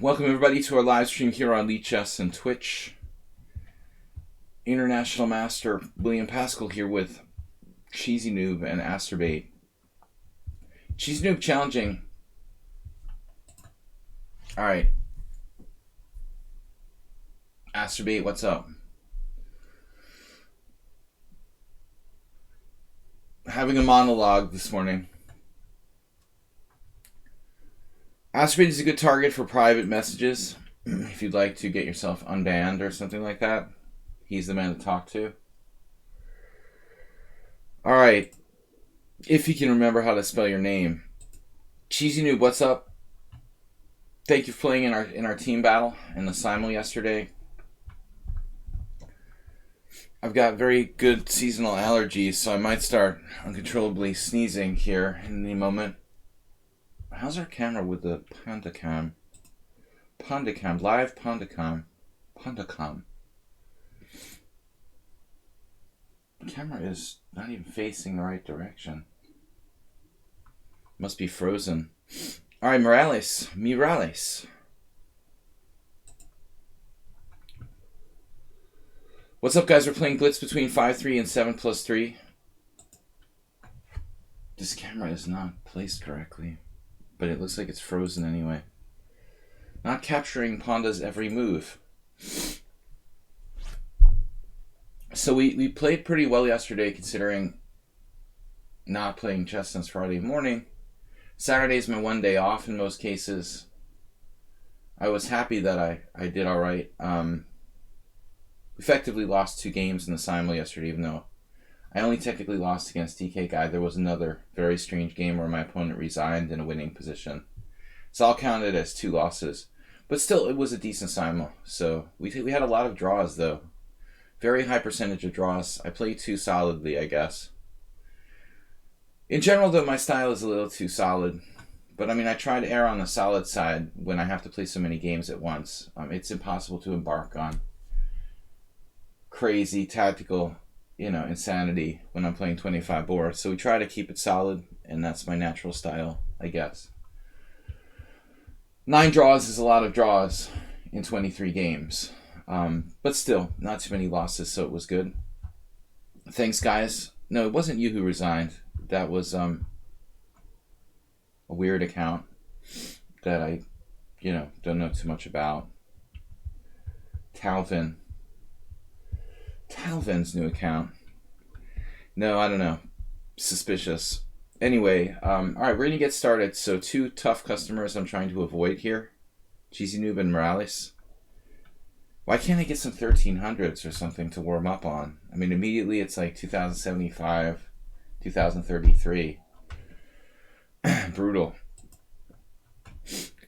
Welcome everybody to our live stream here on lichess and Twitch. International Master William Paschall here with Cheesy Noob and Asterbait. Cheesy Noob challenging. Alright. Asterbait, what's up? Having a monologue this morning. Asterbait is a good target for private messages. If you'd like to get yourself unbanned or something like that, he's the man to talk to. Alright. If you can remember how to spell your name. Cheesy Noob, what's up? Thank you for playing in our team battle in the simul yesterday. I've got very good seasonal allergies, so I might start uncontrollably sneezing here in any moment. How's our camera with the Pandacam? Pandacam, live Pandacam. Pandacam. The camera is not even facing the right direction. Must be frozen. Alright, Mirales. What's up, guys? We're playing Blitz between 5-3 and 7+3. This camera is not placed correctly, but it looks like it's frozen anyway. Not capturing Panda's every move. So we played pretty well yesterday, considering not playing chess since Friday morning. Saturday's my one day off in most cases. I was happy that I did all right. Effectively lost 2 games in the simul yesterday, even though I only technically lost against DK Guy. There was another very strange game where my opponent resigned in a winning position. So I'll count it as 2 losses. But still, it was a decent simul. So we had a lot of draws, though. Very high percentage of draws. I played too solidly, I guess. In general, though, my style is a little too solid. But, I mean, I try to err on the solid side when I have to play so many games at once. It's impossible to embark on crazy tactical, insanity when I'm playing 25 boards. So we try to keep it solid, and that's my natural style, I guess. 9 draws is a lot of draws in 23 games. But still, not too many losses, so it was good. Thanks, guys. No, it wasn't you who resigned. That was a weird account that I, don't know too much about. Talvin's new account. No, I don't know. Suspicious. Anyway, alright, we're going to get started. So 2 tough customers I'm trying to avoid here. Cheesy Noob and Morales. Why can't I get some 1300s or something to warm up on? I mean, immediately it's like 2075, 2033. Brutal.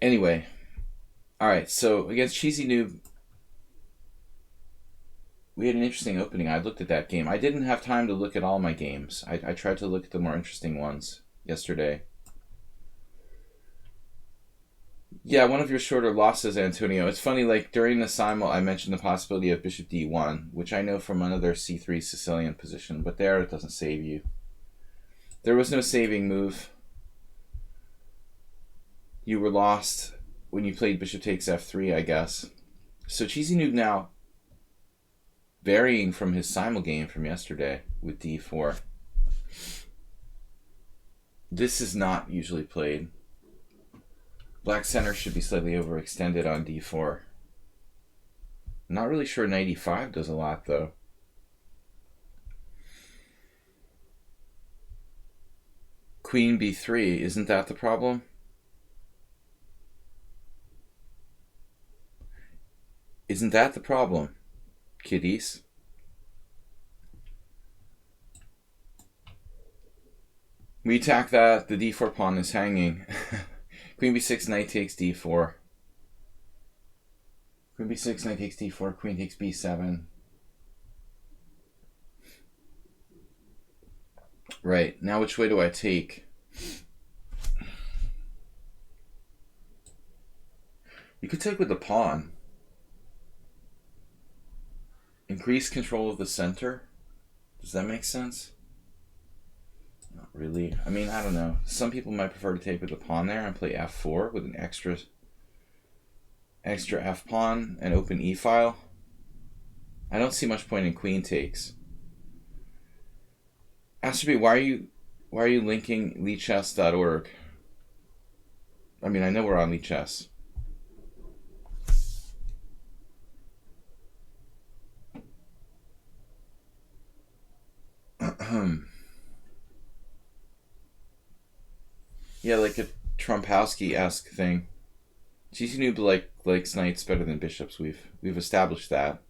Anyway. Alright, so against Cheesy Noob, we had an interesting opening. I looked at that game. I didn't have time to look at all my games. I tried to look at the more interesting ones yesterday. Yeah, one of your shorter losses, Antonio. It's funny, like, during the simul, I mentioned the possibility of bishop d1, which I know from another c3 Sicilian position, but there it doesn't save you. There was no saving move. You were lost when you played bishop takes f3, I guess. So Cheesy Noob now varying from his simul game from yesterday with d4. This is not usually played. Black center should be slightly overextended on d4. I'm not really sure knight e5 does a lot, though. Queen b3, isn't that the problem? Isn't that the problem, kiddies? We attack that. The d4 pawn is hanging. Queen b6, knight takes d4. Queen b6, knight takes d4. Queen takes b7. Right. Now which way do I take? You could take with the pawn. Increase control of the center? Does that make sense? Not really. I mean, I don't know. Some people might prefer to take with the pawn there and play f4 with an extra extra f pawn and open e file. I don't see much point in queen takes. Aster, why are you linking lichess.org? I mean, I know we're on lichess. Yeah, like a Trumpowski-esque thing. GC Noob likes knights better than bishops. We've established that.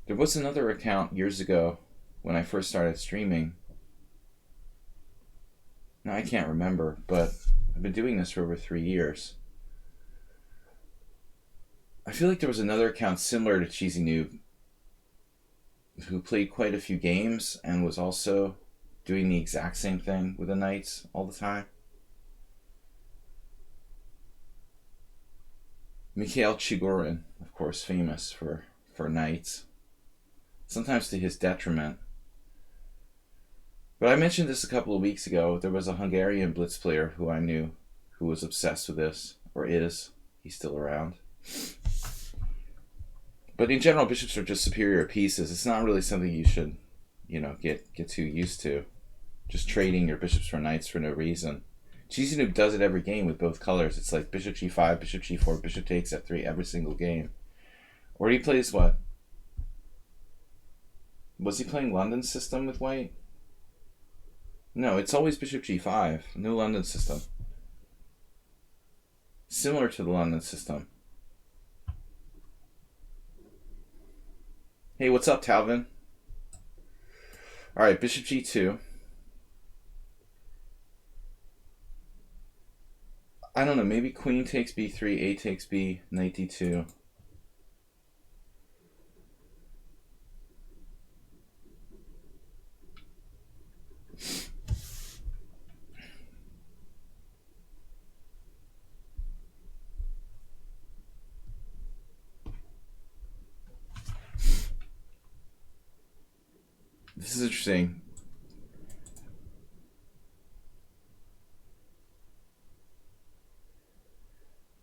There was another account years ago when I first started streaming. Now I can't remember, but I've been doing this for over 3 years. I feel like there was another account similar to Cheesy Noob who played quite a few games and was also doing the exact same thing with the knights all the time. Mikhail Chigorin, of course, famous for knights, sometimes to his detriment. But I mentioned this a couple of weeks ago. There was a Hungarian Blitz player who I knew who was obsessed with this, or is. He's still around. But in general, bishops are just superior pieces. It's not really something you should, get too used to. Just trading your bishops for knights for no reason. Cheesy Noob does it every game with both colors. It's like bishop g5, bishop g4, bishop takes f3 every single game. Or he plays what? Was he playing London system with white? No, it's always bishop g5. No London system. Similar to the London system. Hey, what's up, Talvin? Alright, bishop g2. I don't know, maybe queen takes b3, a takes b, knight d2. This is interesting.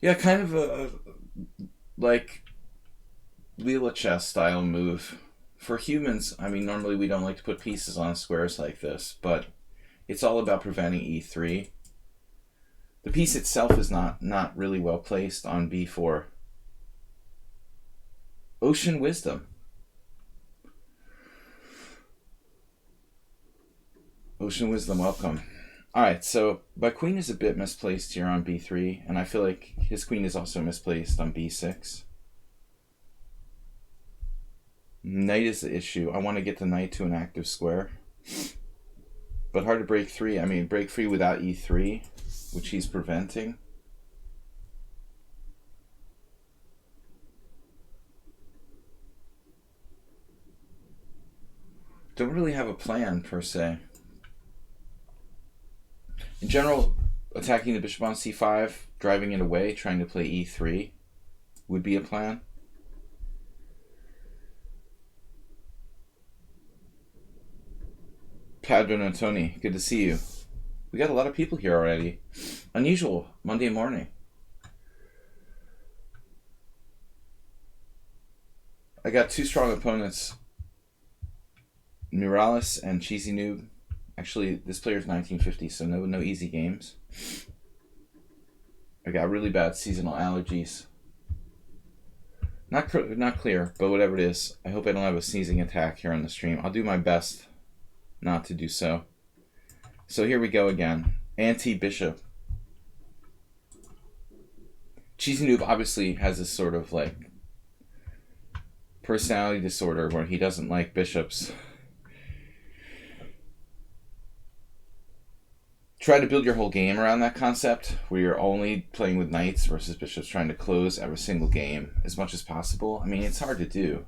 Yeah, kind of a like lichess style move. For humans, I mean, normally we don't like to put pieces on squares like this, but it's all about preventing e3. The piece itself is not really well placed on b4. Ocean Wisdom. Ocean Wisdom, welcome. Alright, so my queen is a bit misplaced here on b3, and I feel like his queen is also misplaced on b6. Knight is the issue. I want to get the knight to an active square. But hard to break free. I mean, break free without e3, which he's preventing. Don't really have a plan, per se. In general, attacking the bishop on c5, driving it away, trying to play e3 would be a plan. Padron Antoni, good to see you. We got a lot of people here already. Unusual Monday morning. I got two strong opponents, Miralis and Cheesy Noob. Actually, this player's 1950, so no easy games. I got really bad seasonal allergies. Not clear, but whatever it is, I hope I don't have a sneezing attack here on the stream. I'll do my best not to do so. So here we go again. Anti-bishop. Cheesy Noob obviously has this sort of like personality disorder where he doesn't like bishops. Try to build your whole game around that concept, where you're only playing with knights versus bishops, trying to close every single game as much as possible. I mean, it's hard to do.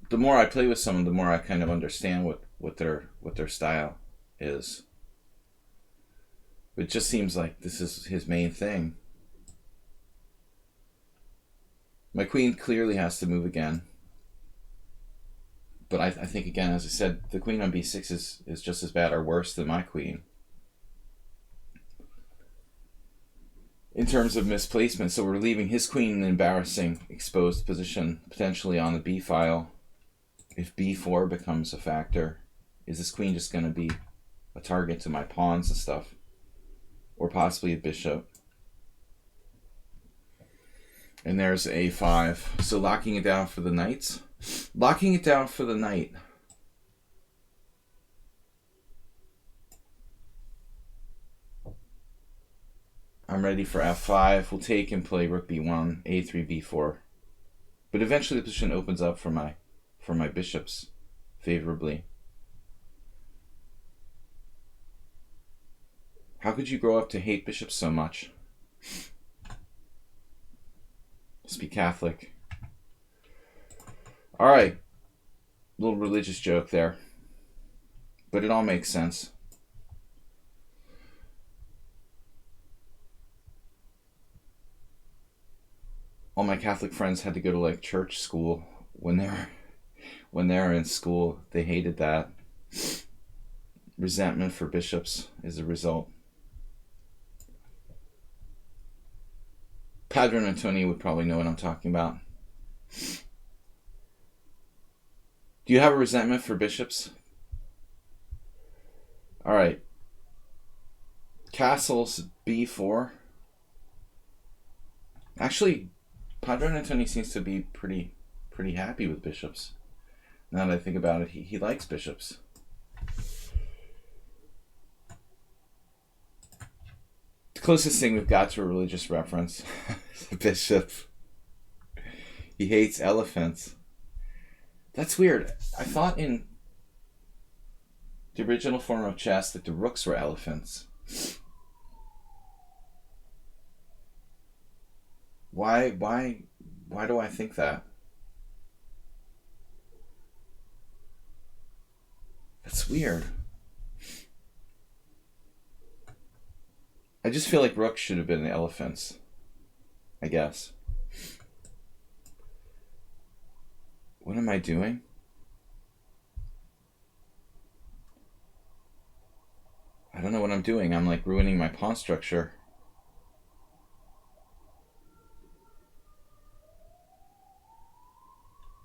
The more I play with someone, the more I kind of understand what their style is. It just seems like this is his main thing. My queen clearly has to move again. But I think, again, as I said, the queen on b6 is just as bad or worse than my queen. In terms of misplacement, so we're leaving his queen in an embarrassing exposed position, potentially on the b file. If b4 becomes a factor, is this queen just going to be a target to my pawns and stuff? Or possibly a bishop? And there's a5. So locking it down for the knights. Locking it down for the knight. I'm ready for f5. We'll take and play rook b1, a3, b4. But eventually the position opens up for my bishops favorably. How could you grow up to hate bishops so much? Must be Catholic. All right. Little religious joke there. But it all makes sense. All my Catholic friends had to go to like church school when they're in school. They hated that. Resentment for bishops is the result. Padre Antonio would probably know what I'm talking about. Do you have a resentment for bishops? All right. Castles b4. Actually, Padre Antonio seems to be pretty happy with bishops. Now that I think about it, he likes bishops. The closest thing we've got to a religious reference is a bishop. He hates elephants. That's weird. I thought in the original form of chess that the rooks were elephants. Why do I think that? That's weird. I just feel like rooks should have been the elephants, I guess. What am I doing? I don't know what I'm doing. I'm like ruining my pawn structure.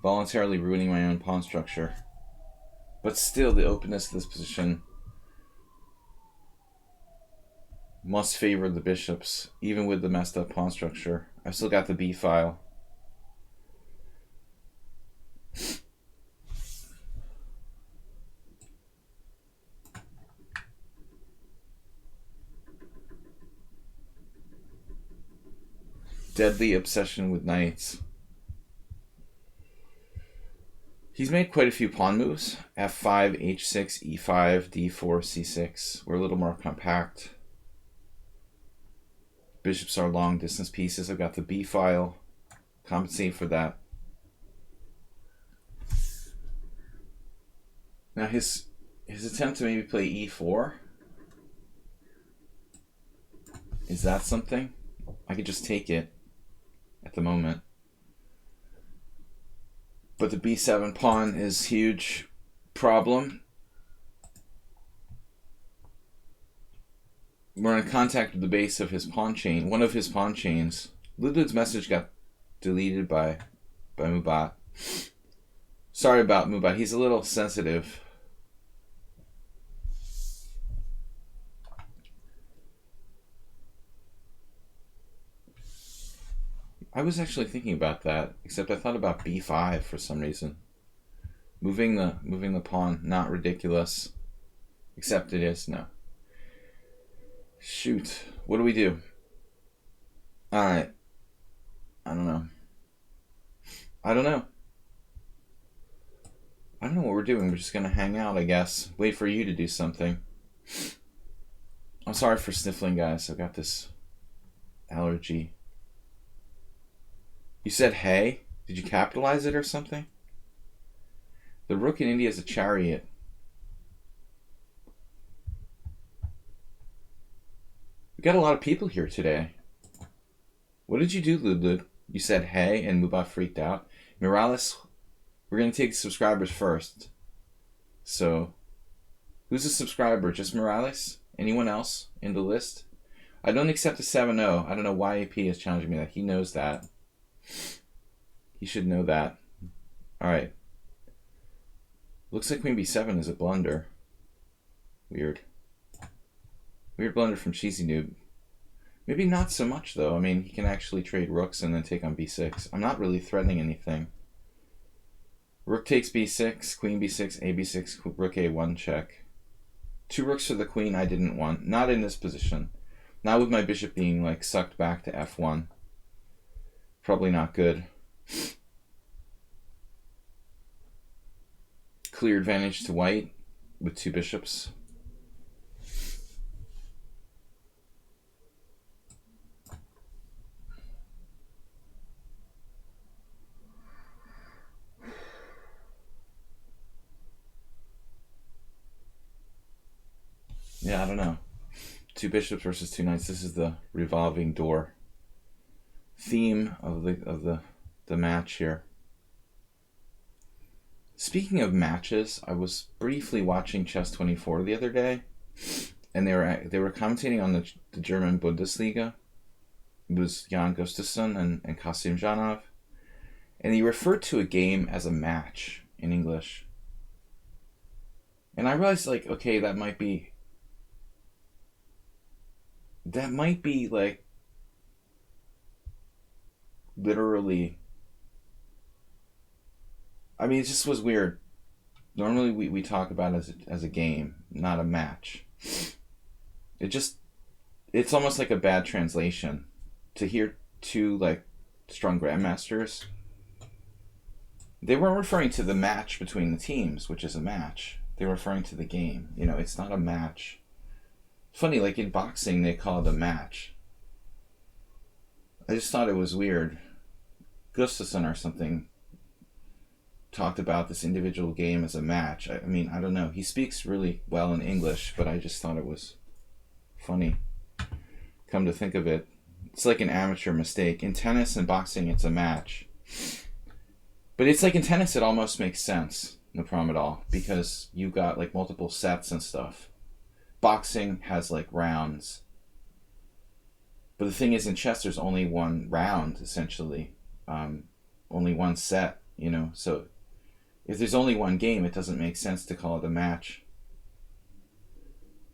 Voluntarily ruining my own pawn structure. But still, the openness of this position must favor the bishops, even with the messed up pawn structure. I've still got the b file. Deadly obsession with knights. He's made quite a few pawn moves. f5, h6, e5, d4, c6. We're a little more compact. Bishops are long distance pieces. I've got the b file. Compensate for that. Now his attempt to maybe play e4. Is that something? I could just take it at the moment. But the b7 pawn is huge problem. We're in contact with the base of his pawn chain, one of his pawn chains. Ludwig's message got deleted by Mubat. Sorry about Mubat, he's a little sensitive. I was actually thinking about that, except I thought about b5 for some reason. Moving the pawn, not ridiculous. Except it is, no. Shoot. What do we do? Alright. I don't know. I don't know what we're doing. We're just going to hang out, I guess. Wait for you to do something. I'm sorry for sniffling, guys. I've got this allergy. You said hey? Did you capitalize it or something? The rook in India is a chariot. We got a lot of people here today. What did you do, Ludwig? You said hey and Mubat freaked out. Morales We're going to take subscribers first. So, who's a subscriber? Just Morales? Anyone else in the list? I don't accept a 7-0. I don't know why AP is challenging me that. He knows that. He should know that. Alright. Looks like Queen B7 is a blunder. Weird. Weird blunder from Cheesy Noob. Maybe not so much, though. I mean, he can actually trade rooks and then take on B6. I'm not really threatening anything. Rook takes B6, Queen B6, A B6, Rook A1 check. 2 rooks for the queen I didn't want. Not in this position. Not with my bishop being, like, sucked back to F1. Probably not good. Clear advantage to white with 2 bishops. Yeah, I don't know. 2 bishops versus 2 knights. This is the revolving door theme of the match here. Speaking of matches, I was briefly watching Chess 24 the other day, and they were commentating on the German Bundesliga. It was Jan Gustafsson and Kasim Janov, and he referred to a game as a match in English. And I realized, like, okay, that might be like literally, I mean, it just was weird. Normally we talk about it as a game, not a match. It's almost like a bad translation. To hear 2 like strong grandmasters, they weren't referring to the match between the teams, which is a match. They were referring to the game. You know, it's not a match. Funny, like in boxing, they call it a match. I just thought it was weird. Gustafsson or something talked about this individual game as a match. I mean, I don't know. He speaks really well in English, but I just thought it was funny. Come to think of it, it's like an amateur mistake. In tennis and boxing, it's a match. But it's like in tennis, it almost makes sense. No problem at all. Because you've got like multiple sets and stuff. Boxing has like rounds. But the thing is, in chess, there's only one round, essentially. Only one set, you know. So if there's only one game, it doesn't make sense to call it a match.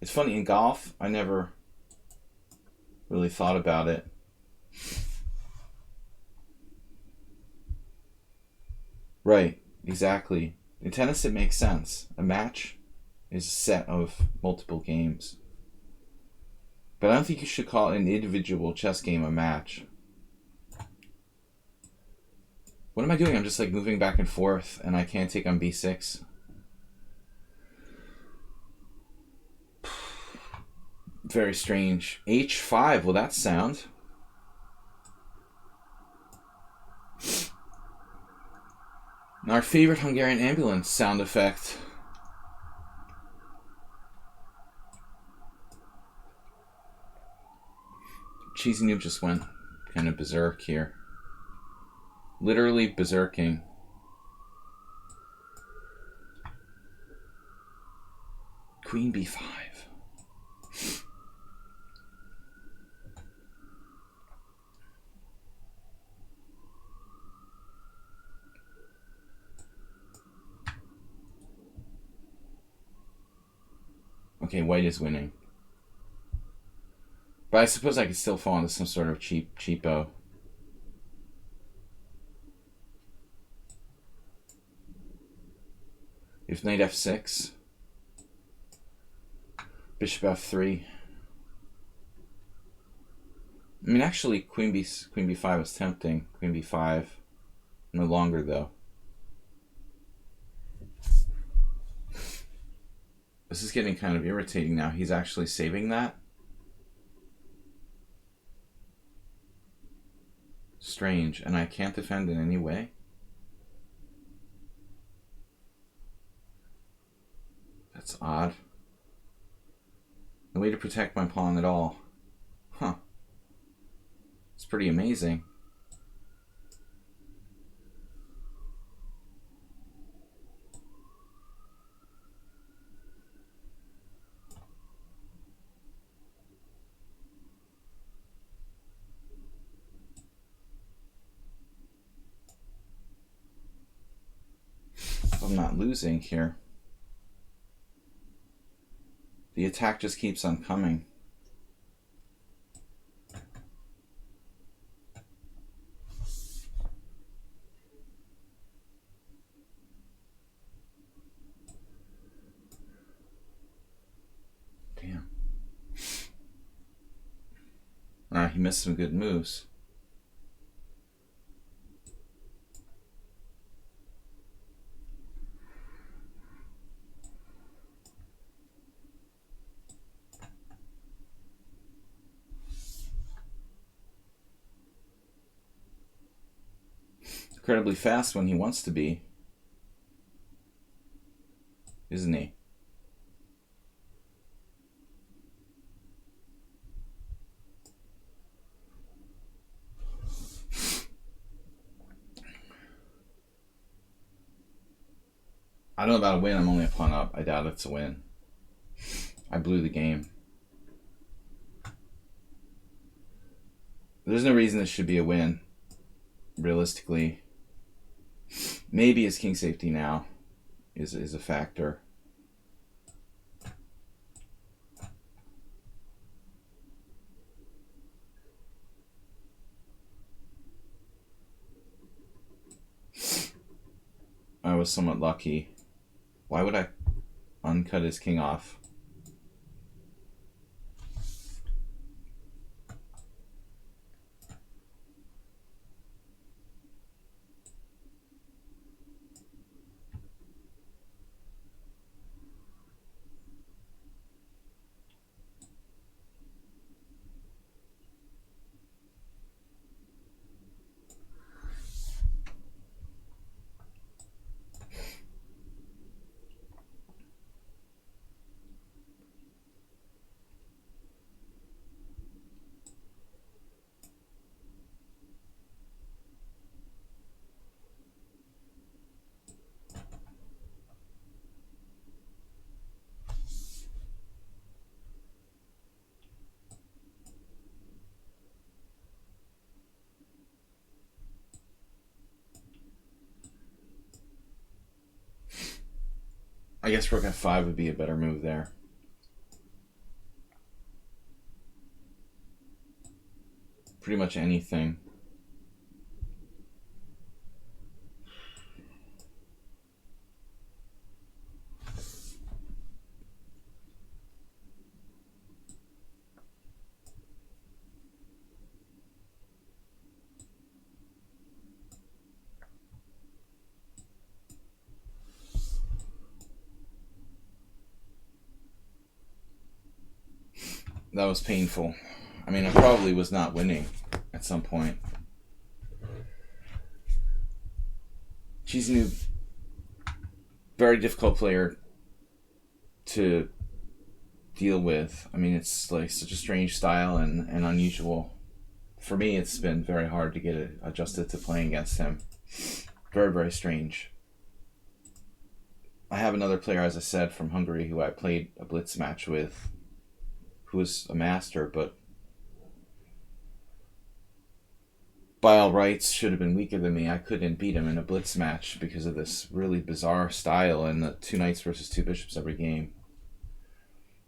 It's funny, in golf, I never really thought about it. Right, exactly. In tennis, it makes sense. A match is a set of multiple games. But I don't think you should call an individual chess game a match. What am I doing? I'm just like moving back and forth and I can't take on B6. Very strange. H5, well that's sound. Our favorite Hungarian ambulance sound effect. Cheesy Noob just went kind of berserk here. Literally berserking. Queen B5. Okay, white is winning. But I suppose I could still fall into some sort of cheapo. If knight f6, bishop f3. I mean, actually, queen b5 was tempting. Queen b5, no longer though. This is getting kind of irritating now. He's actually saving that. Strange, and I can't defend in any way. That's odd. No way to protect my pawn at all. Huh. It's pretty amazing. I'm not losing here. The attack just keeps on coming. Damn. Alright, he missed some good moves. Incredibly fast when he wants to be, isn't he? I don't know about a win. I'm only a pawn up. I doubt it's a win. I blew the game. There's no reason this should be a win, realistically. Maybe his king safety now is a factor. I was somewhat lucky. Why would I uncut his king off? I guess rook f5 would be a better move there. Pretty much anything. That was painful. I mean, I probably was not winning at some point. She's a new, very difficult player to deal with. I mean, it's like such a strange style and unusual. For me, it's been very hard to get adjusted to playing against him. Very, very strange. I have another player, as I said, from Hungary who I played a Blitz match with, who was a master, but by all rights should have been weaker than me. I couldn't beat him in a Blitz match because of this really bizarre style and the 2 knights versus 2 bishops every game.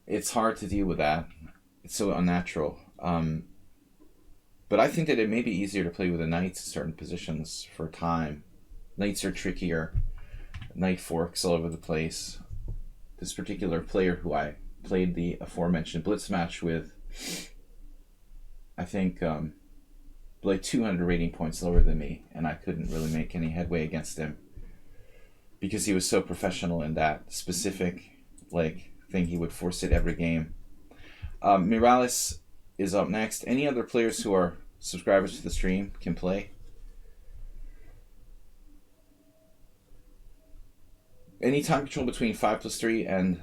It's hard to deal with that. It's so unnatural. But I think that it may be easier to play with the knights in certain positions for time. Knights are trickier. Knight forks all over the place. This particular player who I played the aforementioned Blitz match with, I think like 200 rating points lower than me, and I couldn't really make any headway against him because he was so professional in that specific thing. He would force it every game. Miralles is up next. Any other players who are subscribers to the stream can play. Any time control between 5+3 and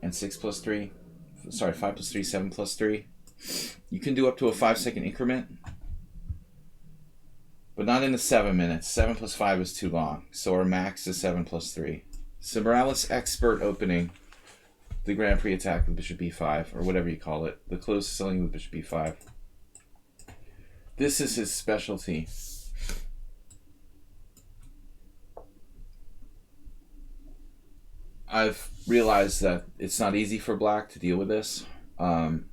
6+3. Sorry, 5+3, 7+3. You can do up to a 5-second increment, but not in the 7 minutes. 7+5 is too long, so our max is 7+3. So Miralles expert opening the Grand Prix attack with Bishop B5, or whatever you call it. The closed selling with Bishop B5. This is his specialty. I've realized that it's not easy for black to deal with this, but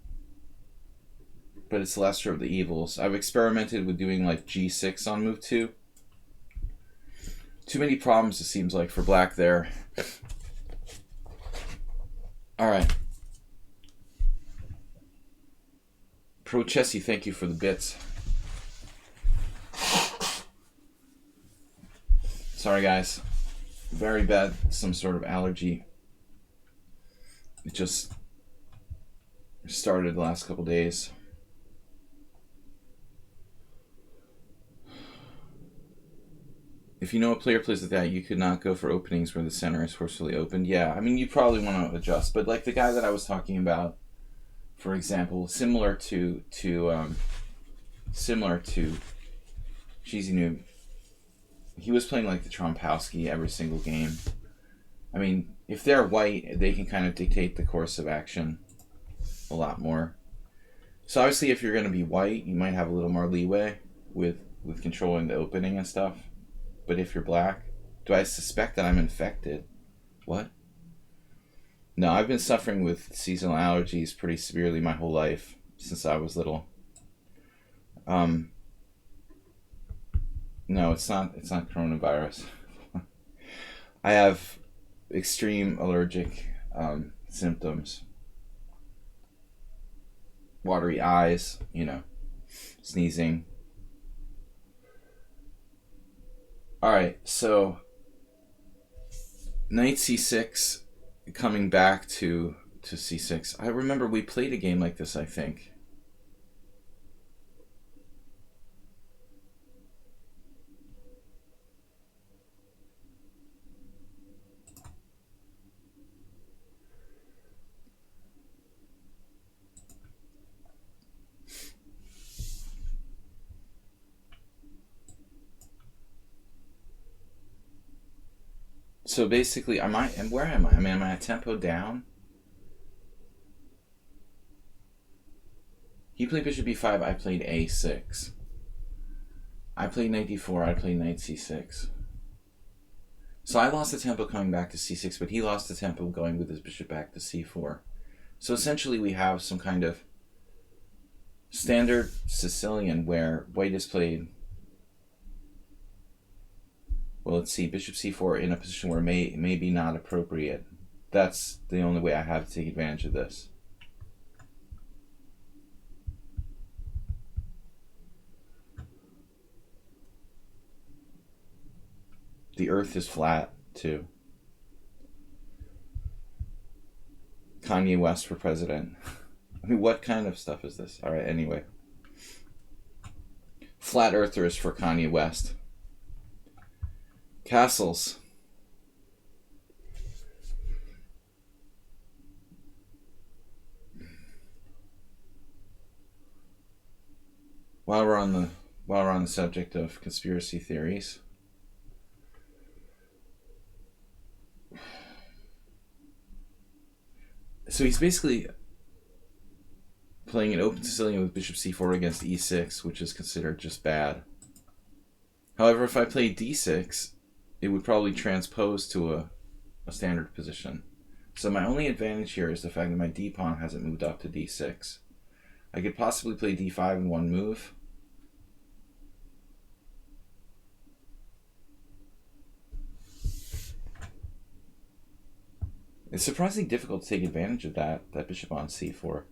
it's the lesser of the evils. I've experimented with doing like g6 on move 2. Too many problems, it seems like, for black there. Alright. Pro Chessy, thank you for the bits. Sorry, guys. Very bad, some sort of allergy. It just started the last couple days. If you know a player plays like that, you could not go for openings where the center is forcefully opened. Yeah, I mean, you probably want to adjust. But like the guy that I was talking about, for example, similar to Cheesy he was playing like the Trompowski every single game. I mean, if they're white, they can kind of dictate the course of action a lot more. So obviously, if you're going to be white, you might have a little more leeway with controlling the opening and stuff. But if you're black, do I suspect that I'm infected? What? No, I've been suffering with seasonal allergies pretty severely my whole life since I was little. No, it's not coronavirus. I have extreme allergic symptoms. Watery eyes, sneezing. Alright, so knight c6, coming back to c6. I remember we played a game like this, I think. So basically, where am I? I mean, am I a tempo down? He played bishop b5, I played a6. I played knight d4, I played knight c6. So I lost the tempo coming back to c6, but he lost the tempo going with his bishop back to c4. So essentially we have some kind of standard Sicilian where white has played, well, let's see, bishop c4 in a position where may be not appropriate. That's the only way I have to take advantage of this. The earth is flat, too. Kanye West for president. I mean, what kind of stuff is this? All right, anyway. Flat earthers for Kanye West. Castles. While we're on the subject of conspiracy theories, so he's basically playing an open Sicilian with bishop c4 against e6, which is considered just bad. However, if I play d6, it would probably transpose to a standard position. So my only advantage here is the fact that my d-pawn hasn't moved up to d6. I could possibly play d5 in one move. It's surprisingly difficult to take advantage of that bishop on c4.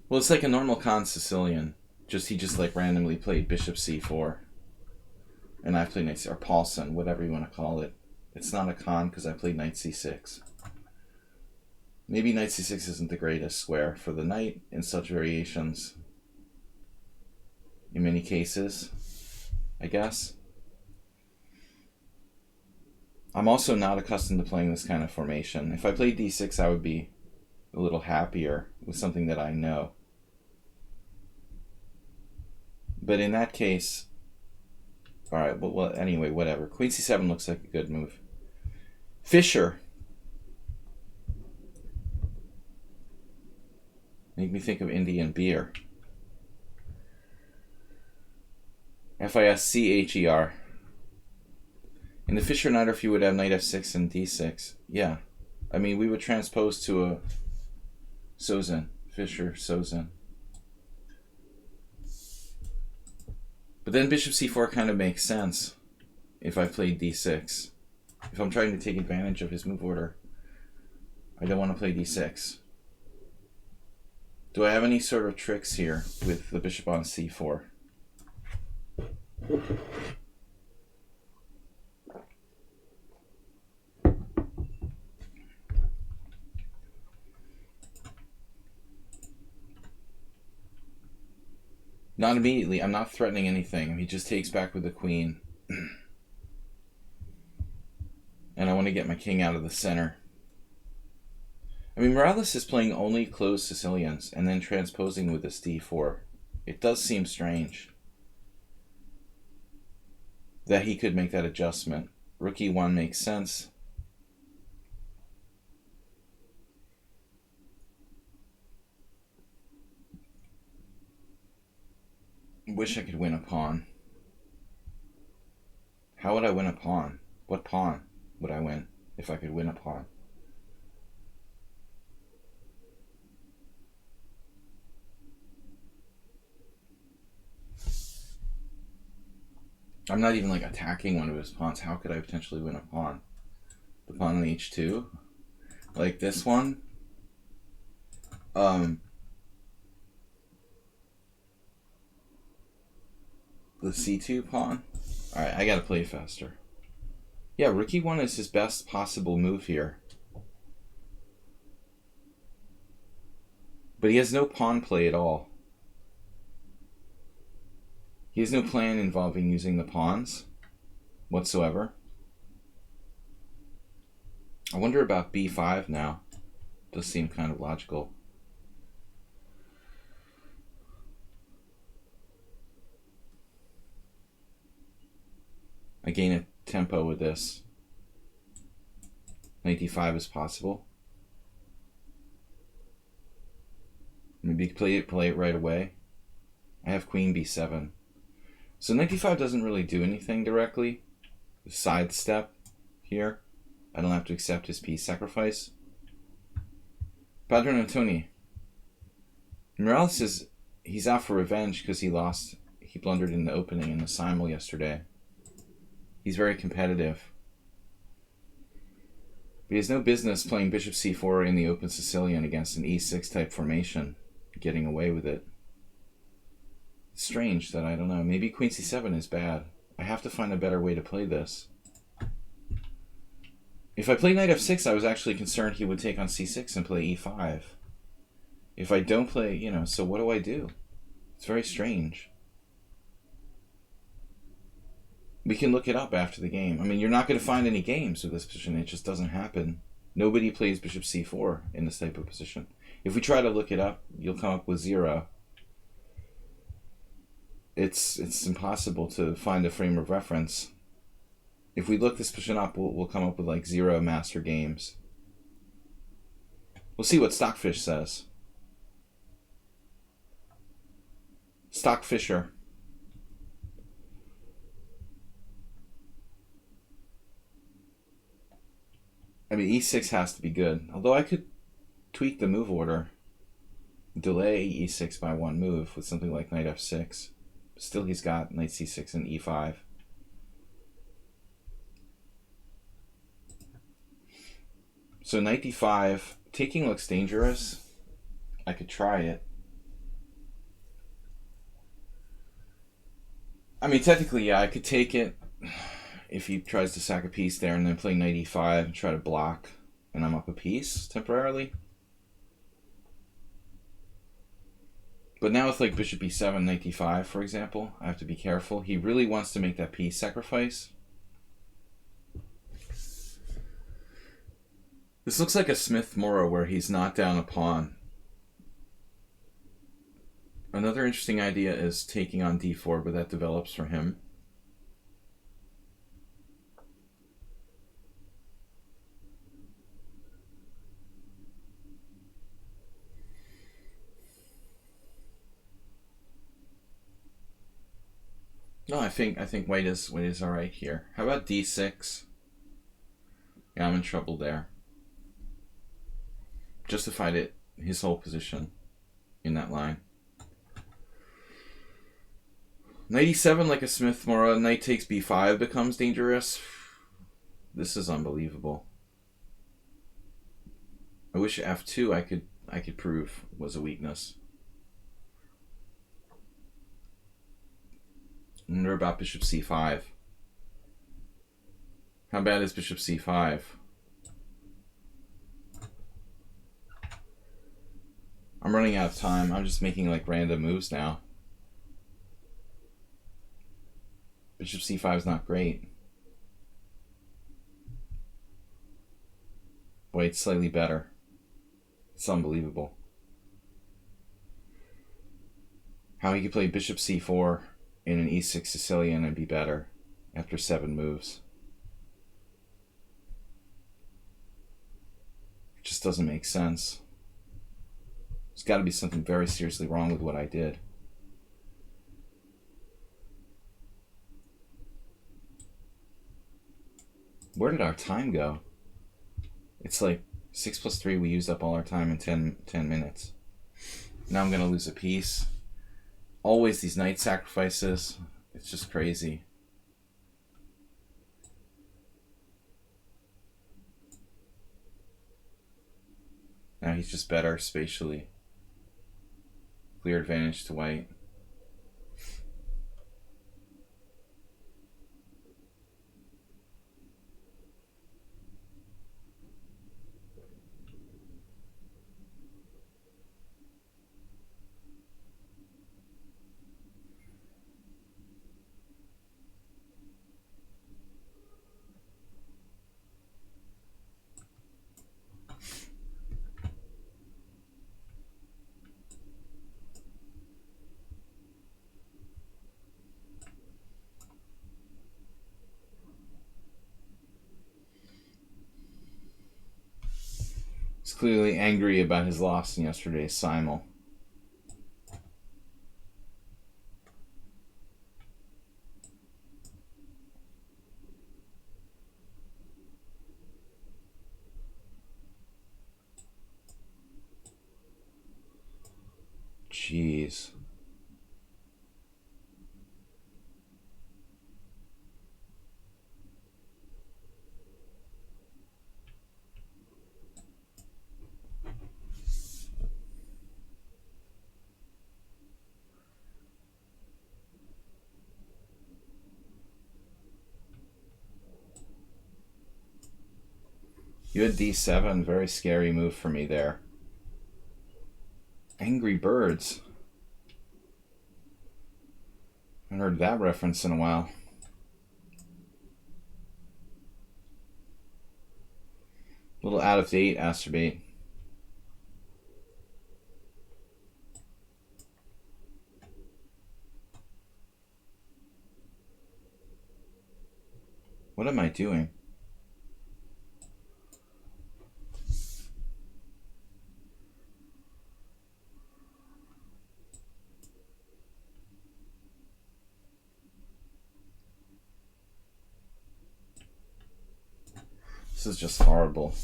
Well, it's like a normal con Sicilian. He just like randomly played bishop c4. And I played knight c, or Paulson, whatever you want to call it. It's not a con because I played knight c6. Maybe knight c6 isn't the greatest square for the knight in such variations. In many cases, I guess. I'm also not accustomed to playing this kind of formation. If I played d6, I would be a little happier with something that I know. But in that case, alright, well, anyway, whatever. Queen c7 looks like a good move. Fischer. Make me think of Indian beer. Fischer. In the Fischer-Knight, you would have knight f6 and d6. Yeah. I mean, we would transpose to a Sozin. Fischer-Sozin. But then bishop c4 kind of makes sense if I played d6. If I'm trying to take advantage of his move order, I don't want to play d6. Do I have any sort of tricks here with the bishop on c4? Not immediately. I'm not threatening anything. He just takes back with the queen. And I want to get my king out of the center. I mean, Morales is playing only closed Sicilians and then transposing with this d4. It does seem strange that he could make that adjustment. Rook e1 makes sense. Wish I could win a pawn. How would I win a pawn? What pawn would I win if I could win a pawn? I'm not even like attacking one of his pawns. How could I potentially win a pawn? The pawn on h2? Like this one? The c2 pawn? Alright, I gotta play faster. Yeah, rook e1 is his best possible move here. But he has no pawn play at all. He has no plan involving using the pawns whatsoever. I wonder about b5 now. Does seem kind of logical. I gain a tempo with this. Knight d5 is possible. Maybe play it right away. I have queen b7. So knight d5 doesn't really do anything directly. Sidestep here. I don't have to accept his piece sacrifice. Padron Antoni. Morales is he's out for revenge because he blundered in the opening in the simul yesterday. He's very competitive. But he has no business playing bishop c4 in the open Sicilian against an e6 type formation, getting away with it. It's strange that, I don't know, maybe queen c7 is bad. I have to find a better way to play this. If I play knight f6, I was actually concerned he would take on c6 and play e5. If I don't play, so what do I do? It's very strange. We can look it up after the game. I mean, you're not going to find any games with this position. It just doesn't happen. Nobody plays bishop c4 in this type of position. If we try to look it up, you'll come up with 0. It's impossible to find a frame of reference. If we look this position up, we'll come up with like 0 master games. We'll see what Stockfish says. Stockfisher. I mean, e6 has to be good. Although I could tweak the move order. Delay e6 by 1 move with something like knight f6. Still, he's got knight c6 and e5. So knight d5. Taking looks dangerous. I could try it. I mean, technically, yeah, I could take it if he tries to sack a piece there and then play knight e5 and try to block, and I'm up a piece temporarily. But now with like bishop e7, knight d5, for example, I have to be careful. He really wants to make that piece sacrifice. This looks like a Smith-Morrow where he's knocked down a pawn. Another interesting idea is taking on d4, but that develops for him. No, I think white is all right here. How about d6? Yeah, I'm in trouble there. Justified it, his whole position in that line. Knight e7 like a Smith Mora. Knight takes b5 becomes dangerous. This is unbelievable. I wish f2 I could prove was a weakness. I wonder about bishop c5. How bad is bishop c5? I'm running out of time. I'm just making like random moves now. Bishop c5 is not great. Boy, it's slightly better. It's unbelievable. How he could play bishop c4 in an e6 Sicilian and be better after 7 moves. It just doesn't make sense. There's got to be something very seriously wrong with what I did. Where did our time go? It's like 6 plus 3, we used up all our time in 10 minutes. Now I'm going to lose a piece. Always these knight sacrifices. It's just crazy. Now he's just better spatially. Clear advantage to white. He's clearly angry about his loss in yesterday's simul. Jeez. You had d7, very scary move for me there. Angry Birds. I haven't heard that reference in a while. A little out of date, Asterbate. What am I doing? This is just horrible.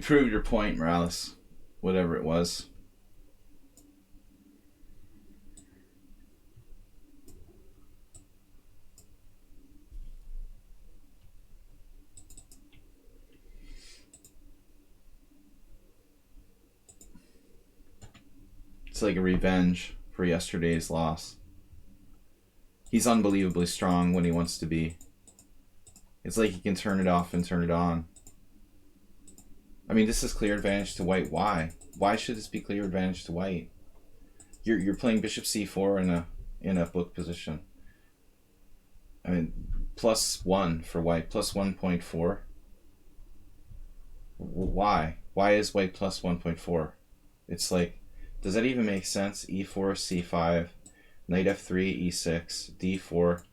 You proved your point, Morales. Whatever it was. It's like a revenge for yesterday's loss. He's unbelievably strong when he wants to be. It's like he can turn it off and turn it on. I mean, this is clear advantage to white. Why? Why should this be clear advantage to white? You're playing bishop c4 in a book position. I mean, +1 for white, +1.4. Why? Why is white +1.4? It's like, does that even make sense? e4, c5, knight f3, e6, d4,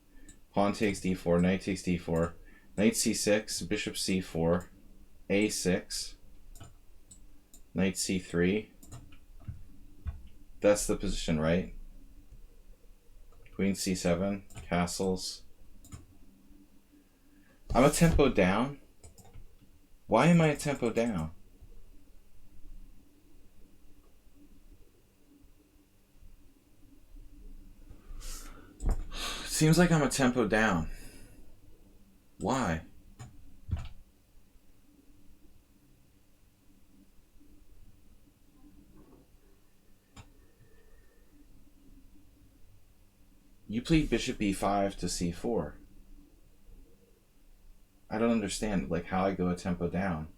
pawn takes d4, knight takes d4, knight c6, bishop c4, a6, knight c3. That's the position, right? Queen c7, castles. I'm a tempo down. Why am I a tempo down? Seems like I'm a tempo down. Why? You played bishop e5 to c4. I don't understand, like, how I go a tempo down.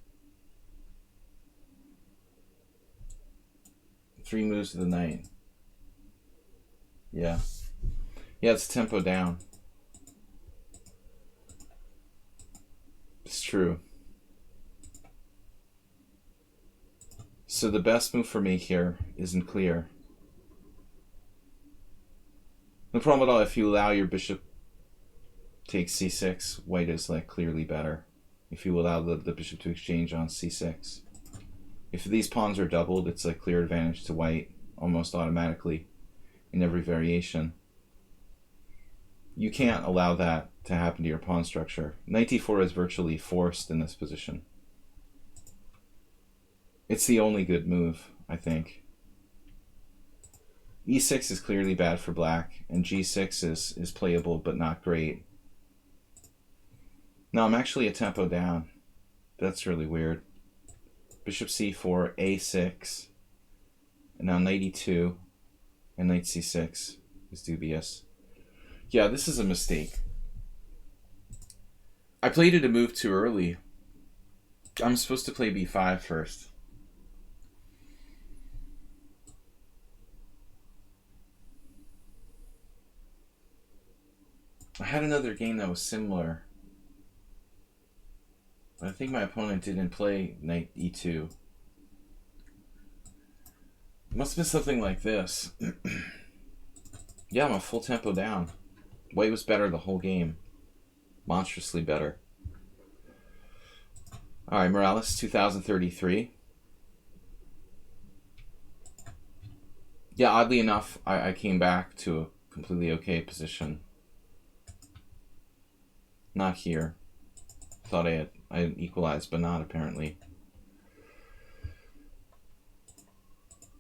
3 moves to the knight. Yeah. Yeah, it's tempo down. It's true. So the best move for me here isn't clear. No problem at all if you allow your bishop takes c6, white is like clearly better. If you allow the bishop to exchange on c6. If these pawns are doubled, it's a clear advantage to white almost automatically in every variation. You can't allow that to happen to your pawn structure. Knight d4 is virtually forced in this position. It's the only good move, I think. e6 is clearly bad for black, and g6 is playable but not great. No, I'm actually a tempo down. That's really weird. Bishop c4, a6, and now knight e2, and knight c6 is dubious. Yeah, this is a mistake. I played it a move too early. I'm supposed to play b5 first. I had another game that was similar. I think my opponent didn't play knight e2. It must have been something like this. Yeah, I'm a full tempo down. White was better the whole game. Monstrously better. Alright, Morales, 2033. Yeah, oddly enough, I came back to a completely okay position. Not here. Thought I had equalized, but not apparently.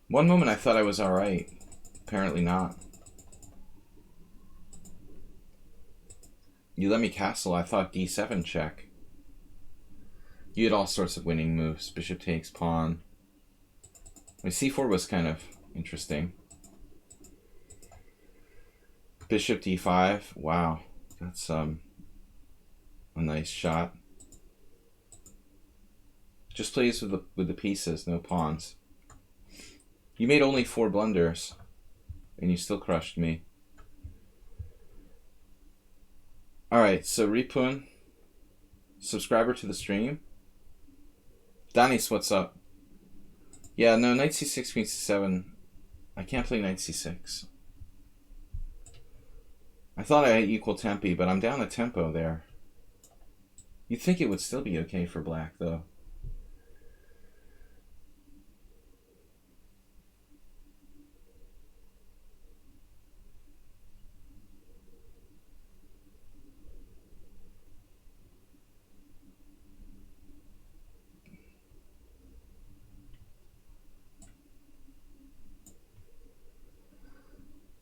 One moment I thought I was alright. Apparently not. You let me castle, I thought d7 check. You had all sorts of winning moves. Bishop takes, pawn. My c4 was kind of interesting. Bishop d5. Wow. That's a nice shot. Just plays with the pieces, no pawns. You made only 4 blunders, and you still crushed me. Alright, so Ripun, subscriber to the stream. Danis, what's up? Yeah, no, knight c6, queen c7. I can't play knight c6. I thought I had equal tempi, but I'm down a tempo there. You'd think it would still be okay for black, though.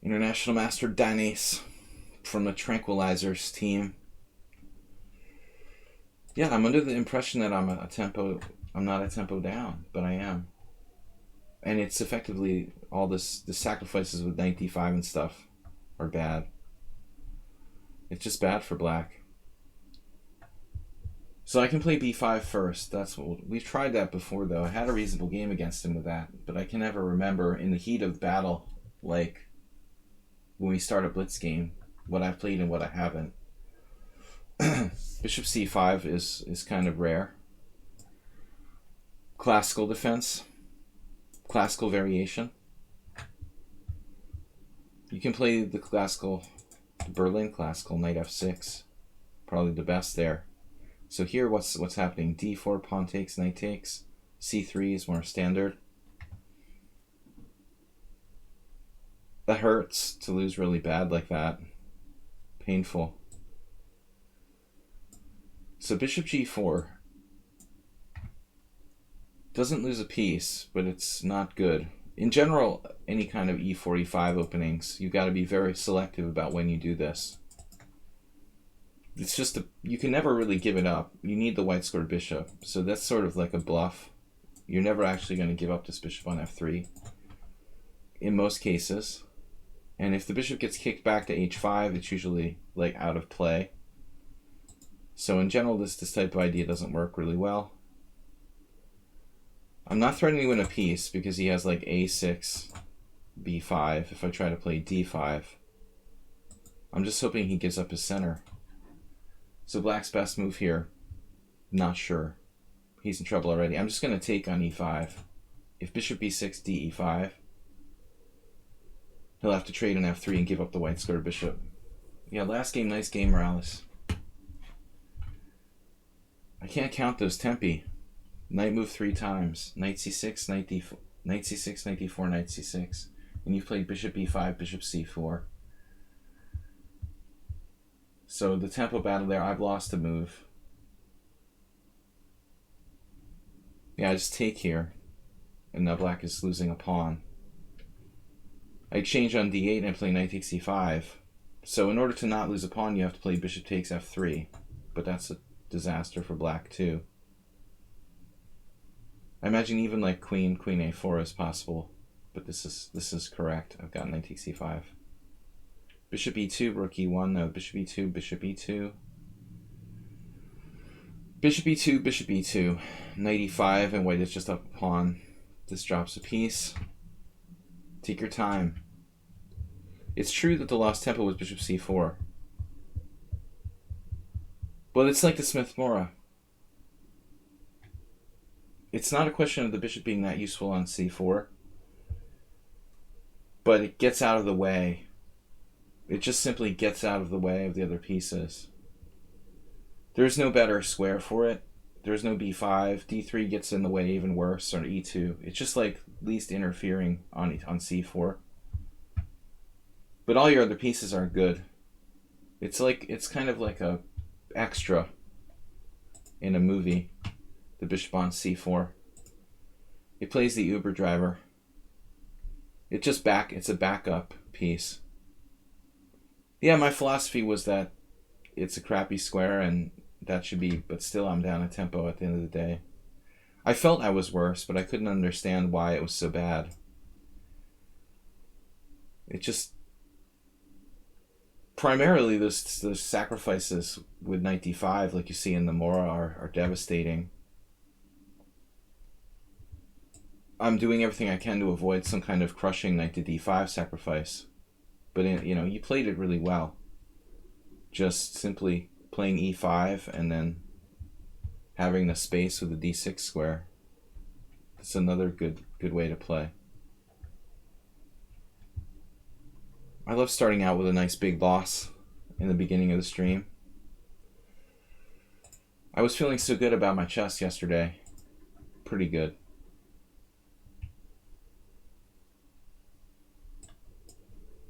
International Master Danes from the Tranquilizers team. Yeah, I'm under the impression that I'm not a tempo down, but I am. And it's effectively all the sacrifices with knight d5 and stuff are bad. It's just bad for black. So I can play b5 first. We've tried that before though. I had a reasonable game against him with that, but I can never remember in the heat of battle, like when we start a blitz game, what I've played and what I haven't. Bishop c5 is kind of rare. Classical defense. Classical variation. You can play the Berlin classical, knight f6. Probably the best there. So here what's happening? d4, pawn takes, knight takes. c3 is more standard. That hurts to lose really bad like that. Painful. So bishop g4 doesn't lose a piece, but it's not good. In general, any kind of e4, e5 openings, you've got to be very selective about when you do this. It's just you can never really give it up. You need the white squared bishop, so that's sort of like a bluff. You're never actually going to give up this bishop on f3 in most cases. And if the bishop gets kicked back to h5, it's usually like out of play. So in general, this type of idea doesn't work really well. I'm not threatening to win a piece because he has like a6, b5 if I try to play d5. I'm just hoping he gives up his center. So black's best move here, not sure. He's in trouble already. I'm just going to take on e5. If bishop b6, d e5, he'll have to trade an f3 and give up the white square bishop. Yeah, last game, nice game, Morales. I can't count those tempi. Knight move 3 times. Knight c6, knight d4, knight c6, knight d4, knight c6. And you've played bishop e5, bishop c4. So the tempo battle there, I've lost a move. Yeah, I just take here. And now black is losing a pawn. I exchange on d8 and I play knight takes e5. So in order to not lose a pawn, you have to play bishop takes f3. But that's a disaster for black too. I imagine even like queen a4 is possible, but this is correct. I've got knight takes e5. Bishop e2, rook e1, no, bishop e2, bishop e2. Bishop e2, bishop e2. Knight e5, and white is just up a pawn. This drops a piece. Take your time. It's true that the lost tempo was bishop c4. But it's like the Smith-Morra. It's not a question of the bishop being that useful on c4, but it gets out of the way. It just simply gets out of the way of the other pieces. There's no better square for it. There's no b5. d3 gets in the way even worse, or e2. It's just like least interfering on c4. But all your other pieces are good. It's kind of like a extra in a movie. The bishop on c4. It plays the Uber driver. It's a backup piece. Yeah, my philosophy was that it's a crappy square and that should be, but still I'm down a tempo at the end of the day. I felt I was worse, but I couldn't understand why it was so bad. It just, primarily those sacrifices with knight d5, like you see in the Morra, are devastating. I'm doing everything I can to avoid some kind of crushing knight to d5 sacrifice. But you played it really well. Just simply playing e5 and then having the space with the d6 square. It's another good way to play. I love starting out with a nice big loss in the beginning of the stream. I was feeling so good about my chess yesterday. Pretty good.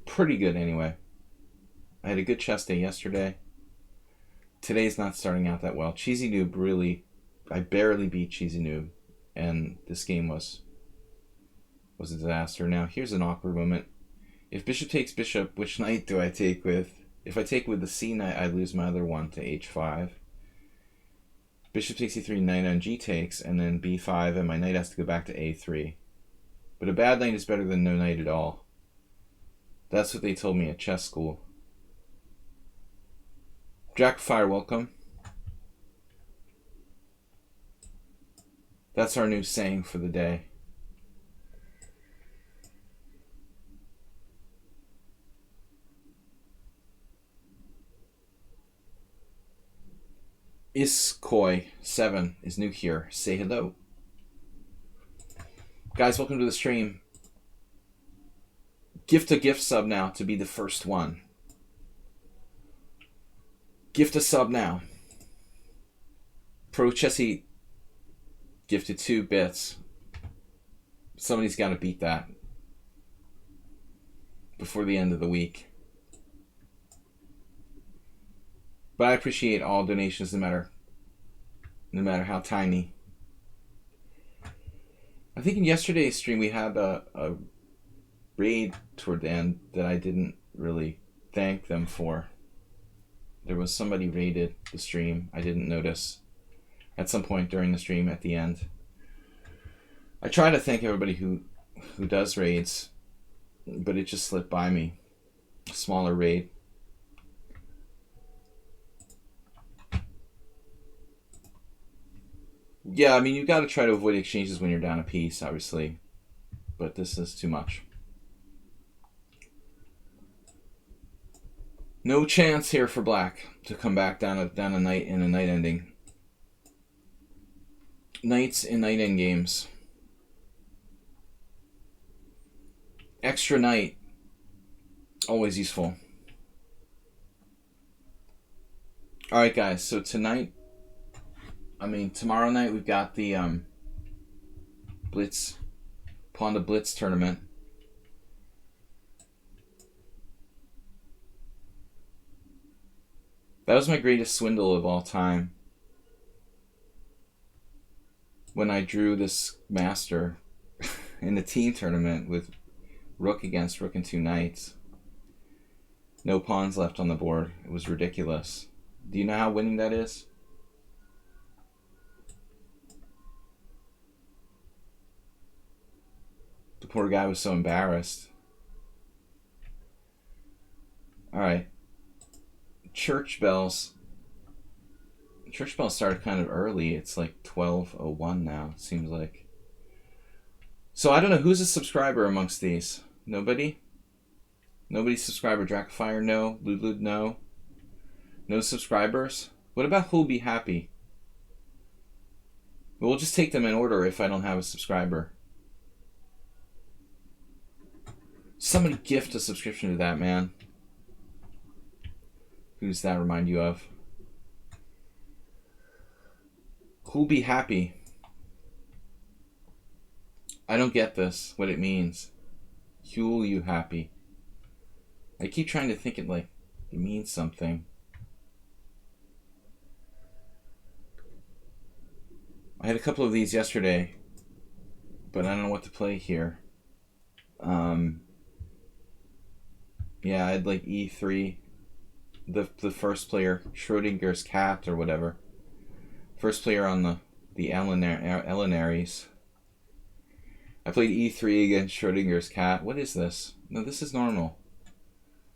Pretty good anyway. I had a good chess day yesterday. Today's not starting out that well. Cheesy Noob really, I barely beat Cheesy Noob, and this game was a disaster. Now here's an awkward moment. If bishop takes bishop, which knight do I take with? If I take with the c knight, I lose my other one to h5. Bishop takes e3, knight on g takes, and then b5, and my knight has to go back to a3. But a bad knight is better than no knight at all. That's what they told me at chess school. Jack of Fire, welcome. That's our new saying for the day. Iskoi7 is new here. Say hello. Guys, welcome to the stream. Gift a gift sub now to be the first one. Gift a sub now. Pro Chessy gifted 2 bits. Somebody's got to beat that before the end of the week. But I appreciate all donations, no matter how tiny. I think in yesterday's stream we had a raid toward the end that I didn't really thank them for. There was somebody raided the stream. I didn't notice at some point during the stream at the end. I try to thank everybody who does raids, but it just slipped by me. A smaller raid. Yeah, I mean, you've got to try to avoid exchanges when you're down a piece, obviously. But this is too much. No chance here for black to come back down a knight in a knight ending. Knights in knight end games. Extra knight. Always useful. Alright, guys, so tomorrow night we've got the Blitz, Pawn to Blitz tournament. That was my greatest swindle of all time. When I drew this master in the team tournament with rook against rook and 2 knights. No pawns left on the board. It was ridiculous. Do you know how winning that is? The poor guy was so embarrassed. Alright. Church bells. Church bells started kind of early. It's like 12:01 now, it seems like. So I don't know who's a subscriber amongst these. Nobody? Nobody's subscriber. Dracofire, no. Ludlud, no. No subscribers? What about who'll be happy? We'll just take them in order if I don't have a subscriber. Somebody gift a subscription to that, man. Who does that remind you of? Who'll be happy? I don't get this, what it means. Who'll you happy? I keep trying to think it like it means something. I had a couple of these yesterday, but I don't know what to play here. Yeah, I had like E3, the first player, Schrodinger's cat or whatever. First player on the Elenaries. I played E3 against Schrodinger's cat. What is this? No, this is normal.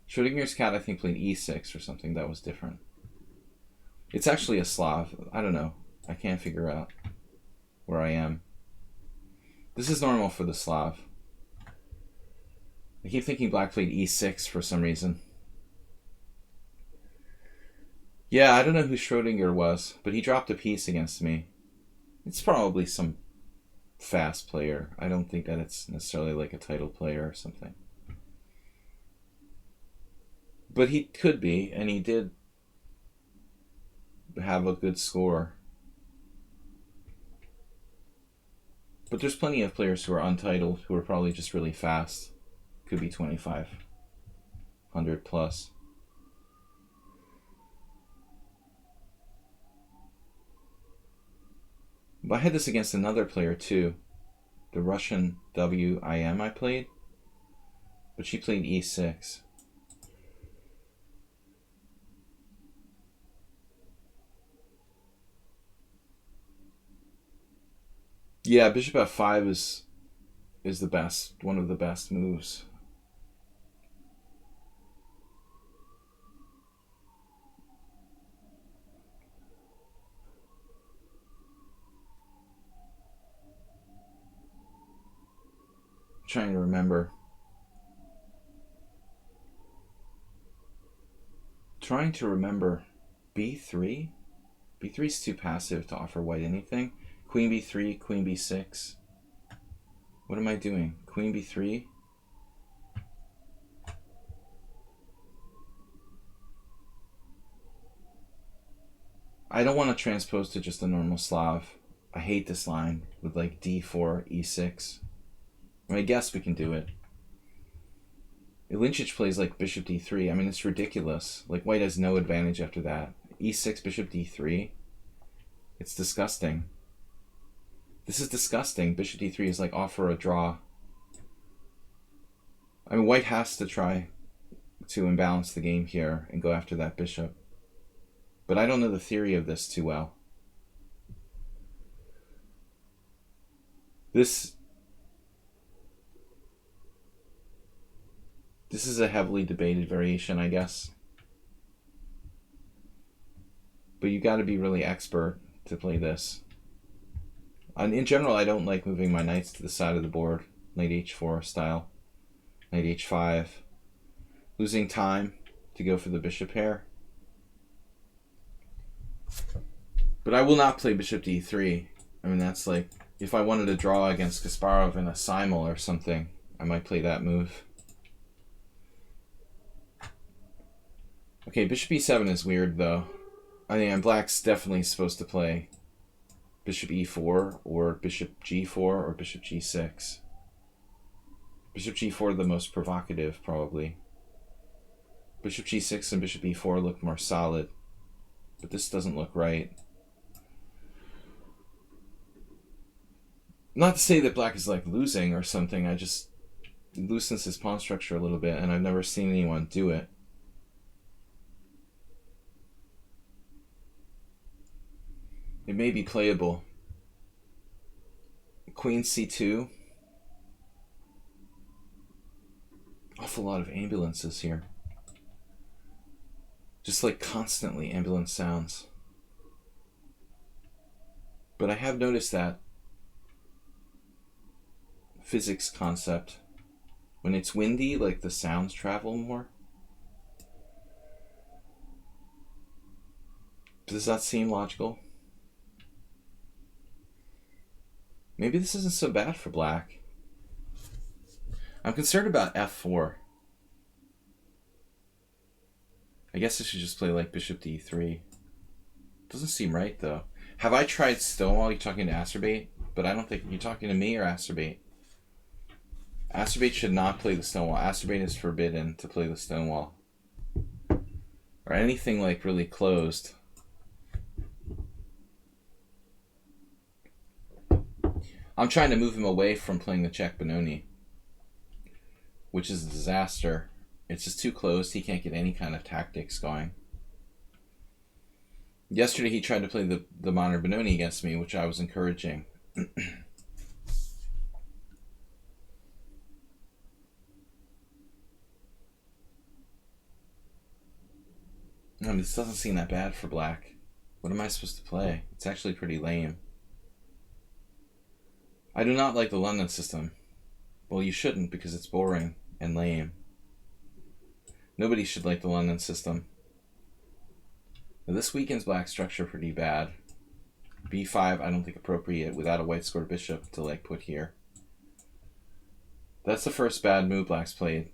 Schrodinger's cat, I think, played E6 or something. That was different. It's actually a Slav. I don't know. I can't figure out where I am. This is normal for the Slav. I keep thinking black played E6 for some reason. Yeah, I don't know who Schrodinger was, but he dropped a piece against me. It's probably some fast player. I don't think that it's necessarily like a title player or something. But he could be, and he did have a good score. But there's plenty of players who are untitled who are probably just really fast. Could be 2,500 plus. But I had this against another player too. The Russian WIM I played. But she played e6. Yeah, bishop f5 is the best, one of the best moves. I'm trying to remember. B3? B3 is too passive to offer white anything. Queen b3, queen b6. What am I doing? Queen b3? I don't want to transpose to just a normal Slav. I hate this line with like d4, e6. I guess we can do it. Lichess plays like bishop d3. I mean, it's ridiculous. Like, white has no advantage after that. e6, bishop d3. It's disgusting. This is disgusting. Bishop d3 is like offer a draw. I mean, white has to try to imbalance the game here and go after that bishop. But I don't know the theory of this too well. This is a heavily debated variation, I guess. But you got to be really expert to play this. And in general, I don't like moving my knights to the side of the board, knight h4 style, knight h5, losing time to go for the bishop pair. But I will not play bishop d3. I mean, that's like, if I wanted to draw against Kasparov in a simul or something, I might play that move. Okay, bishop e7 is weird, though. I mean, black's definitely supposed to play bishop e4 or bishop g4 or bishop g6. Bishop g4 the most provocative, probably. Bishop g6 and bishop e4 look more solid, but this doesn't look right. Not to say that black is like losing or something, I just loosens his pawn structure a little bit, and I've never seen anyone do it. It may be playable. Queen c2. Awful lot of ambulances here. Just like constantly ambulance sounds. But I have noticed that physics concept. When it's windy, like the sounds travel more. Does that seem logical? Maybe this isn't so bad for black. I'm concerned about f4. I guess I should just play like bishop d3. Doesn't seem right, though. Have I tried Stonewall? You're talking to Acerbate? But I don't think you're talking to me or Acerbate. Acerbate should not play the Stonewall. Acerbate is forbidden to play the Stonewall. Or anything like really closed. I'm trying to move him away from playing the Czech Benoni, which is a disaster. It's just too closed. He can't get any kind of tactics going. Yesterday he tried to play the modern Benoni against me, which I was encouraging. I mean, this doesn't seem that bad for black. What am I supposed to play? It's actually pretty lame. I do not like the London system. Well, you shouldn't, because it's boring and lame. Nobody should like the London system. Now, this weakens black structure pretty bad. b5 I don't think appropriate without a white square bishop to like put here. That's the first bad move black's played.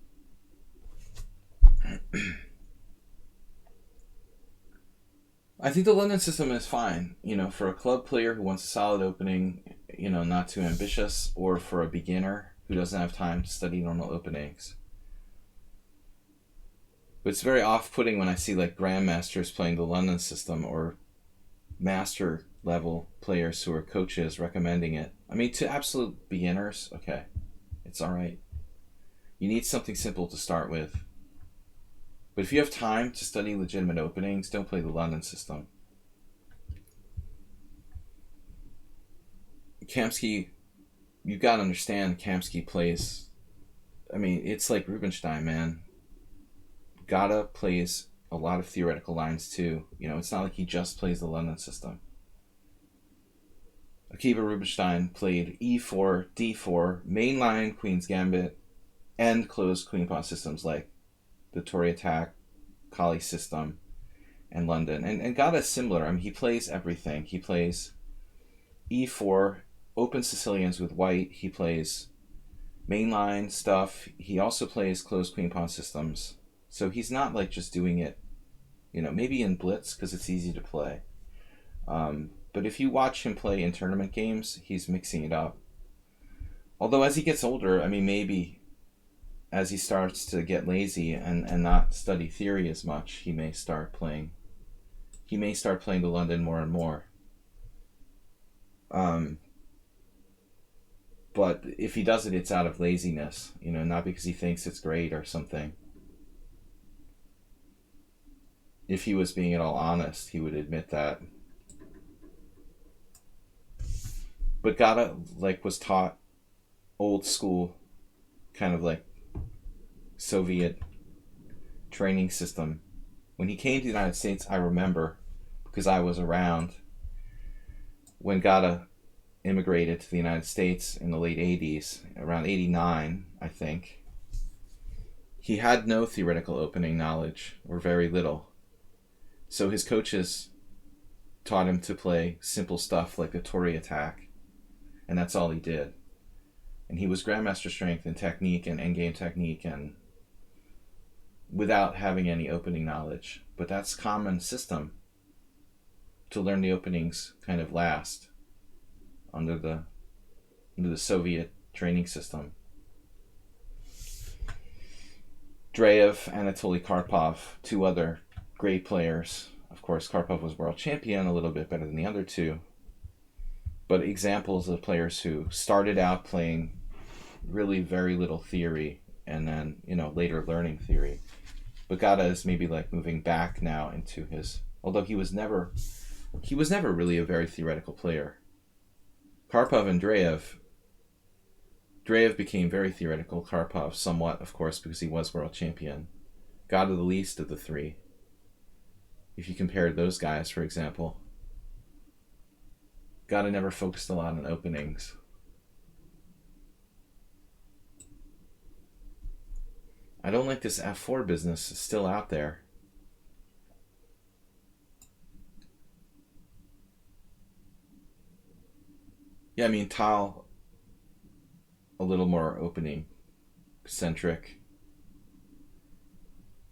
I think the London system is fine, you know, for a club player who wants a solid opening, you know, not too ambitious, or for a beginner who doesn't have time to study normal openings. But it's very off-putting when I see like grandmasters playing the London system or master level players who are coaches recommending it. I mean, to absolute beginners, okay, it's all right. You need something simple to start with. But if you have time to study legitimate openings, don't play the London system. Kamsky, you've got to understand Kamsky plays, I mean, it's like Rubinstein, man. Gata plays a lot of theoretical lines too. It's not like he just plays the London system. Akiva Rubinstein played e4, d4, mainline Queen's Gambit, and closed queen pawn systems like the Tory attack, Kali system, and London. And Gata is similar. I mean, he plays everything. He plays e4, open Sicilians with white. He plays mainline stuff. He also plays closed queen pawn systems. So he's not like just doing it, maybe in Blitz because it's easy to play. But if you watch him play in tournament games, he's mixing it up. Although as he gets older, I mean, maybe as he starts to get lazy and not study theory as much, he may start playing the London more and more. But if he does it, it's out of laziness, not because he thinks it's great or something. If he was being at all honest, he would admit that. But Gata was taught old school, kind of like Soviet training system. When he came to the United States, I remember, because I was around when Gata immigrated to the United States in the late 80s, around 89, I think. He had no theoretical opening knowledge, or very little. So his coaches taught him to play simple stuff like the Tory attack, and that's all he did. And he was grandmaster strength and technique and endgame technique, and without having any opening knowledge. But that's common system to learn the openings kind of last under the Soviet training system. Dreyev, Anatoly Karpov, two other great players. Of course, Karpov was world champion, a little bit better than the other two. But examples of players who started out playing really very little theory and then, later learning theory. But Gata is maybe moving back now into his, although he was never really a very theoretical player. Karpov and Dreyev became very theoretical. Karpov somewhat, of course, because he was world champion. Gata the least of the three. If you compared those guys, for example. Gata never focused a lot on openings. I don't like this f4 business. It's still out there. Yeah, I mean, Tal, a little more opening centric.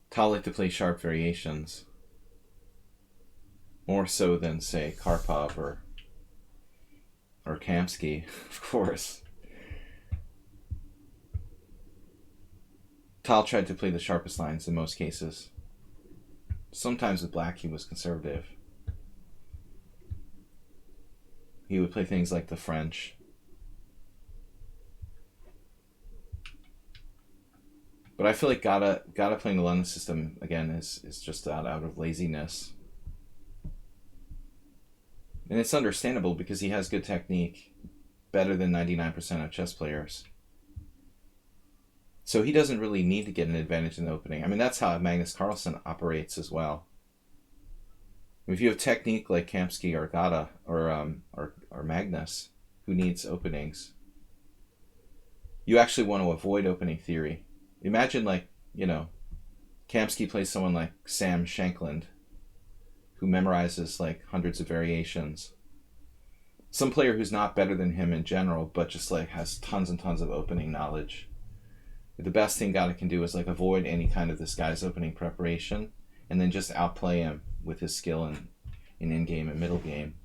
Tal liked to play sharp variations. More so than, say, Karpov or Kamsky, of course. Tal tried to play the sharpest lines in most cases. Sometimes with black he was conservative. He would play things like the French. But I feel like Gata playing the London system, again, is just out of laziness. And it's understandable because he has good technique, better than 99% of chess players. So he doesn't really need to get an advantage in the opening. I mean, that's how Magnus Carlsen operates as well. If you have technique like Kamsky or Gata or Magnus, who needs openings, you actually want to avoid opening theory. Imagine Kamsky plays someone like Sam Shankland, who memorizes hundreds of variations. Some player who's not better than him in general, but just has tons and tons of opening knowledge. The best thing Gata can do is avoid any kind of this guy's opening preparation, and then just outplay him with his skill in in-game and middle game.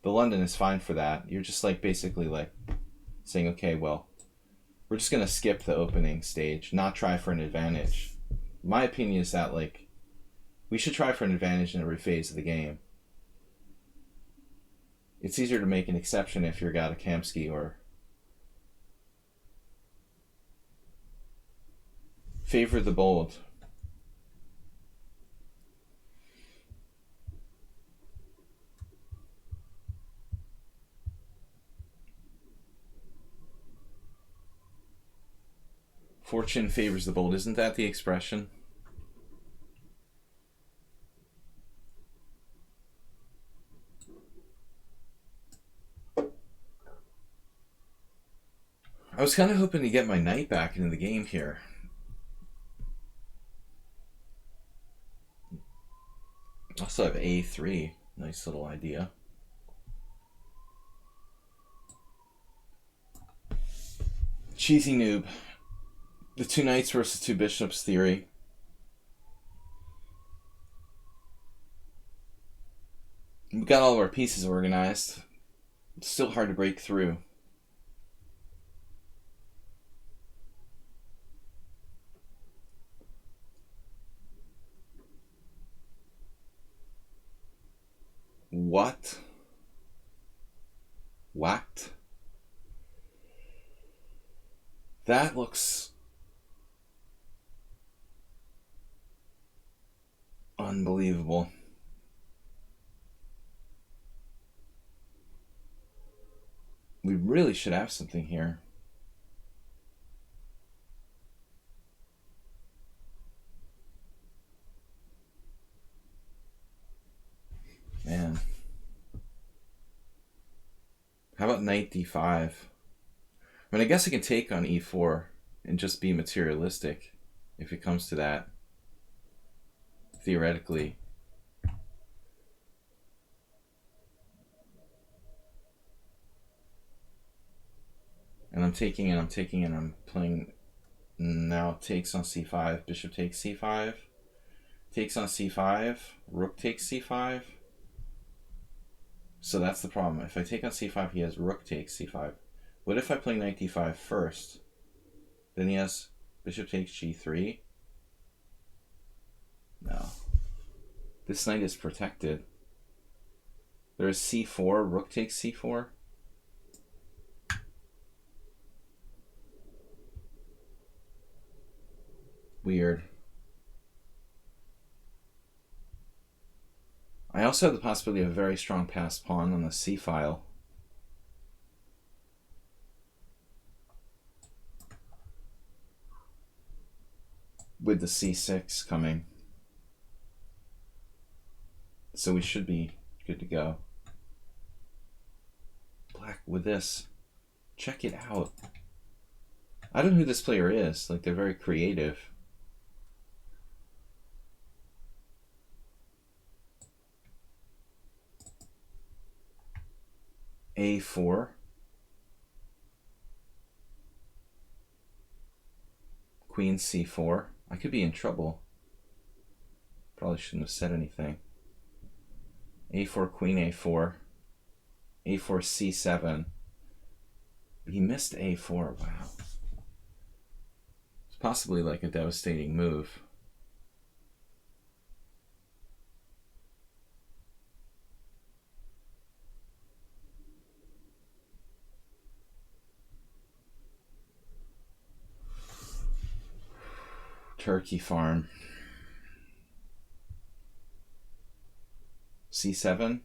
The London is fine for that. You're just basically saying, okay, well, we're just going to skip the opening stage, not try for an advantage. My opinion is that we should try for an advantage in every phase of the game. It's easier to make an exception if you're Gata Kamsky or Favor the bold. Fortune favors the bold. Isn't that the expression? I was kind of hoping to get my knight back into the game here. Also have a3. Nice little idea. Cheesy noob. The two knights versus two bishops theory. We got all of our pieces organized. It's still hard to break through. What? What? That looks unbelievable. We really should have something here. Man. How about knight d5? I mean, I guess I can take on e4 and just be materialistic if it comes to that. Theoretically. And I'm taking and I'm taking and I'm playing. Now takes on c5. Bishop takes c5. Takes on c5. Rook takes c5. So that's the problem. If I take on c5, he has rook takes c5. What if I play knight d5 first? Then he has bishop takes g3. No. This knight is protected. There is c4. Rook takes c4. Weird. I also have the possibility of a very strong passed pawn on the c file. With the c6 coming. So we should be good to go. Black with this. Check it out. I don't know who this player is. Like, they're very creative. a4. Queen c4. I could be in trouble. Probably shouldn't have said anything. a4, queen a4. a4, c7. He missed a4. Wow. It's possibly like a devastating move. Turkey farm. c7.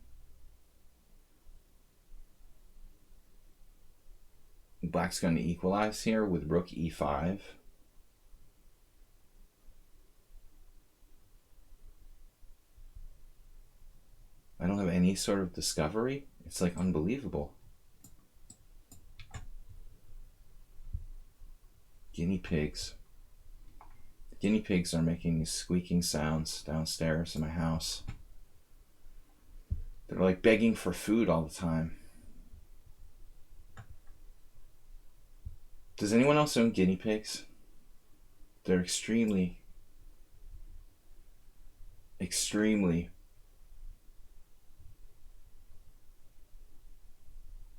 Black's going to equalize here with rook e5. I don't have any sort of discovery. It's like unbelievable. Guinea pigs. Guinea pigs are making these squeaking sounds downstairs in my house. They're like begging for food all the time. Does anyone else own guinea pigs? They're extremely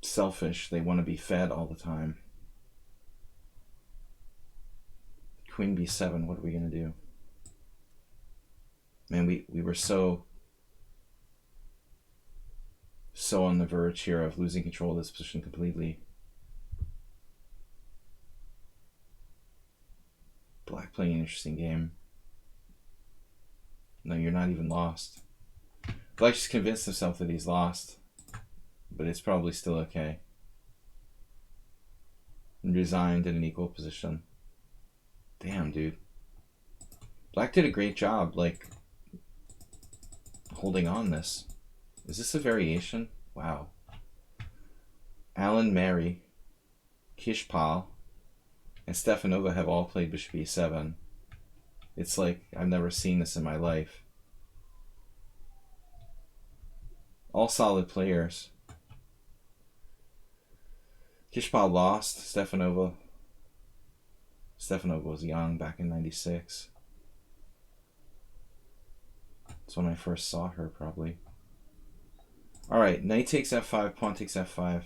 selfish. They want to be fed all the time. Queen b7, what are we going to do? Man, we were so on the verge here of losing control of this position completely. Black playing an interesting game. No, you're not even lost. Black just convinced himself that he's lost. But it's probably still okay. And resigned in an equal position. Damn, dude. Black did a great job, like, holding on this. Is this a variation? Wow. Alan Mary, Paschall, and Stefanova have all played bishop e7. It's like I've never seen this in my life. All solid players. Paschall lost. Stefanova was young back in '96. That's when I first saw her, probably. Alright, knight takes f5, pawn takes f5.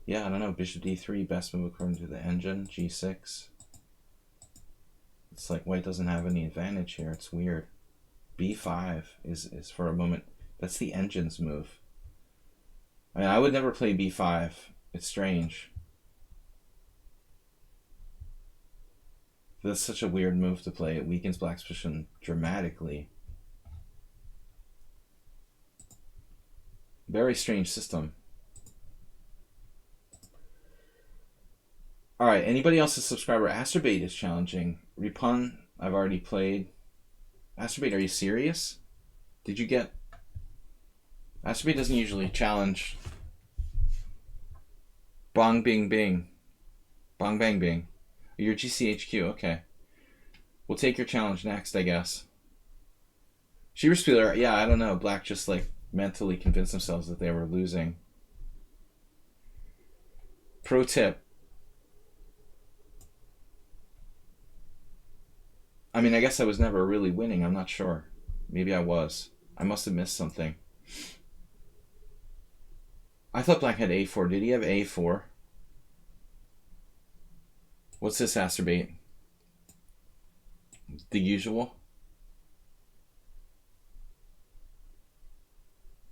Yeah, I don't know, bishop d3, best move according to the engine, g6. It's like white doesn't have any advantage here, it's weird. b5 is for a moment, that's the engine's move. I mean, I would never play b5, it's strange. That's such a weird move to play, it weakens Black's position dramatically. Very strange system. Alright, anybody else a subscriber? Asterbait is challenging. Repun, I've already played. Asterbait, are you serious? Did you get... Asterbait doesn't usually challenge. Bong bing bing. Bong bang bing. You're GCHQ, okay. We'll take your challenge next, I guess. Schieberspieler, yeah, I don't know. Black just like mentally convinced themselves that they were losing. Pro tip. I mean, I guess I was never really winning. I'm not sure. Maybe I was. I must have missed something. I thought Black had a4. Did he have a4? What's this, Asterbait? The usual?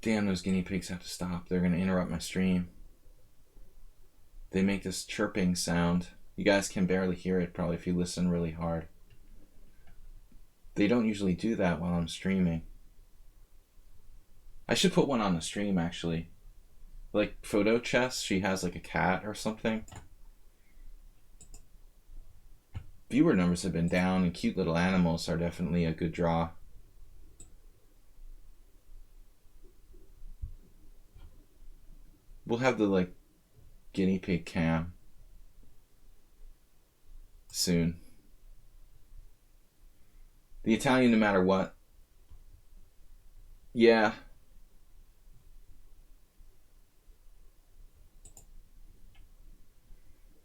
Damn, those guinea pigs have to stop. They're going to interrupt my stream. They make this chirping sound. You guys can barely hear it, probably, if you listen really hard. They don't usually do that while I'm streaming. I should put one on the stream, actually. Like Photo Chess, she has like a cat or something. Viewer numbers have been down, and cute little animals are definitely a good draw. We'll have the like guinea pig cam soon. The Italian, no matter what. Yeah.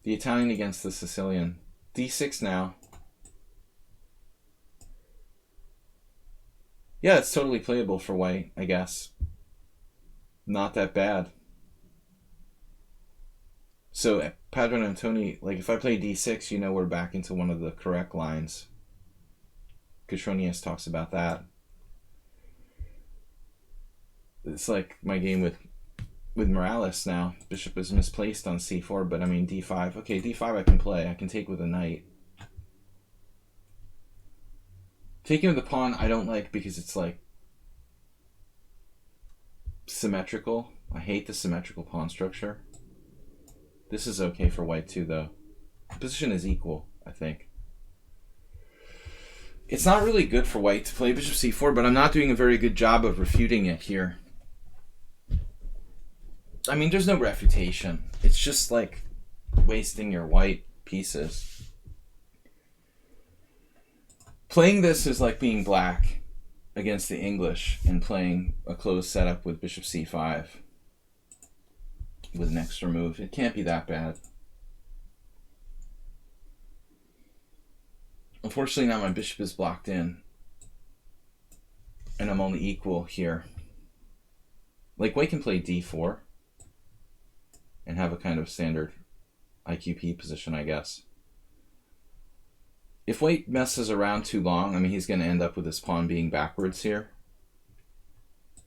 The Italian against the Sicilian. D6 now. Yeah, it's totally playable for white, I guess. Not that bad. So, Padron Antoni, like if I play D6, you know we're back into one of the correct lines. Catronius talks about that. It's like my game with Morales now. Bishop is misplaced on c4, but I mean d5. Okay, d5 I can play. I can take with a knight. Taking with the pawn I don't like because it's like symmetrical. I hate the symmetrical pawn structure. This is okay for white too, though. The position is equal, I think. It's not really good for white to play bishop c4, but I'm not doing a very good job of refuting it here. I mean, there's no refutation. It's just like wasting your white pieces. Playing this is like being black against the English and playing a closed setup with bishop c5 with an extra move. It can't be that bad. Unfortunately, now my bishop is blocked in and I'm only equal here. Like, white can play d4 and have a kind of standard IQP position, I guess. If white messes around too long, I mean, he's going to end up with his pawn being backwards here.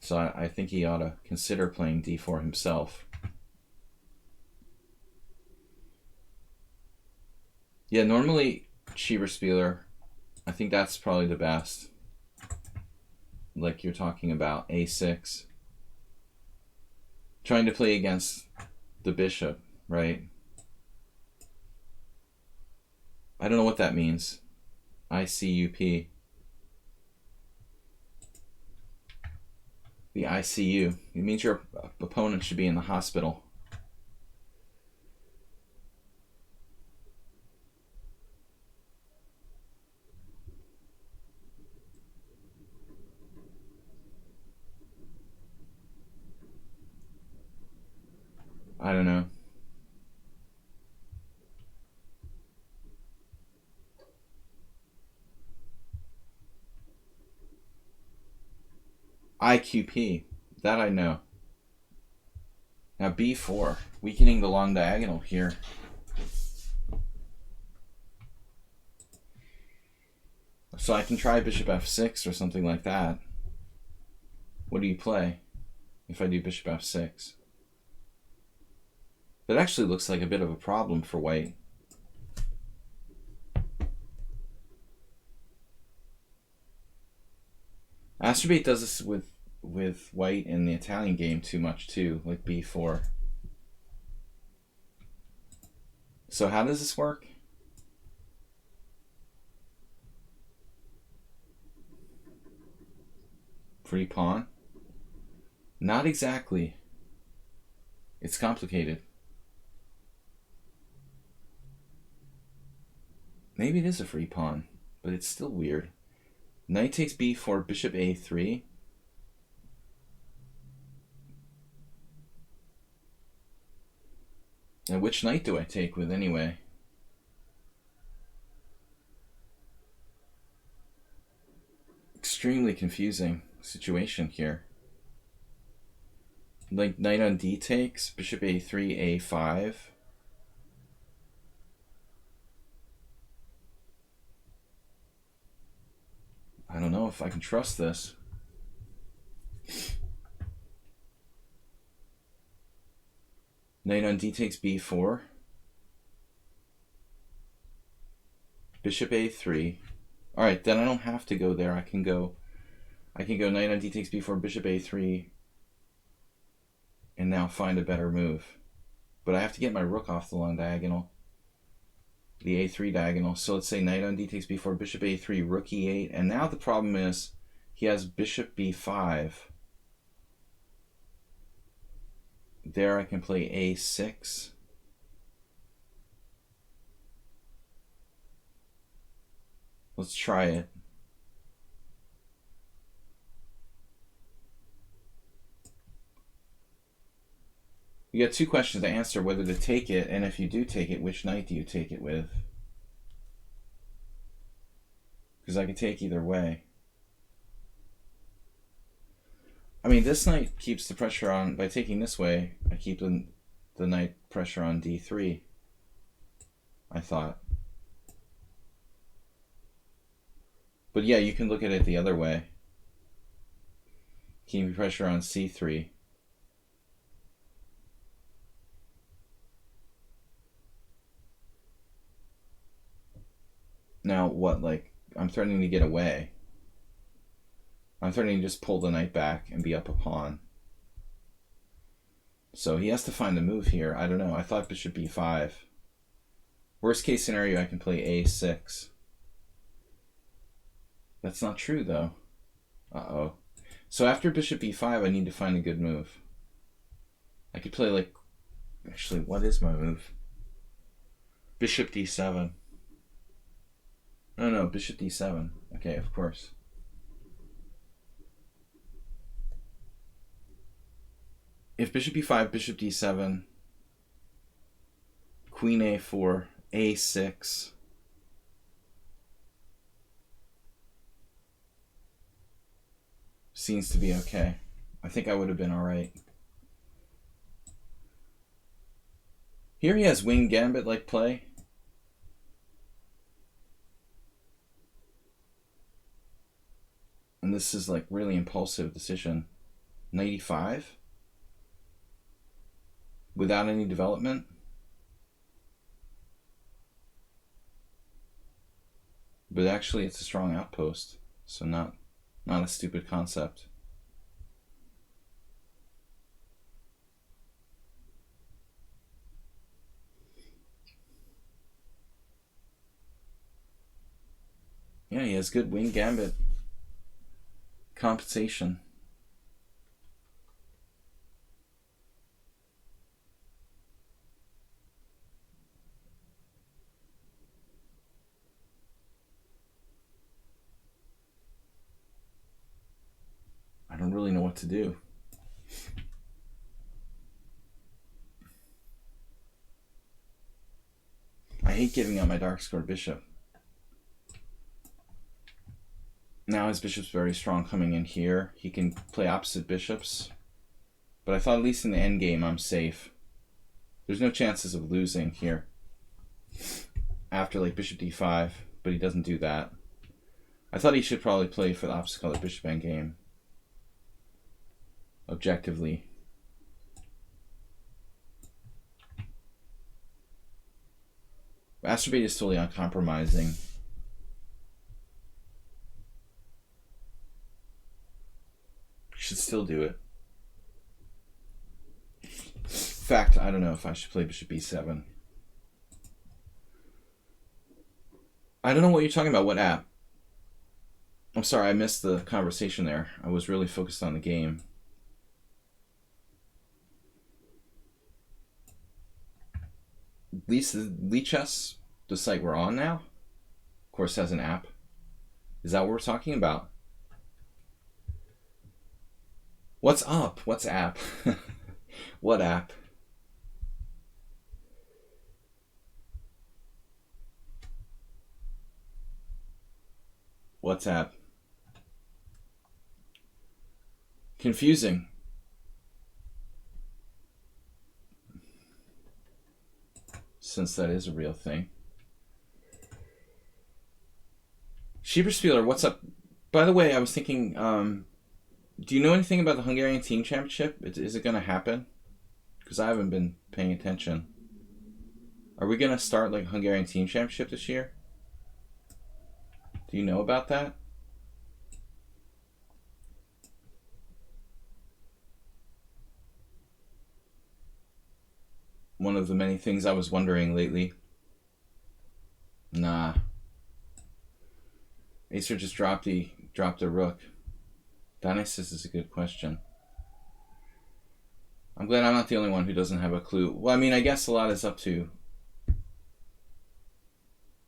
So I think he ought to consider playing d4 himself. Yeah, normally Schieberspieler. I think that's probably the best. Like you're talking about, a6. Trying to play against the bishop, right? I don't know what that means. ICUP. The ICU. It means your opponent should be in the hospital. I don't know. IQP. That I know. Now b4. Weakening the long diagonal here. So I can try bishop f6 or something like that. What do you play if I do bishop f6? That actually looks like a bit of a problem for white. Astrobate does this with white in the Italian game too much too, like b4. So how does this work? Free pawn? Not exactly. It's complicated. Maybe it is a free pawn, but it's still weird. Knight takes b4, bishop a3. Now which knight do I take with anyway? Extremely confusing situation here. Like knight on d takes, bishop a3, a5. I don't know if I can trust this. Knight on d takes b4. Bishop a3. Alright, then I don't have to go there. I can go knight on d takes b4, bishop a3, and now find a better move. But I have to get my rook off the long diagonal. The a3 diagonal. So let's say knight on d takes b4, bishop a3, rook e8, and now the problem is he has bishop b5. There I can play a6. Let's try it. You got two questions to answer: whether to take it, and if you do take it, which knight do you take it with? Because I could take either way. I mean, this knight keeps the pressure on. By taking this way, I keep the knight pressure on d3, I thought. But yeah, you can look at it the other way. Keeping pressure on c3. Now what, like, I'm threatening to get away. I'm threatening to just pull the knight back and be up a pawn. So he has to find a move here. I don't know. I thought bishop b5. Worst case scenario, I can play a6. That's not true, though. Uh-oh. So after bishop b5, I need to find a good move. I could play, like... Actually, what is my move? Bishop d7. No, bishop d7. Okay, of course. If bishop b5, bishop d7, queen a4, a6, seems to be okay. I think I would have been all right. Here he has wing gambit-like play. And this is like really impulsive decision. Knight e5? Without any development? But actually, it's a strong outpost, so not a stupid concept. Yeah, he has good wing gambit compensation. I don't really know what to do. I hate giving up my dark squared bishop. Now his bishop's very strong coming in here. He can play opposite bishops. But I thought at least in the endgame I'm safe. There's no chances of losing here. After like bishop d5, but he doesn't do that. I thought he should probably play for the opposite color bishop endgame. Objectively. Masturbate is totally uncompromising. Should still do it. In fact, I don't know if I should play bishop b7. I don't know what you're talking about. What app? I'm sorry, I missed the conversation there. I was really focused on the game. Lichess, the site we're on now, of course has an app. Is that what we're talking about? What's up? What's app? What app? What's app? Confusing. Since that is a real thing. Schieberspieler, what's up? By the way, I was thinking, do you know anything about the Hungarian Team Championship? Is it going to happen? Because I haven't been paying attention. Are we going to start like Hungarian Team Championship this year? Do you know about that? One of the many things I was wondering lately. Nah. Acer just dropped a rook. Dionysus is a good question. I'm glad I'm not the only one who doesn't have a clue. Well, I mean, I guess a lot is up to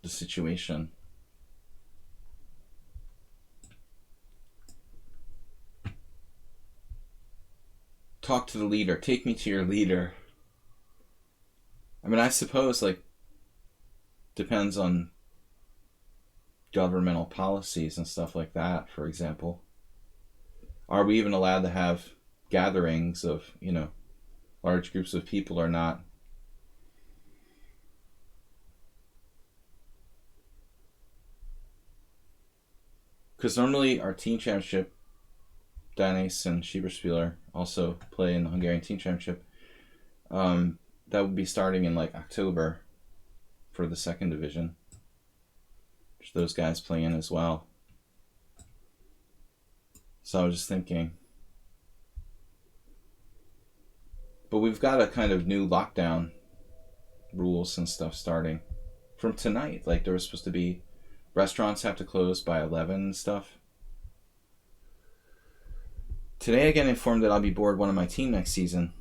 the situation. Talk to the leader. Take me to your leader. I mean, I suppose, like, depends on governmental policies and stuff like that, for example. Are we even allowed to have gatherings of, you know, large groups of people or not? Because normally our team championship, Danes and Schieberspieler also play in the Hungarian Team Championship. That would be starting in like October for the second division. Which those guys play in as well. So I was just thinking. But we've got a kind of new lockdown rules and stuff starting from tonight. Like there was supposed to be restaurants have to close by 11 and stuff. Today I get informed that I'll be bored one of my team next season.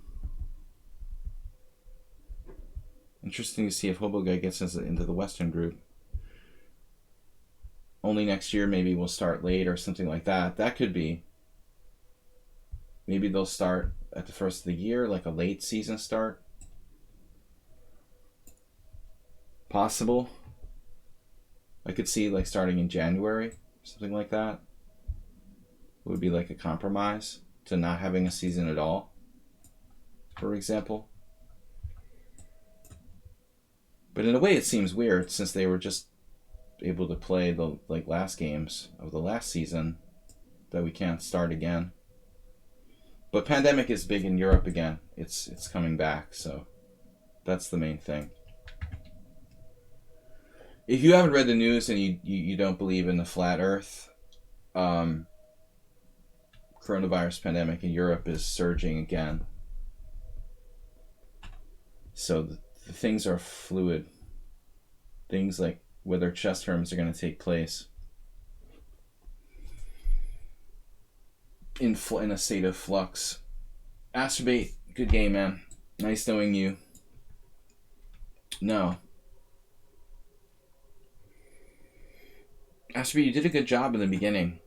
Interesting to see if Hoboguy gets us into the Western group. Only next year maybe we'll start late or something like that. That could be. Maybe they'll start at the first of the year, like a late season start. Possible. I could see like starting in January, something like that. It would be like a compromise to not having a season at all, for example. But in a way it seems weird since they were just able to play the like last games of the last season that we can't start again. But pandemic is big in Europe again. It's coming back, so that's the main thing. If you haven't read the news and you don't believe in the flat Earth, coronavirus pandemic in Europe is surging again. So the things are fluid. Things like whether chess tournaments are going to take place in a state of flux. Astrobate, good game, man. Nice knowing you. No. Astrobate, you did a good job in the beginning.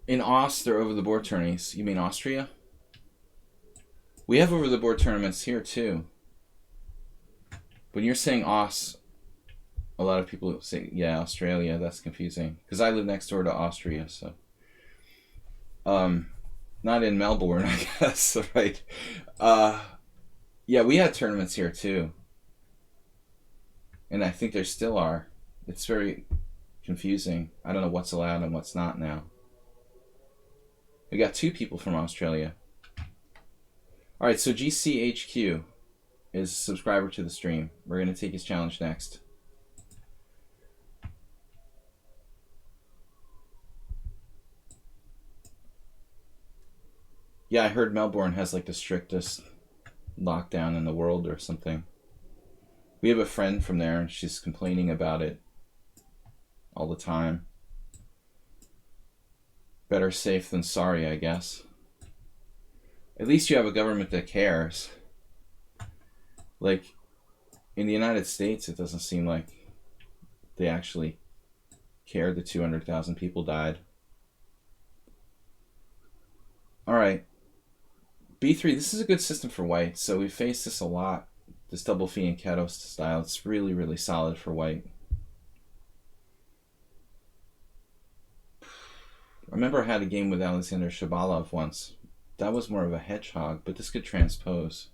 In they're over-the-board tourneys. You mean Austria? We have over-the-board tournaments here, too. When you're saying Aus, a lot of people say, yeah, Australia, that's confusing. Because I live next door to Austria, so. Not in Melbourne, I guess, right? Yeah, we had tournaments here, too. And I think there still are. It's very confusing. I don't know what's allowed and what's not now. We got 2 people from Australia. All right, so GCHQ is a subscriber to the stream. We're going to take his challenge next. Yeah, I heard Melbourne has like the strictest lockdown in the world or something. We have a friend from there and she's complaining about it all the time. Better safe than sorry, I guess. At least you have a government that cares. Like, in the United States, it doesn't seem like they actually cared that 200,000 people died. Alright. B3, this is a good system for white. So we faced this a lot. This double fianchetto style. It's really, really solid for white. I remember I had a game with Alexander Shabalov once. That was more of a hedgehog, but this could transpose.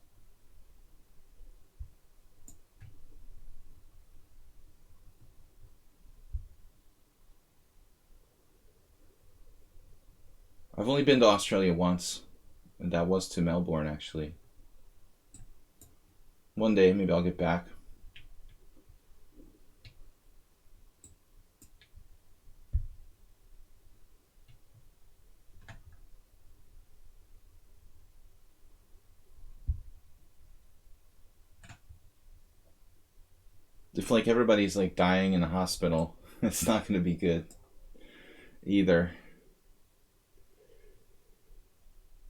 I've only been to Australia once, and that was to Melbourne, actually. One day, maybe I'll get back. If like everybody's like dying in the hospital, it's not going to be good either.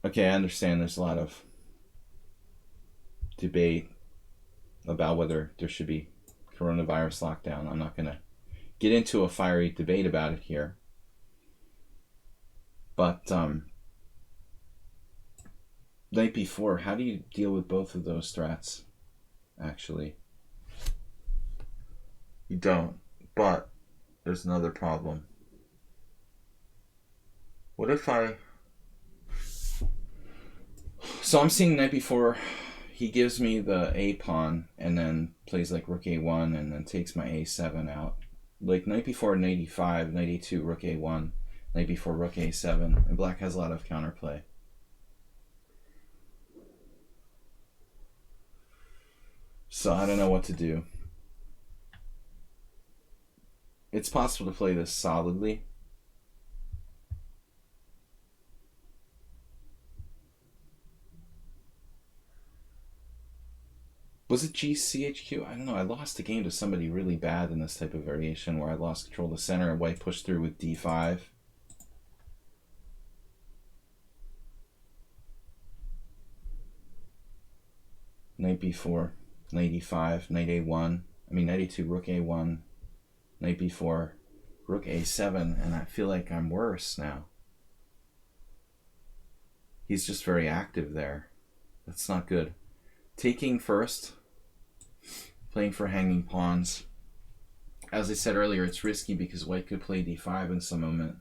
Okay, I understand there's a lot of debate about whether there should be coronavirus lockdown. I'm not going to get into a fiery debate about it here. But night before, how do you deal with both of those threats, actually? You don't, but there's another problem. What if so I'm seeing night before, he gives me the A pawn and then plays like rook A1 and then takes my A7 out. Like night before knight E5, knight E2, rook A1, night before rook A7, and black has a lot of counterplay. So I don't know what to do. It's possible to play this solidly. Was it GCHQ? I don't know. I lost the game to somebody really bad in this type of variation where I lost control of the center and white pushed through with D5. Knight B4, knight E5, knight A1. I mean, knight E2, rook A1, knight B4, rook A7, and I feel like I'm worse now. He's just very active there. That's not good. Taking first, playing for hanging pawns. As I said earlier, it's risky because white could play D5 in some moment.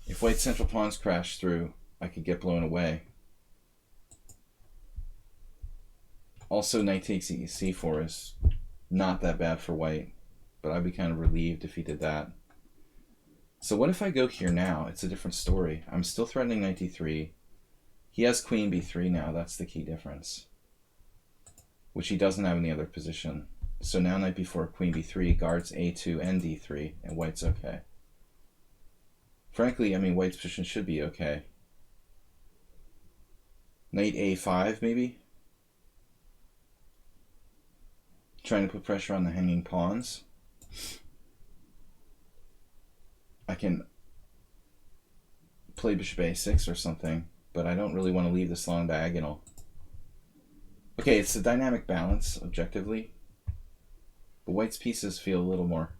If white's central pawns crash through, I could get blown away. Also, knight takes C4 is not that bad for white, but I'd be kind of relieved if he did that. So what if I go here now? It's a different story. I'm still threatening knight d3. He has queen b3 now. That's the key difference, which he doesn't have in the other position. So now knight b4, queen b3 guards a2 and d3, and white's okay. Frankly, I mean, white's position should be okay. Knight a5, maybe? Trying to put pressure on the hanging pawns. I can play bishop a6 or something, but I don't really want to leave this long diagonal. Okay, it's a dynamic balance, objectively. But white's pieces feel a little more,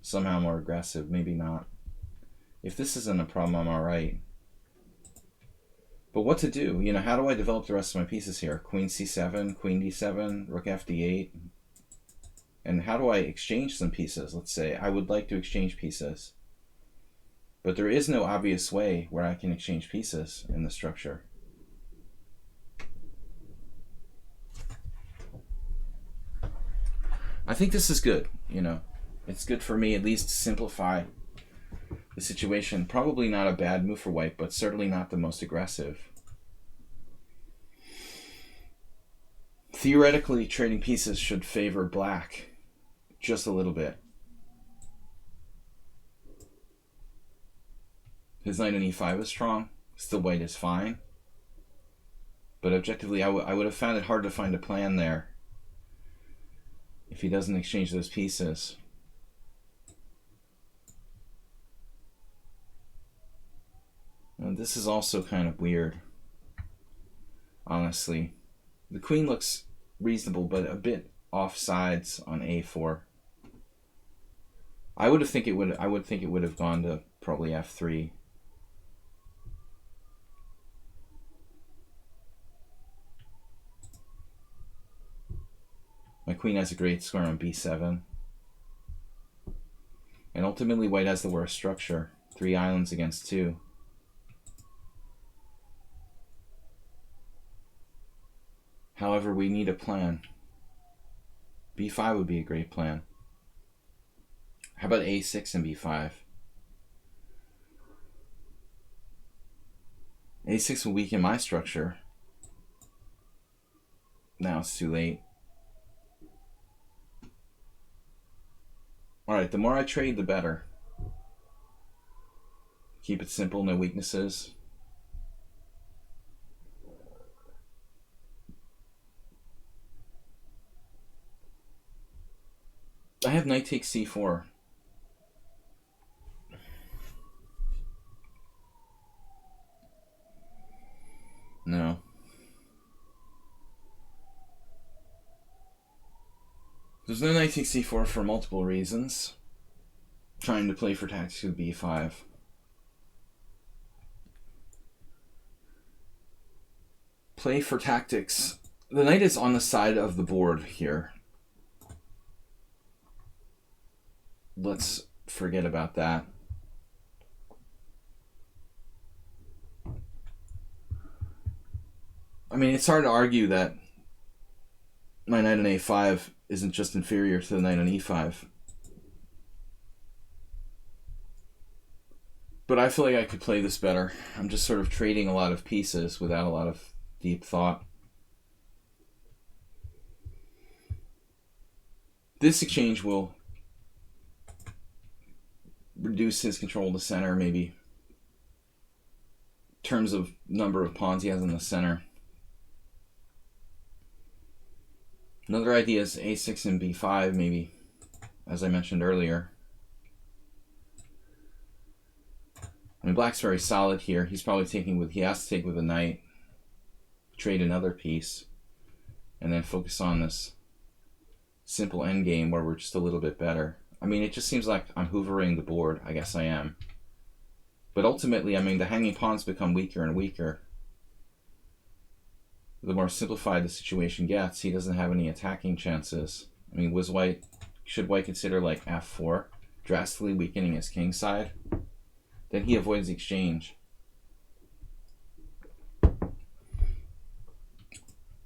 somehow more aggressive, maybe not. If this isn't a problem, I'm alright. But what to do? You know, how do I develop the rest of my pieces here? Queen c7, queen d7, rook fd8. And how do I exchange some pieces? Let's say I would like to exchange pieces. But there is no obvious way where I can exchange pieces in the structure. I think this is good, you know. It's good for me at least to simplify the situation. Probably not a bad move for white, but certainly not the most aggressive. Theoretically, trading pieces should favor black just a little bit. His knight on e5 is strong. Still white is fine. But objectively, I would have found it hard to find a plan there if he doesn't exchange those pieces. And this is also kind of weird, honestly. The queen looks reasonable, but a bit off sides on a4. I would think it would have gone to probably f3. My queen has a great square on b7. And ultimately white has the worst structure. 3 islands against 2. However, we need a plan. b5 would be a great plan. How about a6 and b5? a6 will weaken my structure. Now it's too late. Alright, the more I trade, the better. Keep it simple, no weaknesses. I have knight takes c4. No. There's no knight takes c4 for multiple reasons. Trying to play for tactics with b5. Play for tactics. The knight is on the side of the board here. Let's forget about that. I mean, it's hard to argue that my knight on a5 isn't just inferior to the knight on e5. But I feel like I could play this better. I'm just sort of trading a lot of pieces without a lot of deep thought. This exchange will reduce his control of the center, maybe, in terms of number of pawns he has in the center. Another idea is a6 and b5, maybe, as I mentioned earlier. I mean, black's very solid here. He's probably taking with, he has to take with a knight, trade another piece, and then focus on this simple endgame where we're just a little bit better. I mean, it just seems like I'm hoovering the board. I guess I am. But ultimately, I mean, the hanging pawns become weaker and weaker. The more simplified the situation gets, he doesn't have any attacking chances. I mean, should white consider like f4, drastically weakening his king side? Then he avoids the exchange.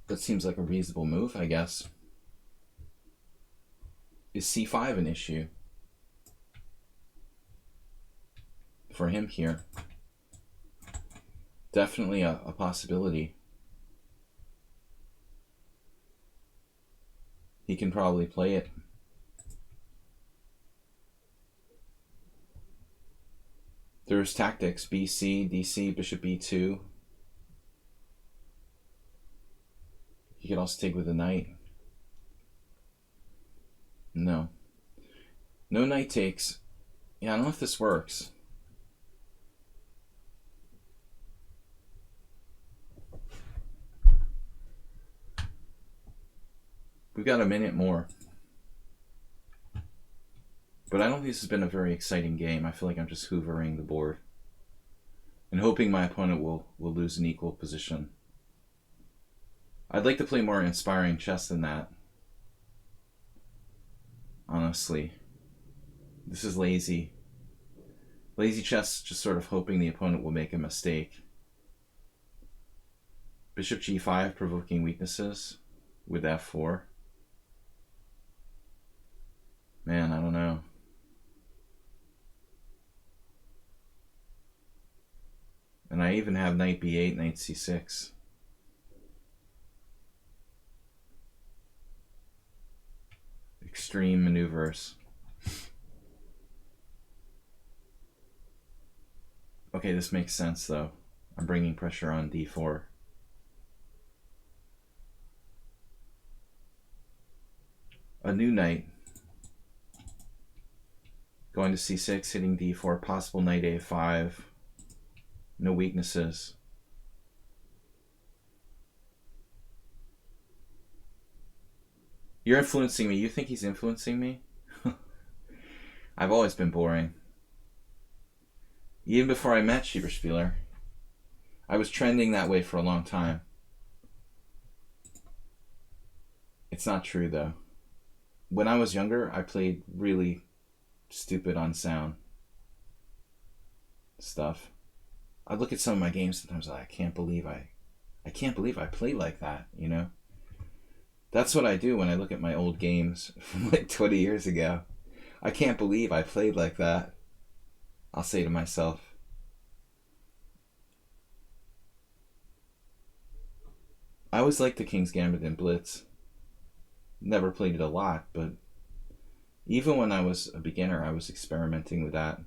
That seems like a reasonable move, I guess. Is c5 an issue? for him here. Definitely a possibility. He can probably play it. There's tactics, BC, DC, bishop B2. He could also take with a knight. No. No knight takes. Yeah, I don't know if this works. We've got a minute more. But I don't think this has been a very exciting game. I feel like I'm just hoovering the board and hoping my opponent will lose an equal position. I'd like to play more inspiring chess than that. Honestly. This is lazy. Lazy chess, just sort of hoping the opponent will make a mistake. Bishop G5, provoking weaknesses with F4. Man, I don't know. And I even have knight B8, knight C6. Extreme maneuvers. Okay, this makes sense though. I'm bringing pressure on D4. A new knight. Going to C6, hitting D4, possible knight A5. No weaknesses. You're influencing me. You think he's influencing me? I've always been boring. Even before I met Schieberspieler, I was trending that way for a long time. It's not true though. When I was younger, I played really stupid on sound stuff. I look at some of my games sometimes like I can't believe I play like that, you know? That's what I do when I look at my old games from like 20 years ago. I can't believe I played like that. I'll say to myself. I always liked the King's Gambit in Blitz. Never played it a lot, but even when I was a beginner, I was experimenting with that.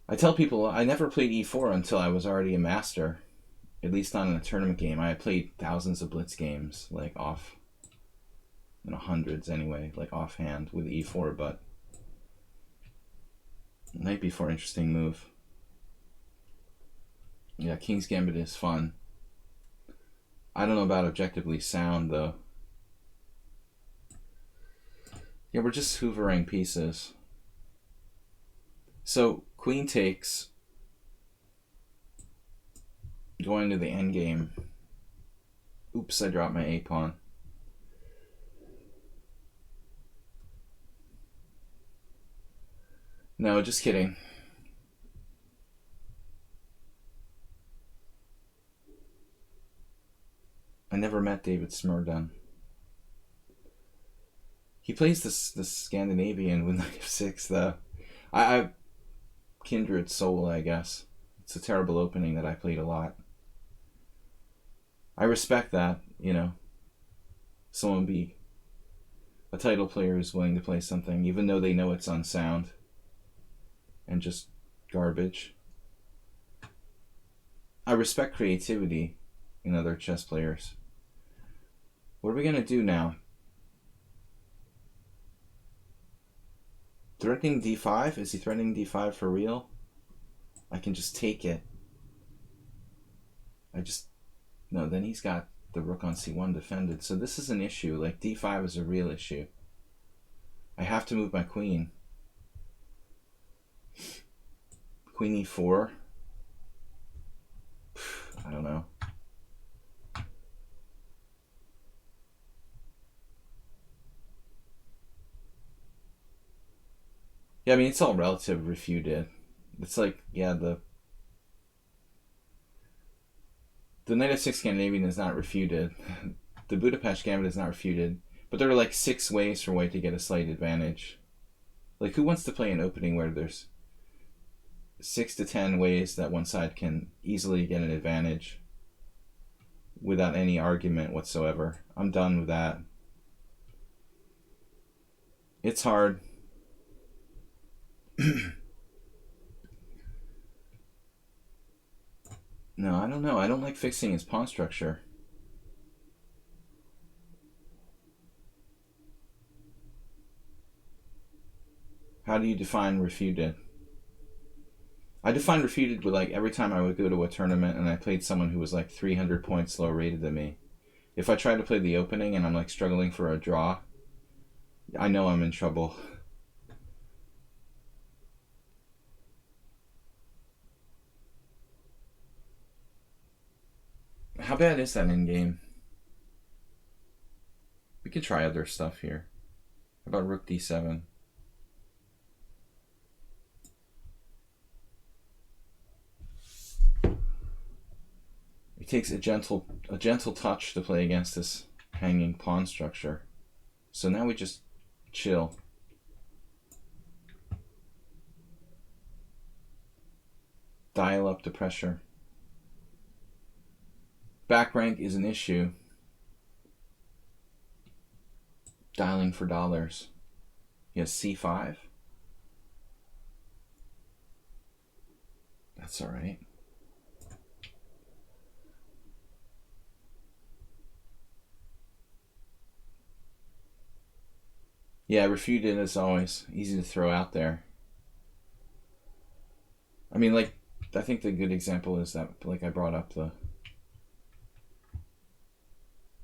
I tell people I never played E4 until I was already a master, at least not in a tournament game. I played thousands of Blitz games, like off, hundreds anyway, like offhand with E4, but knight B4, interesting move. Yeah, King's Gambit is fun. I don't know about objectively sound, though. Yeah, we're just hoovering pieces. So, queen takes. Going to the endgame. Oops, I dropped my A-pawn. No, just kidding. I never met David Smerdon. He plays this Scandinavian with knight f6 though. I kindred soul, I guess. It's a terrible opening that I played a lot. I respect that, you know. Someone be a title player who's willing to play something, even though they know it's unsound and just garbage. I respect creativity in other chess players. What are we gonna do now? Threatening d5? Is he threatening d5 for real? I can just take it. No, then he's got the rook on c1 defended. So this is an issue. Like d5 is a real issue. I have to move my queen. Queen e4. I don't know. Yeah, I mean, it's all relative refuted. It's like, yeah, the knight f6 Scandinavian is not refuted. The Budapest Gambit is not refuted. But there are like 6 ways for white to get a slight advantage. Like, who wants to play an opening where there's 6 to 10 ways that one side can easily get an advantage without any argument whatsoever? I'm done with that. It's hard. No, I don't know. I don't like fixing his pawn structure. How do you define refuted? I define refuted with, like, every time I would go to a tournament and I played someone who was like 300 points lower rated than me. If I try to play the opening and I'm like struggling for a draw, I know I'm in trouble. How bad is that in game? We could try other stuff here. How about rook d7? It takes a gentle touch to play against this hanging pawn structure. So now we just chill. Dial up the pressure. Back rank is an issue. Dialing for dollars. He has c5. That's all right. Yeah, refuted as always. Easy to throw out there. I mean, like, I think the good example is that, like, I brought up the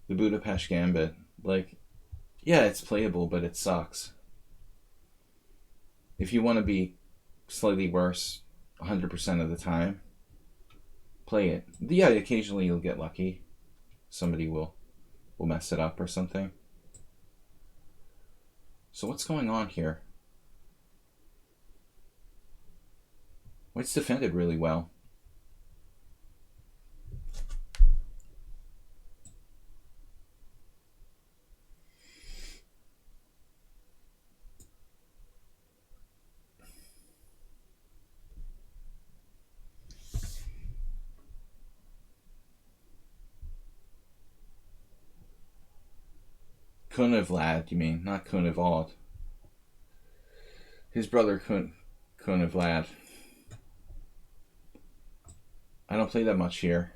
Budapest Gambit. Like, yeah, it's playable, but it sucks. If you want to be slightly worse 100% of the time, play it. Yeah, occasionally you'll get lucky. Somebody will mess it up or something. So what's going on here? White's defended really well. Vlad, you mean, not Vlad. His brother Vlad. I don't play that much here.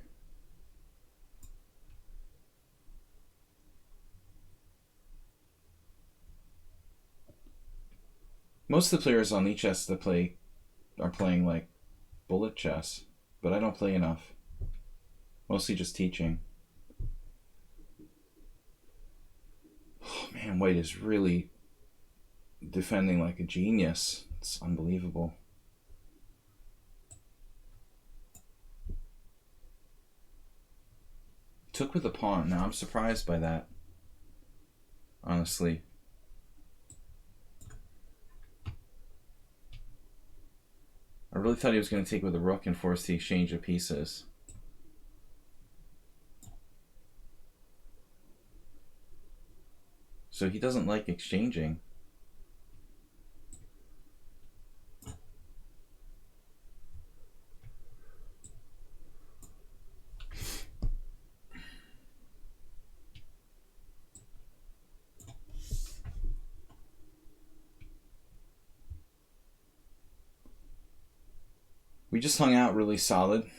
Most of the players on lichess that play are playing like bullet chess, but I don't play enough. Mostly just teaching. Oh man, White is really defending like a genius. It's unbelievable. Took with the pawn. Now I'm surprised by that. Honestly. I really thought he was going to take with the rook and force the exchange of pieces. So he doesn't like exchanging. We just hung out really solid.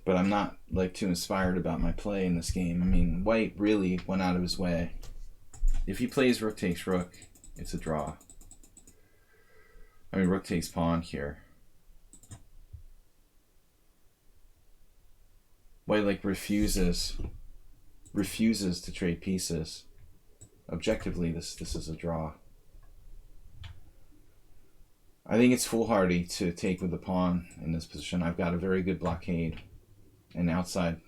But I'm not like too inspired about my play in this game. I mean, White really went out of his way. If he plays rook takes rook, it's a draw. I mean, rook takes pawn here. White like refuses to trade pieces. Objectively, this is a draw. I think it's foolhardy to take with the pawn in this position. I've got a very good blockade, an outside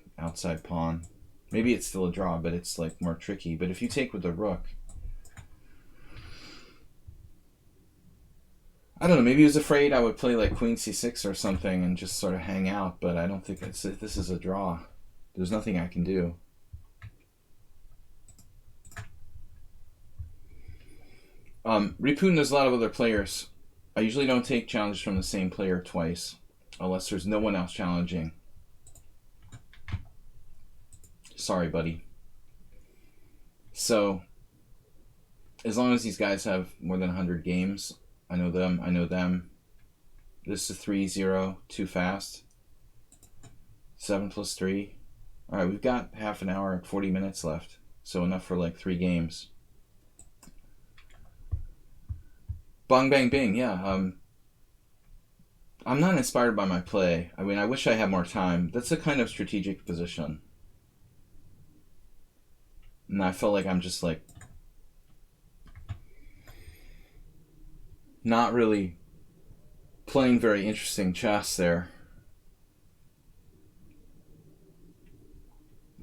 pawn. Maybe it's still a draw, but it's like more tricky. But if you take with the rook, I don't know, maybe he was afraid I would play like queen c6 or something and just sort of hang out, but I don't think this is a draw. There's nothing I can do. Reputin, there's a lot of other players. I usually don't take challenges from the same player twice, unless there's no one else challenging. Sorry, buddy. So, as long as these guys have more than 100 games, I know them. This is 3-0, too fast. 7 plus 3. Alright, we've got half an hour, 40 minutes left. So enough for like 3 games. Bong bang bing, yeah. I'm not inspired by my play. I mean, I wish I had more time. That's a kind of strategic position. And I felt like I'm just like not really playing very interesting chess there.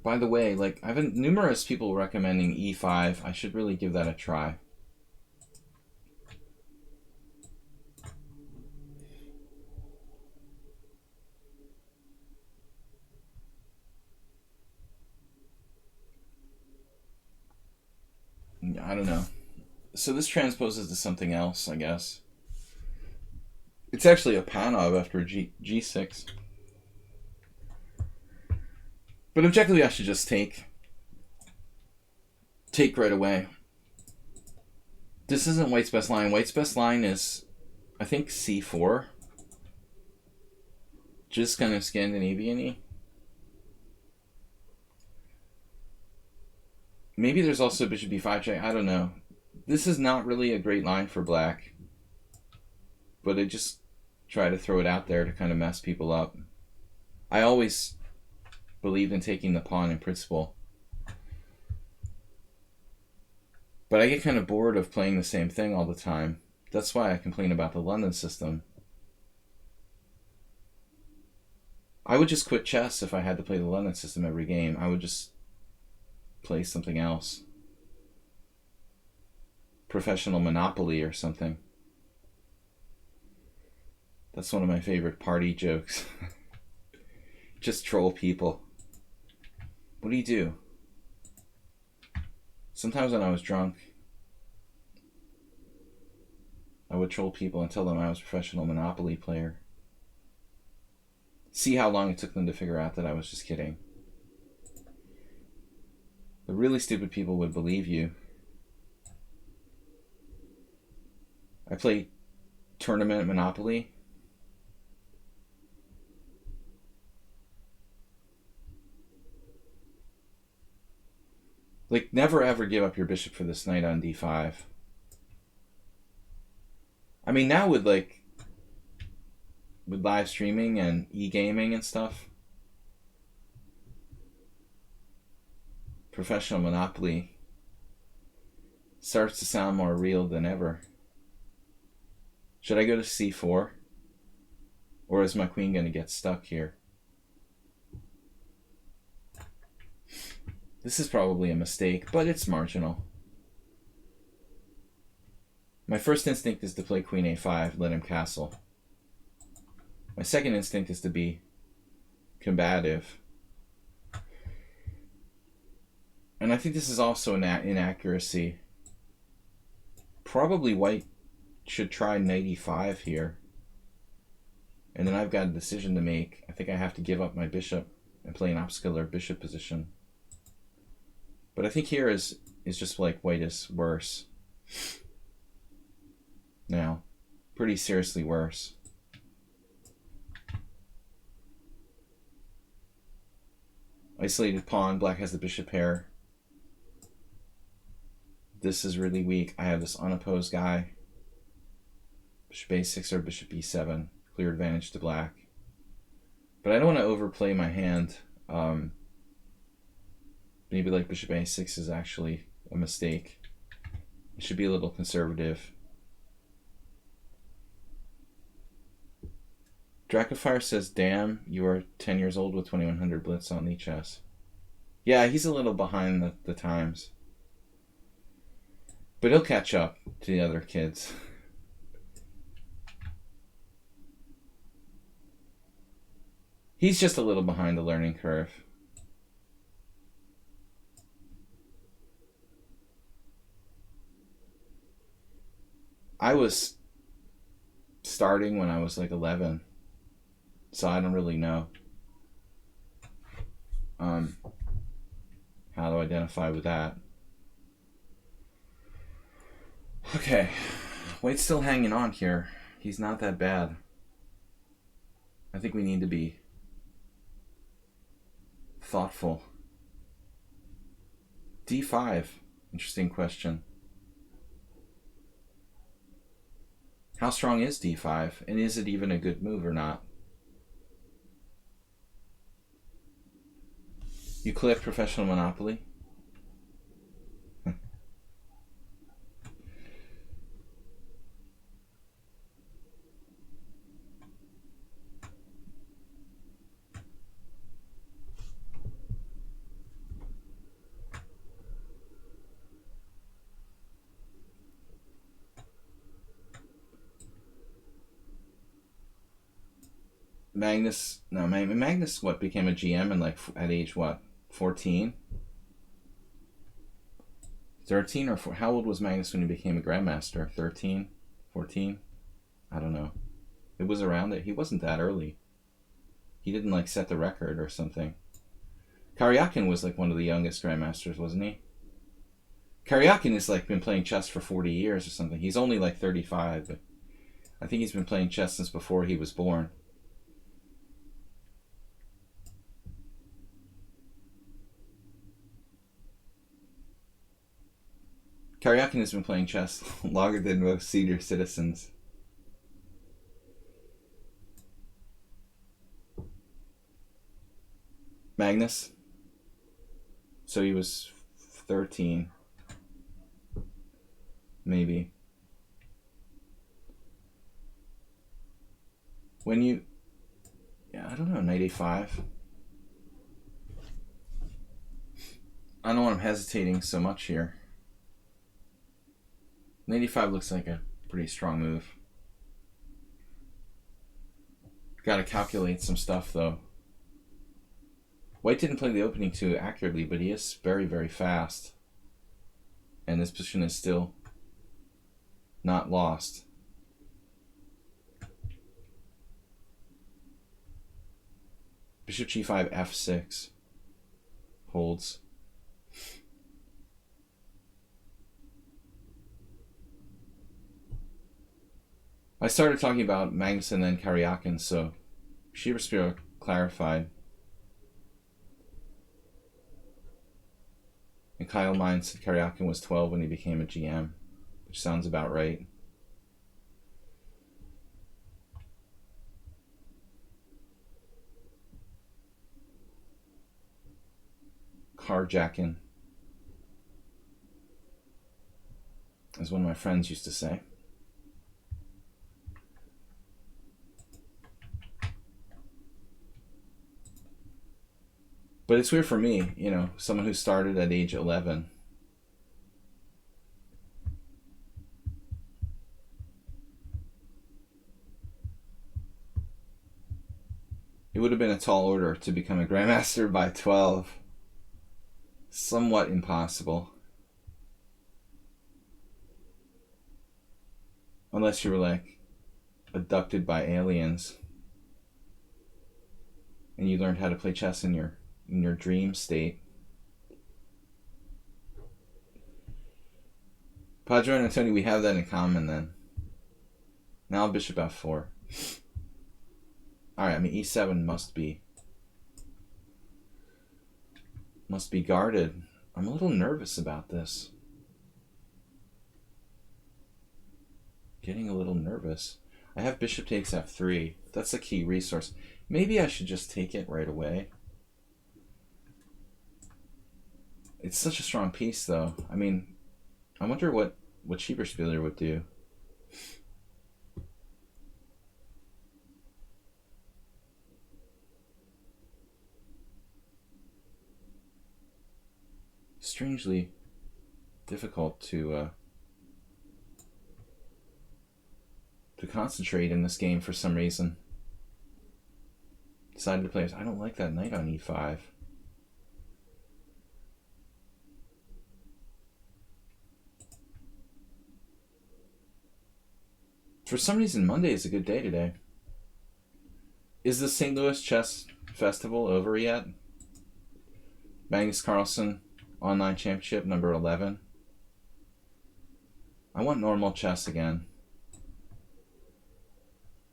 By the way, like I've had numerous people recommending e5. I should really give that a try. I don't know. So this transposes to something else, I guess. It's actually a Panov after G6. But objectively, I should just take right away. This isn't White's best line. White's best line is, I think, C4. Just kind of Scandinavian-y. Maybe there's also bishop b5 check. I don't know. This is not really a great line for black. But I just try to throw it out there to kind of mess people up. I always believed in taking the pawn in principle. But I get kind of bored of playing the same thing all the time. That's why I complain about the London system. I would just quit chess if I had to play the London system every game. I would just play something else. Professional Monopoly or something. That's one of my favorite party jokes. Just troll people. What do you do? Sometimes when I was drunk, I would troll people and tell them I was a professional Monopoly player. See how long it took them to figure out that I was just kidding. The really stupid people would believe you. I play tournament Monopoly. Like, never ever give up your bishop for this knight on d5. I mean, now with live streaming and e-gaming and stuff, professional Monopoly starts to sound more real than ever. Should I go to c4? Or is my queen going to get stuck here? This is probably a mistake, but it's marginal. My first instinct is to play queen a5, let him castle. My second instinct is to be combative. And I think this is also an inaccuracy. Probably white should try knight e5 here. And then I've got a decision to make. I think I have to give up my bishop and play an upscaler bishop position. But I think here is just like white is worse. Now, pretty seriously worse. Isolated pawn, black has the bishop pair. This is really weak. I have this unopposed guy. Bishop a6 or bishop e7. Clear advantage to black. But I don't want to overplay my hand. Maybe like bishop a6 is actually a mistake. I should be a little conservative. Dracofire says, damn, you are 10 years old with 2100 Blitz on lichess. Yeah, he's a little behind the times. But he'll catch up to the other kids. He's just a little behind the learning curve. I was starting when I was like 11, so I don't really know how to identify with that. Okay, White's still hanging on here. He's not that bad. I think we need to be thoughtful. D5. Interesting question. How strong is D5? And is it even a good move or not? You collect Professional Monopoly? Magnus what, became a GM in like at age what, 14? 13 or 4? How old was Magnus when he became a Grandmaster? 13? 14? I don't know. It was around it. He wasn't that early. He didn't like set the record or something. Karyakin was like one of the youngest Grandmasters, wasn't he? Karyakin has like been playing chess for 40 years or something. He's only like 35, but I think he's been playing chess since before he was born. Karyakin has been playing chess longer than most senior citizens. Magnus? So he was 13. Maybe. When you... Yeah, I don't know, knight a5. I don't know why I'm hesitating so much here. Knight a5 looks like a pretty strong move. Gotta calculate some stuff, though. White didn't play the opening too accurately, but he is very, very fast. And this position is still not lost. Bishop g5, f6 holds. I started talking about Magnus and then Karyakin, so Shibashvili clarified. And Kyle Mine said Karyakin was 12 when he became a GM, which sounds about right. Carjacking, as one of my friends used to say. But it's weird for me, you know, someone who started at age 11. It would have been a tall order to become a Grandmaster by 12. Somewhat impossible. Unless you were like abducted by aliens and you learned how to play chess in your dream state. Padre and Tony, we have that in common then. Now bishop f4. Alright, I mean e7 must be guarded. I'm a little nervous about this. Getting a little nervous. I have bishop takes f3. That's a key resource. Maybe I should just take it right away. It's such a strong piece, though. I mean, I wonder what Shibashvili would do. Strangely difficult to concentrate in this game for some reason. Decided to play. I don't like that knight on e5. For some reason, Monday is a good day today. Is the St. Louis Chess Festival over yet? Magnus Carlsen Online Championship number 11. I want normal chess again.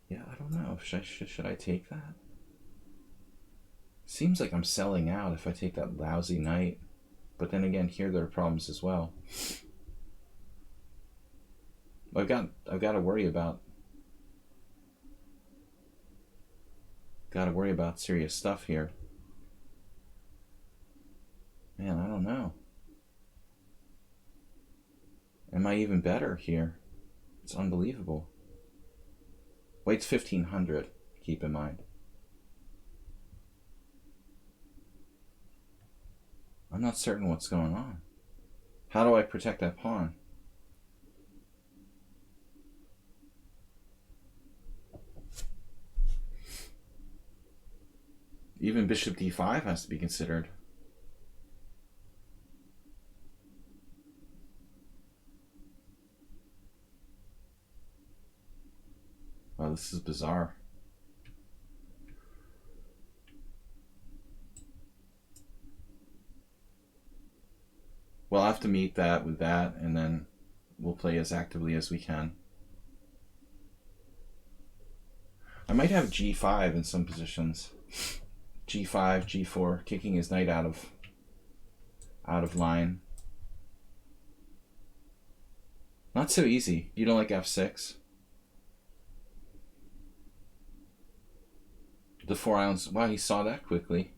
Yeah, I don't know. Should I take that? Seems like I'm selling out if I take that lousy knight. But then again, here there are problems as well. I've got to worry about serious stuff here. Man, I don't know. Am I even better here? It's unbelievable. White's 1500, keep in mind. I'm not certain what's going on. How do I protect that pawn? Even bishop d5 has to be considered. Wow, this is bizarre. Well, I'll have to meet that with that, and then we'll play as actively as we can. I might have g5 in some positions. g5, g4, kicking his knight out of line. Not so easy. You don't like f6? The 4 islands. Wow, he saw that quickly.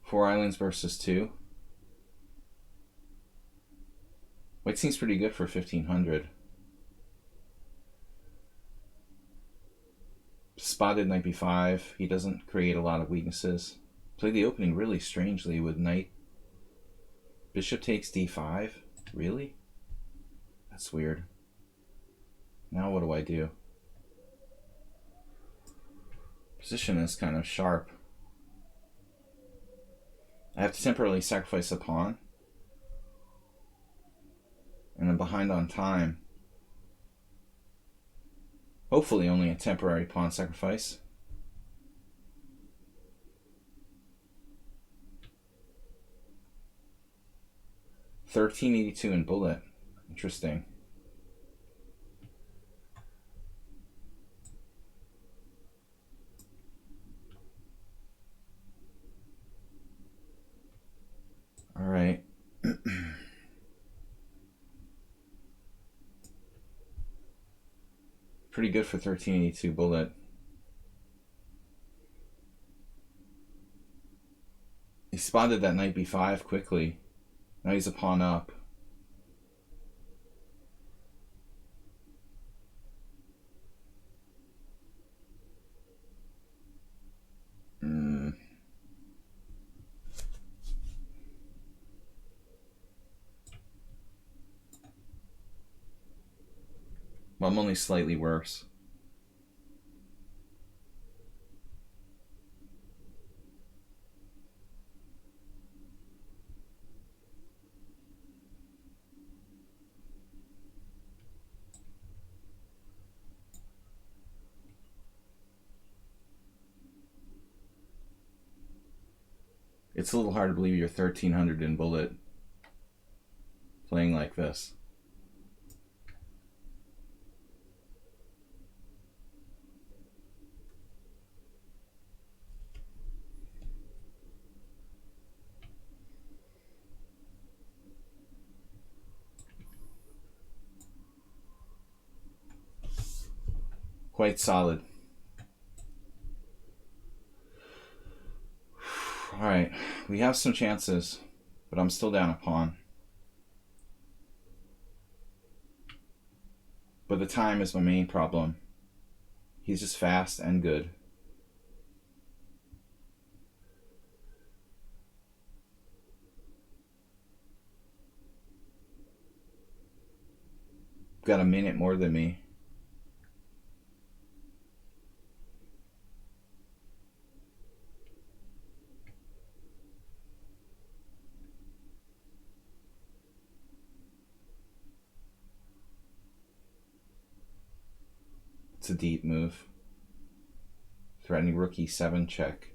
4 islands versus 2. White seems pretty good for 1500. Spotted knight b5. He doesn't create a lot of weaknesses. Played the opening really strangely with knight. Bishop takes d5. Really? That's weird. Now what do I do? Position is kind of sharp. I have to temporarily sacrifice a pawn. And I'm behind on time. Hopefully only a temporary pawn sacrifice. $13.82 in bullet. Interesting. All right. Pretty good for 1382 bullet. He spotted that knight b5 quickly. Now he's a pawn up. Well, I'm only slightly worse. It's a little hard to believe you're 1300 in bullet playing like this. Quite solid. All right, we have some chances, but I'm still down a pawn. But the time is my main problem. He's just fast and good. Got a minute more than me. a deep move. Threatening rook e7 check.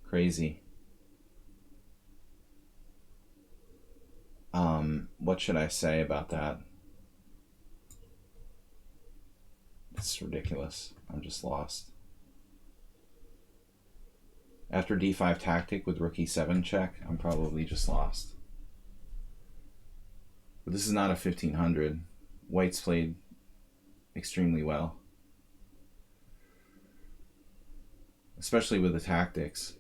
Crazy. What should I say about that? It's ridiculous. I'm just lost. After d5 tactic with rook e7 check, I'm probably just lost. But this is not a 1500. White's played extremely well, especially with the tactics.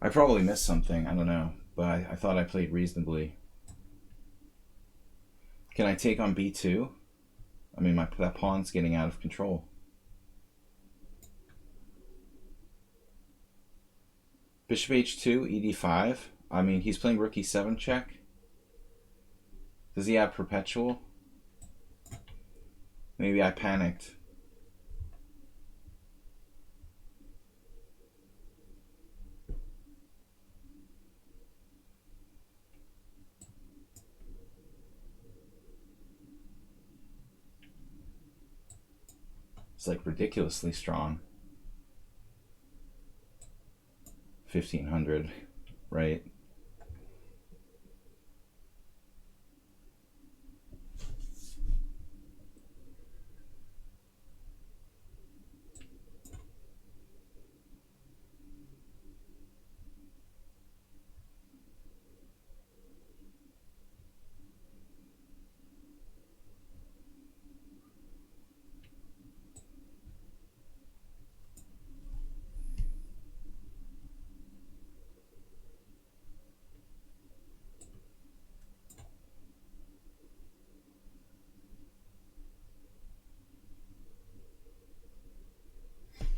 I probably missed something, I don't know, but I thought I played reasonably. Can I take on b2? I mean, that pawn's getting out of control. Bishop h2, ed5. I mean, he's playing rook e7 check. Does he have perpetual? Maybe I panicked. It's like ridiculously strong. 1500, right?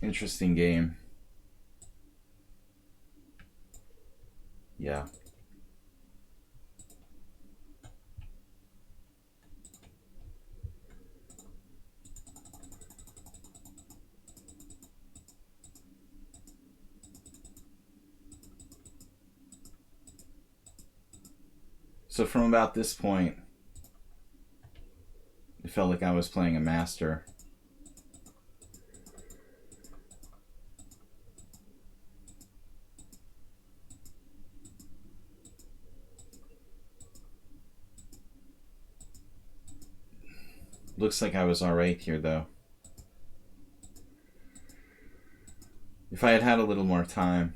Interesting game. Yeah. So from about this point, it felt like I was playing a master. Looks like I was alright here, though. If I had had a little more time.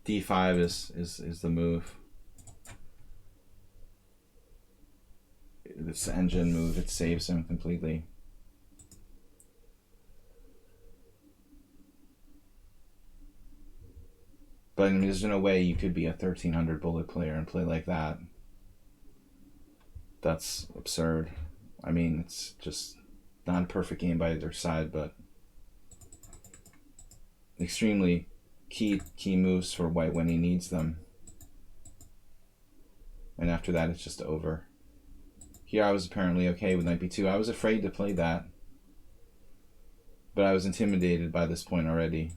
D5 is the move. This engine move, it saves him completely. But I mean, there's no way you could be a 1300 bullet player and play like that. That's absurd. I mean, it's just not a perfect game by either side, but extremely key moves for White when he needs them. And after that, it's just over. Here I was apparently okay with knight b2. I was afraid to play that, but I was intimidated by this point already.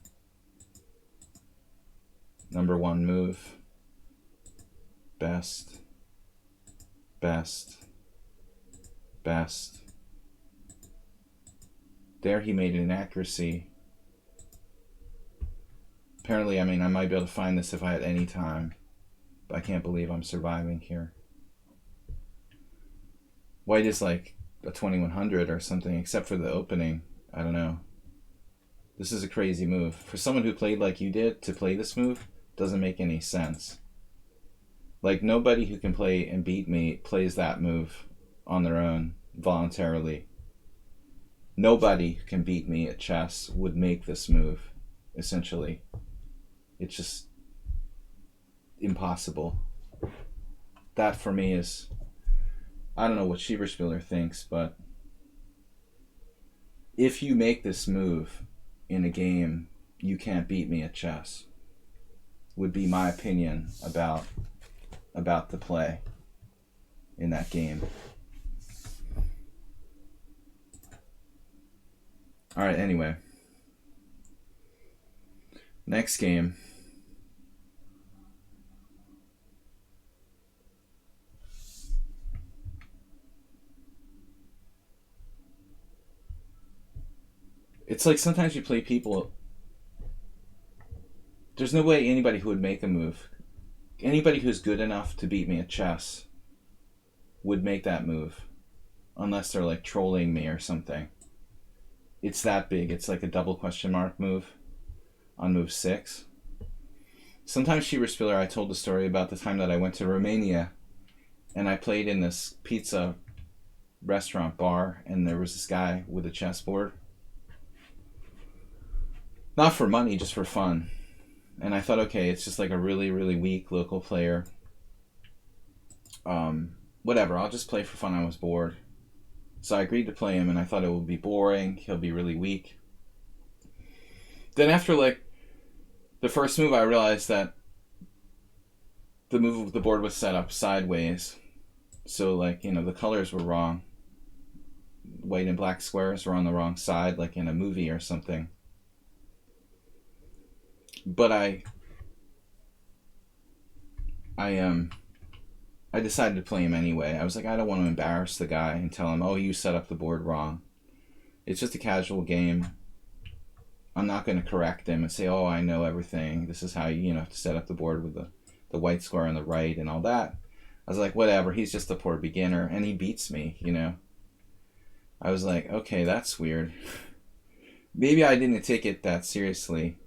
Number one move. Best. Best. Best. There he made an inaccuracy. Apparently, I mean, I might be able to find this if I had any time, but I can't believe I'm surviving here. White is like a 2100 or something, except for the opening. I don't know. This is a crazy move. For someone who played like you did, to play this move doesn't make any sense. Like, nobody who can play and beat me plays that move on their own, voluntarily. Nobody who can beat me at chess would make this move, essentially. It's just impossible. That, for me, is... I don't know what Schieberspieler thinks, but if you make this move in a game, you can't beat me at chess, would be my opinion about the play in that game. All right, anyway. Next game. It's like sometimes you play people. There's no way anybody who would make a move, anybody who's good enough to beat me at chess, would make that move, unless they're like trolling me or something. It's that big. It's like a double question mark move on move 6. Sometimes Schieber-Spieler, I told the story about the time that I went to Romania and I played in this pizza restaurant bar, and there was this guy with a chessboard. Not for money, just for fun. And I thought, okay, it's just like a really, really weak local player. Whatever, I'll just play for fun. I was bored. So I agreed to play him, and I thought it would be boring. He'll be really weak. Then after like the first move, I realized that the move of the board was set up sideways. So like, the colors were wrong. White and black squares were on the wrong side, like in a movie or something. But I decided to play him anyway. I was like, I don't want to embarrass the guy and tell him, oh, you set up the board wrong. It's just a casual game. I'm not going to correct him and say, oh, I know everything. This is how you have to set up the board with the white square on the right and all that. I was like, whatever, he's just a poor beginner, and he beats me, I was like, okay, that's weird. Maybe I didn't take it that seriously.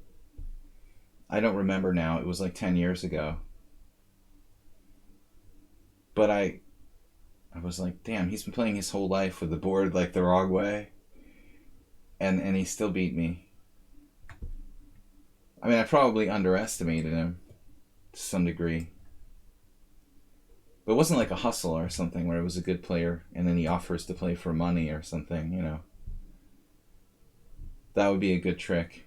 I don't remember now. It was like 10 years ago. But I was like, damn, he's been playing his whole life with the board like the wrong way. And he still beat me. I mean, I probably underestimated him to some degree. But it wasn't like a hustle or something where it was a good player and then he offers to play for money or something, That would be a good trick.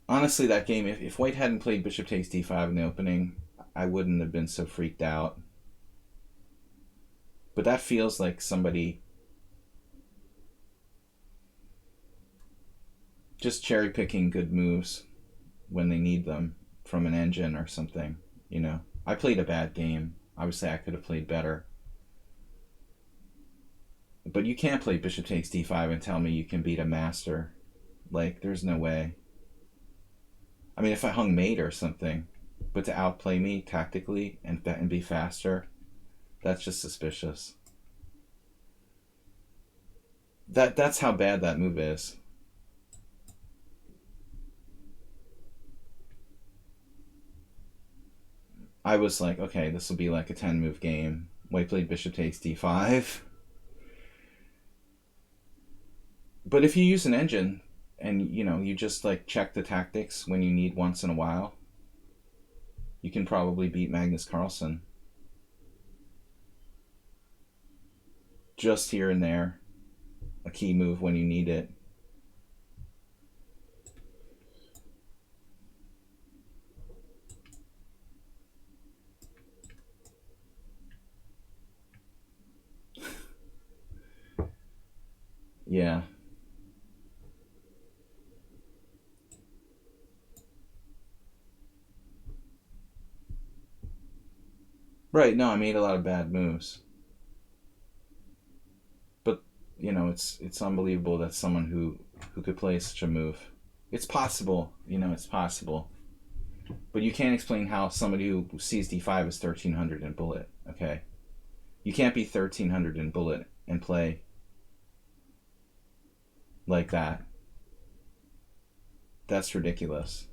Honestly, that game, if White hadn't played bishop takes d5 in the opening, I wouldn't have been so freaked out. But that feels like somebody just cherry-picking good moves when they need them from an engine or something, I played a bad game. Obviously, I could have played better. But you can't play bishop takes d5 and tell me you can beat a master. Like, there's no way. I mean, if I hung mate or something, but to outplay me tactically and be faster, that's just suspicious. That's how bad that move is. I was like, okay, this will be like a 10-move game. White played bishop takes d5. But if you use an engine and, you just like check the tactics when you need once in a while, you can probably beat Magnus Carlsen. Just here and there. A key move when you need it. Yeah. Right, no, I made a lot of bad moves. But, it's unbelievable that someone who could play such a move. It's possible, it's possible. But you can't explain how somebody who sees d5 is 1300 in bullet, okay? You can't be 1300 in bullet and play like that. That's ridiculous.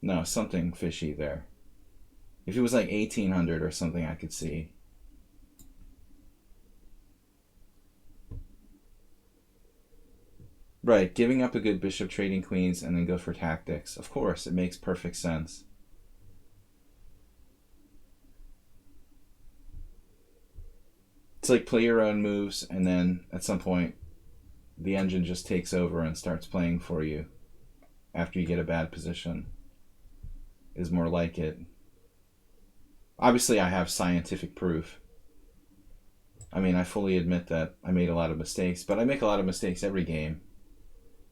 No, something fishy there. If it was like 1800 or something, I could see. Right, giving up a good bishop, trading queens, and then go for tactics. Of course, it makes perfect sense. It's like play your own moves, and then at some point, the engine just takes over and starts playing for you after you get a bad position. Is more like it. Obviously, I have scientific proof. I mean, I fully admit that I made a lot of mistakes, but I make a lot of mistakes every game,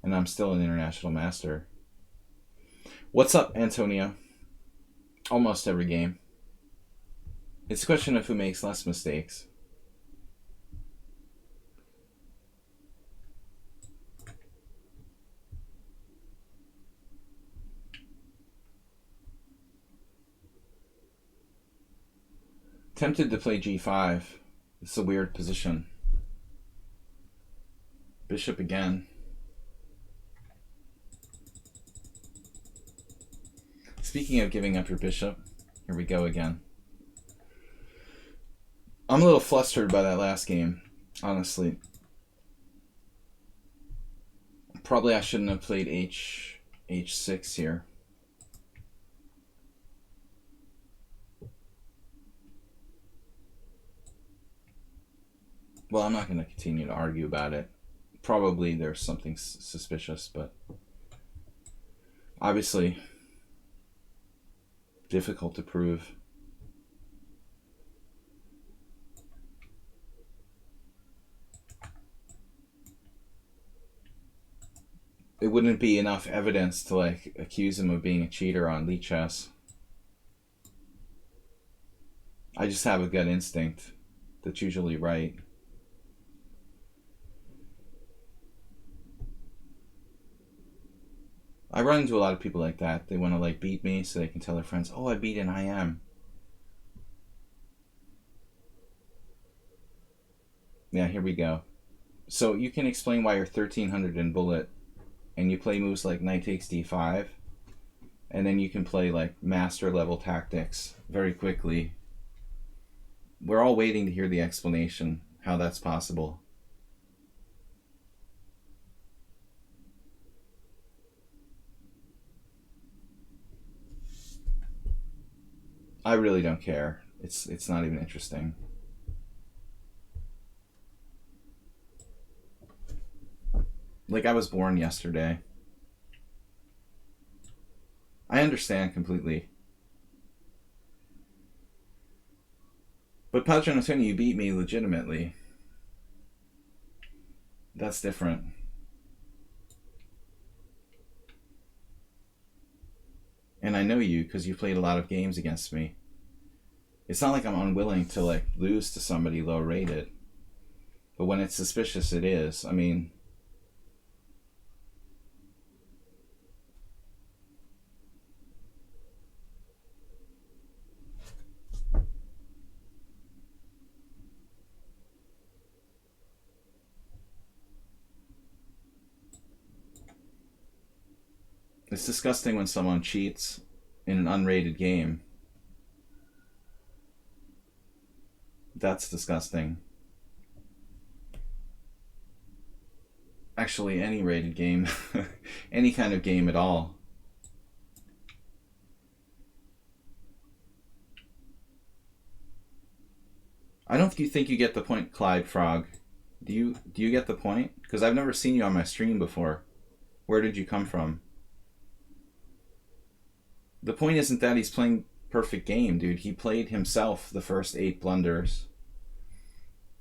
and I'm still an international master. What's up, Antonio? Almost every game. It's a question of who makes less mistakes. Tempted to play g5. It's a weird position. Bishop again. Speaking of giving up your bishop, here we go again. I'm a little flustered by that last game, honestly. Probably I shouldn't have played h6 here. Well, I'm not going to continue to argue about it. Probably there's something suspicious, but obviously difficult to prove. It wouldn't be enough evidence to like accuse him of being a cheater on lichess. I just have a gut instinct that's usually right. I run into a lot of people like that. They want to like beat me so they can tell their friends, oh, I beat an IM. Yeah, here we go. So you can explain why you're 1300 in bullet and you play moves like knight takes d5, and then you can play like master level tactics very quickly. We're all waiting to hear the explanation, how that's possible. I really don't care. It's not even interesting. Like, I was born yesterday. I understand completely. But Paschall, you beat me legitimately. That's different. And I know you because you played a lot of games against me. It's not like I'm unwilling to like lose to somebody low rated. But when it's suspicious, it is. I mean, it's disgusting when someone cheats in an unrated game. That's disgusting. Actually, any rated game, any kind of game at all. I don't think you get the point, Clyde Frog. Do you get the point? Because I've never seen you on my stream before. Where did you come from? The point isn't that he's playing perfect game, dude. He played himself the first 8 blunders.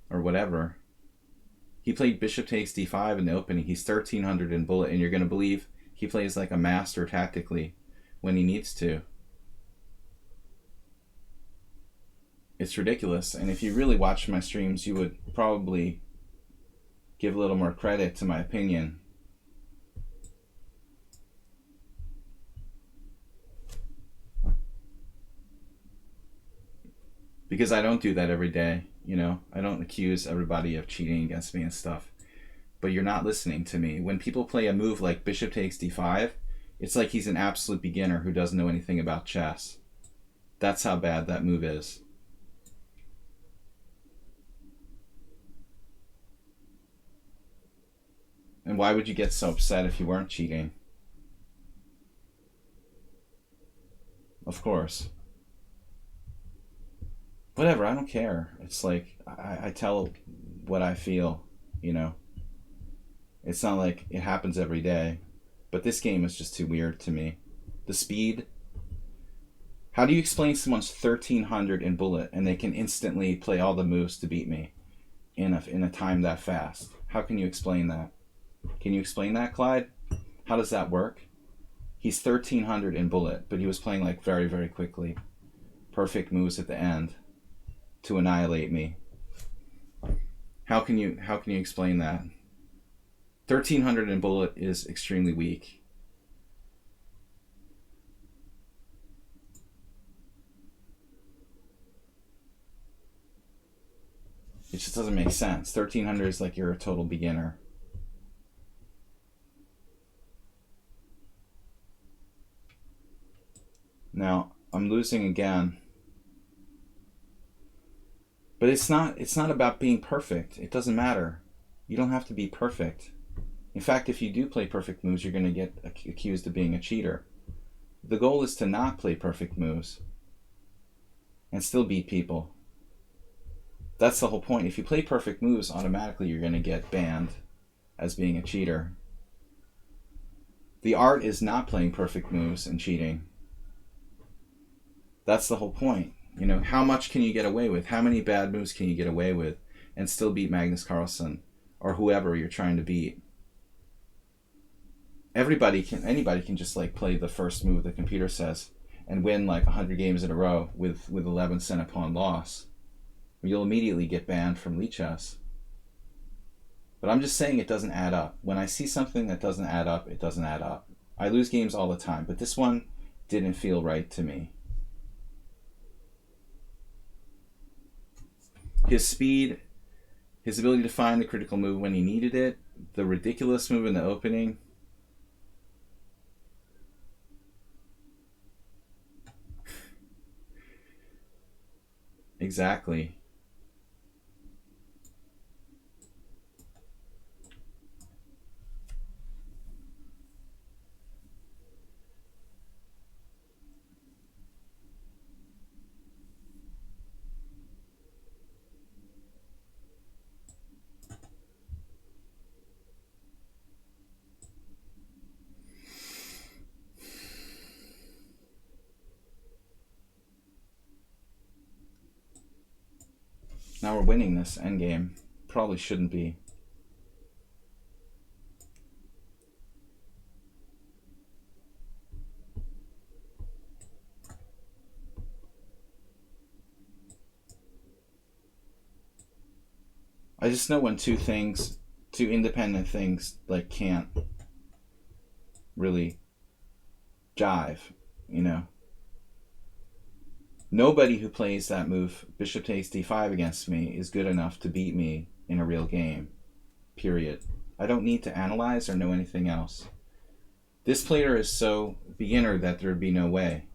Or whatever. He played bishop takes d5 in the opening. He's 1300 in bullet, and you're going to believe he plays like a master tactically when he needs to. It's ridiculous. And if you really watch my streams, you would probably give a little more credit to my opinion. Because I don't do that every day, you know? I don't accuse everybody of cheating against me and stuff. But you're not listening to me. When people play a move like bishop takes d5, it's like he's an absolute beginner who doesn't know anything about chess. That's how bad that move is. And why would you get so upset if you weren't cheating? Of course. Whatever, I don't care. It's like, I tell what I feel, you know? It's not like it happens every day. But this game is just too weird to me. The speed. How do you explain someone's 1300 in bullet and they can instantly play all the moves to beat me in a time that fast? How can you explain that? Can you explain that, Clyde? How does that work? He's 1300 in bullet, but he was playing like very, very quickly. Perfect moves at the end. to annihilate me. How can you explain that? 1300 in bullet is extremely weak. It just doesn't make sense. 1300 is like you're a total beginner. Now, I'm losing again. But it's not about being perfect. It doesn't matter. You don't have to be perfect. In fact, if you do play perfect moves, you're going to get accused of being a cheater. The goal is to not play perfect moves and still beat people. That's the whole point. If you play perfect moves, automatically you're going to get banned as being a cheater. The art is not playing perfect moves and cheating. That's the whole point. You know, how much can you get away with? How many bad moves can you get away with and still beat Magnus Carlsen or whoever you're trying to beat? Anybody can just like play the first move the computer says and win like 100 games in a row with 11 cent pawn loss. You'll immediately get banned from lichess. But I'm just saying it doesn't add up. When I see something that doesn't add up, it doesn't add up. I lose games all the time, but this one didn't feel right to me. His speed, his ability to find the critical move when he needed it, the ridiculous move in the opening. Exactly. Now we're winning this endgame. Probably shouldn't be. I just know when two independent things like can't really jive, you know. Nobody who plays that move, bishop takes d5 against me, is good enough to beat me in a real game. Period. I don't need to analyze or know anything else. This player is so beginner that there'd be no way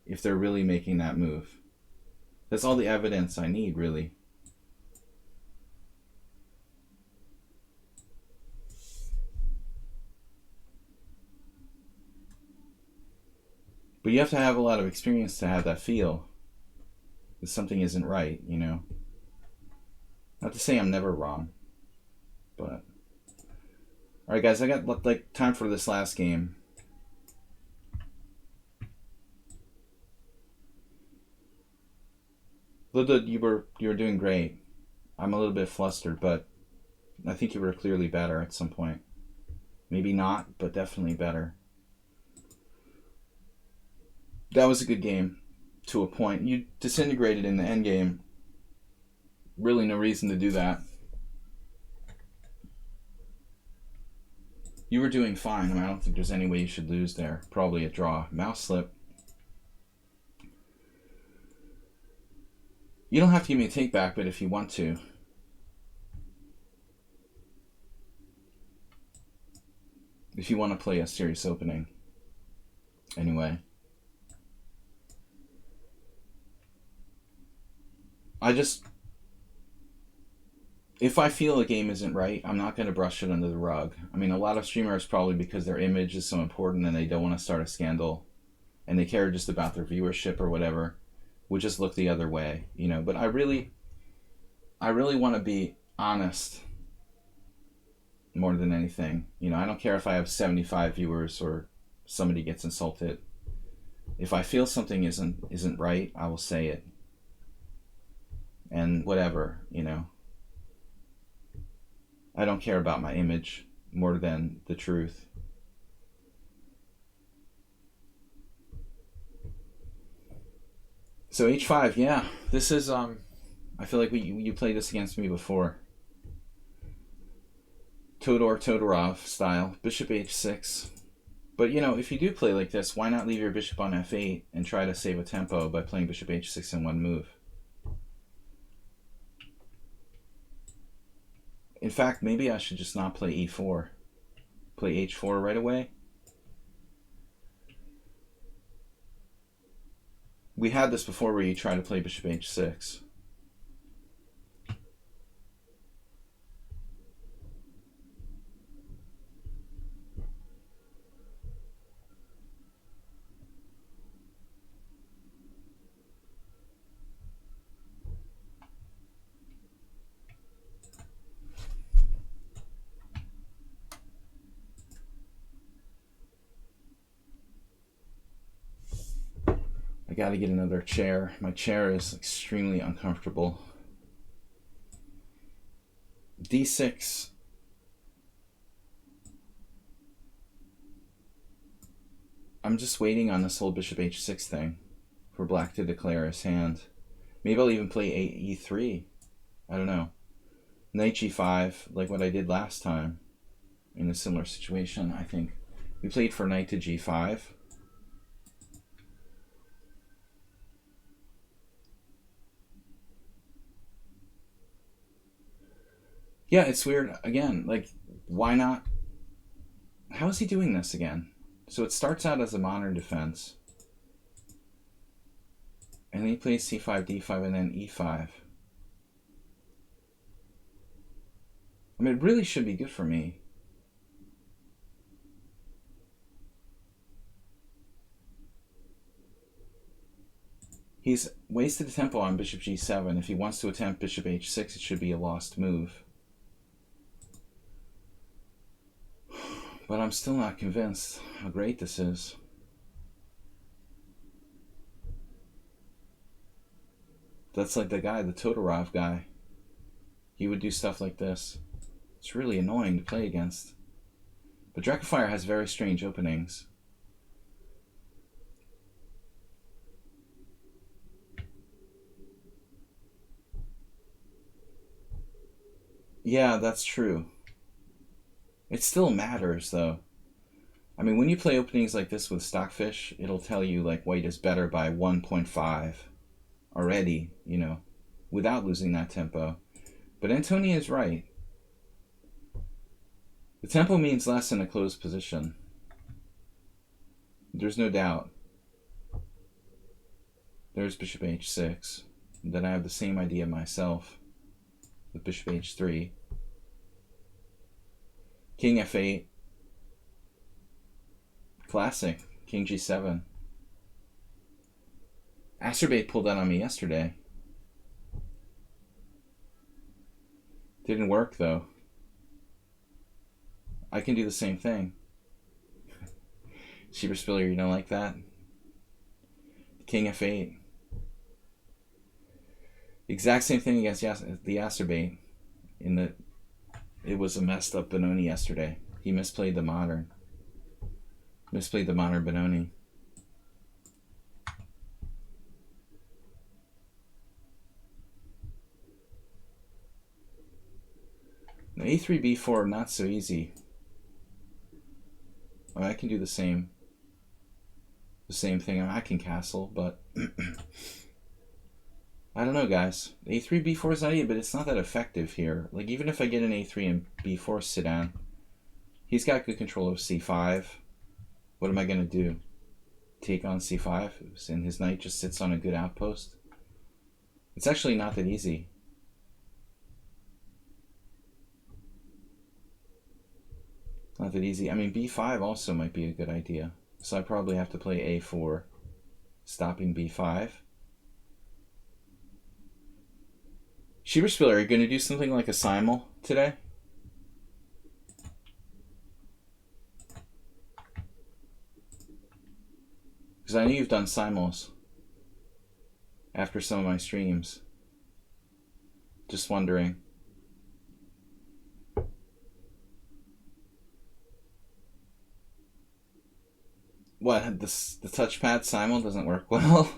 if they're really making that move. That's all the evidence I need, really. But you have to have a lot of experience to have that feel that something isn't right, you know. Not to say I'm never wrong, but... Alright guys, I got like time for this last game. Luda, you were doing great. I'm a little bit flustered, but I think you were clearly better at some point. Maybe not, but definitely better. That was a good game to a point. You disintegrated in the end game. Really no reason to do that. You were doing fine. I mean, I don't think there's any way you should lose there. Probably a draw. Mouse slip. You don't have to give me a take back, but if you want to. If you want to play a serious opening. Anyway. If I feel a game isn't right, I'm not going to brush it under the rug. I mean, a lot of streamers, probably because their image is so important and they don't want to start a scandal and they care just about their viewership or whatever, would just look the other way, you know. But I really want to be honest more than anything. You know, I don't care if I have 75 viewers or somebody gets insulted. If I feel something isn't right, I will say it. And whatever, you know. I don't care about my image more than the truth. So h5, yeah. This is I feel like you played this against me before. Todorov style. Bishop h6. But, you know, if you do play like this, why not leave your bishop on f8 and try to save a tempo by playing bishop h6 in one move? In fact, maybe I should just not play e4. Play h4 right away. We had this before where you try to play bishop h6. I gotta get another chair. My chair is extremely uncomfortable. d6. I'm just waiting on this whole bishop h6 thing for black to declare his hand. Maybe I'll even play e3. I don't know. Knight g5, like what I did last time in a similar situation, I think. We played for knight to g5. Yeah, it's weird. Again, like, why not? How is he doing this again? So it starts out as a modern defense. And then he plays c5, d5, and then e5. I mean, it really should be good for me. He's wasted a tempo on bishop g7. If he wants to attempt bishop h6, it should be a lost move. But I'm still not convinced how great this is. That's like the guy, the Todorov guy. He would do stuff like this. It's really annoying to play against. But Drakefire has very strange openings. Yeah, that's true. It still matters, though. I mean, when you play openings like this with Stockfish, it'll tell you, like, white is better by 1.5 already, you know, without losing that tempo. But Antonia is right. The tempo means less in a closed position. There's no doubt. There's bishop h6. Then I have the same idea myself with bishop h3. King f8. Classic. King g7. Acerbate pulled that on me yesterday. Didn't work, though. I can do the same thing. Sheeper Spiller, you don't like that? King f8. Exact same thing against the Acerbate. In that it was a messed up Benoni yesterday. He misplayed the modern. Misplayed the modern Benoni. Now, a3, b4, not so easy. I mean, I can do the same thing. I can castle, but I don't know, guys. a3, b4 is not easy, but it's not that effective here. Like, even if I get an a3 and b4 sit down, he's got good control of c5. What am I going to do? Take on c5? And his knight just sits on a good outpost? It's actually not that easy. Not that easy. I mean, b5 also might be a good idea. So I probably have to play a4, stopping b5. Sheeper Spiller, are you going to do something like a simul today? Because I know you've done simuls after some of my streams. Just wondering. What, the touchpad simul doesn't work well?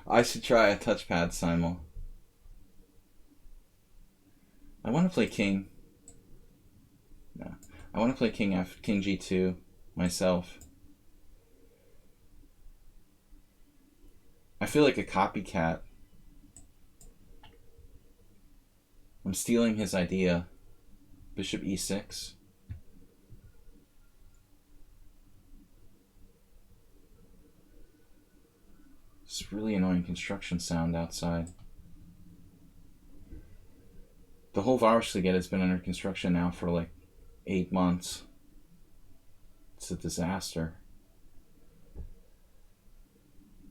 I should try a touchpad simul. I want to play king. No. I want to play king g2 myself. I feel like a copycat. I'm stealing his idea. Bishop e6. It's really annoying construction sound outside. The whole Varusliget has been under construction now for like 8 months. It's a disaster.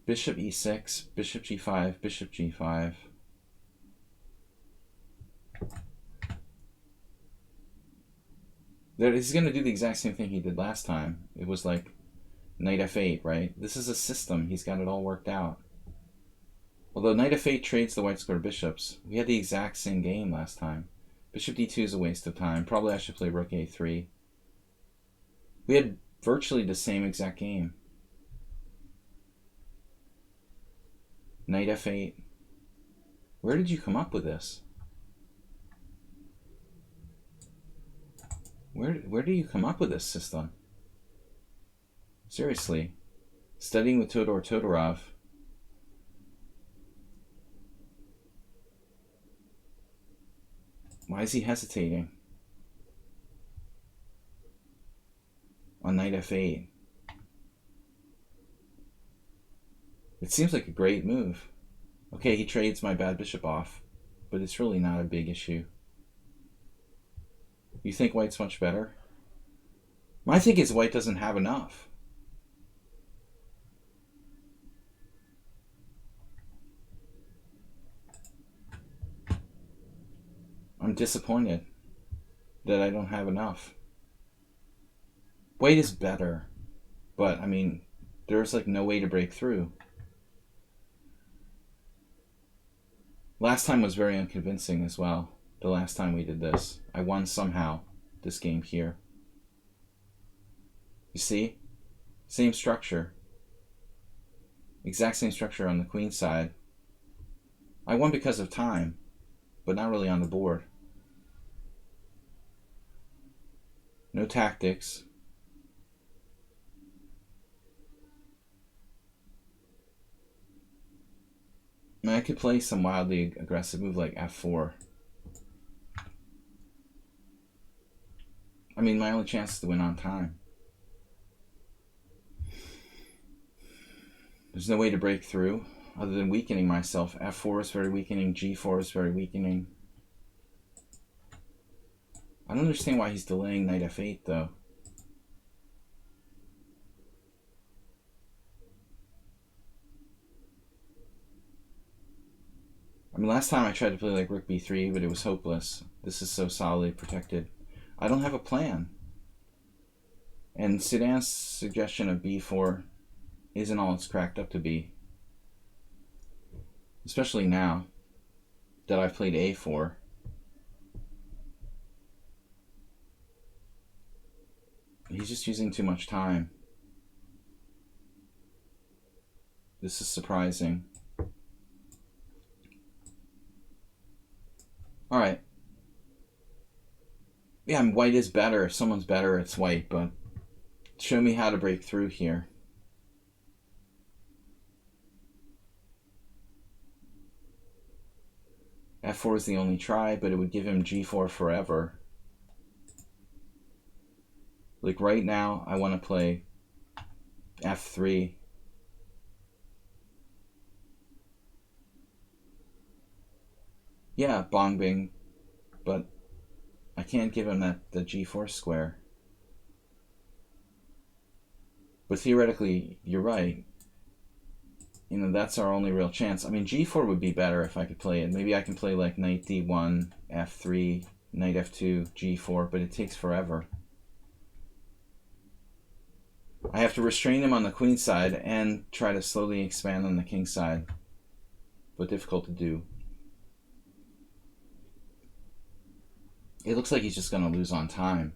Bishop e6, bishop g5, bishop g5. He's going to do the exact same thing he did last time. It was like knight f8, right? This is a system. He's got it all worked out. Although knight f8 trades the white square bishops. We had the exact same game last time. Bishop d2 is a waste of time. Probably I should play rook a3. We had virtually the same exact game. Knight f8. Where did you come up with this? Where do you come up with this system? Seriously. Studying with Todor Todorov. Why is he hesitating? On knight f8. It seems like a great move. Okay, he trades my bad bishop off, but it's really not a big issue. You think white's much better? My thing is white doesn't have enough. I'm disappointed that I don't have enough. White is better, but I mean, there's like no way to break through. Last time was very unconvincing as well. The last time we did this, I won somehow this game here. You see? Same structure. Exact same structure on the queen side. I won because of time, but not really on the board. No tactics. I mean, I could play some wildly aggressive move like f4. I mean, my only chance is to win on time. There's no way to break through other than weakening myself. f4 is very weakening. g4 is very weakening. I don't understand why he's delaying knight f8 though. I mean, last time I tried to play like rook b3, but it was hopeless. This is so solidly protected. I don't have a plan. And Sudan's suggestion of b4 isn't all it's cracked up to be. Especially now that I've played a4. He's just using too much time. This is surprising. Alright. Yeah, white is better. If someone's better, it's white, but show me how to break through here. f4 is the only try, but it would give him g4 forever. Like right now, I want to play f3. Yeah, bong bing, but I can't give him the g4 square. But theoretically, you're right. You know, that's our only real chance. I mean, g4 would be better if I could play it. Maybe I can play like knight d1, f3, knight f2, g4, but it takes forever. I have to restrain him on the queen side and try to slowly expand on the king side, but difficult to do. It looks like he's just going to lose on time.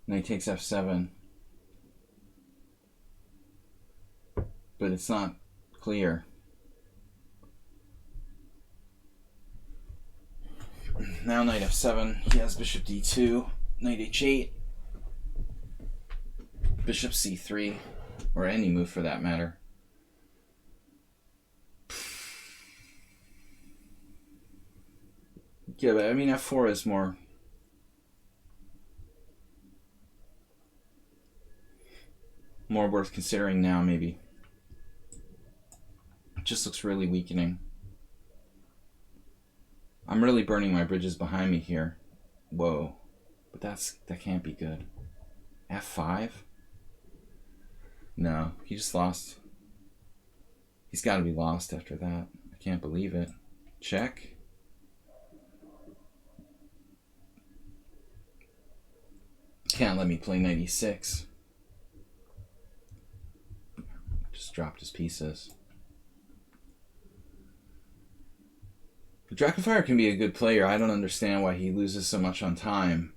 Knight takes f7. But it's not clear. Now knight f7. He has bishop d2. Knight h8. Bishop c3. Or any move for that matter. Yeah, but I mean f4 is more worth considering now, maybe. It just looks really weakening. I'm really burning my bridges behind me here. Whoa. But that can't be good. f5? No, he just lost. He's got to be lost after that. I can't believe it. Check. Can't let me play knight e6. Just dropped his pieces. Dracofire can be a good player. I don't understand why he loses so much on time.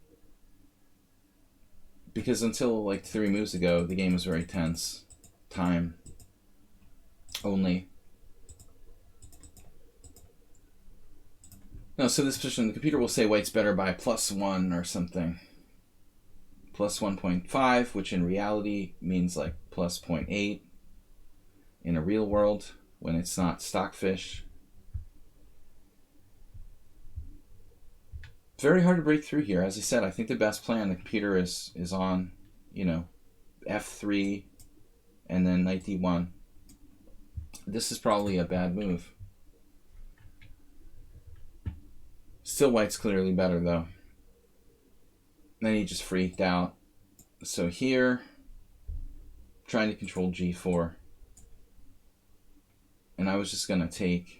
Because until like 3 moves ago, the game was very tense. Time only. No, so this position, the computer will say white's better by +1 or something. Plus 1.5, which in reality means like plus 0.8 in a real world when it's not stockfish. Very hard to break through here. As I said, I think the best play on the computer is on, you know, f3 and then knight d1. This is probably a bad move. Still white's clearly better though. Then he just freaked out. So here, trying to control g4. And I was just gonna take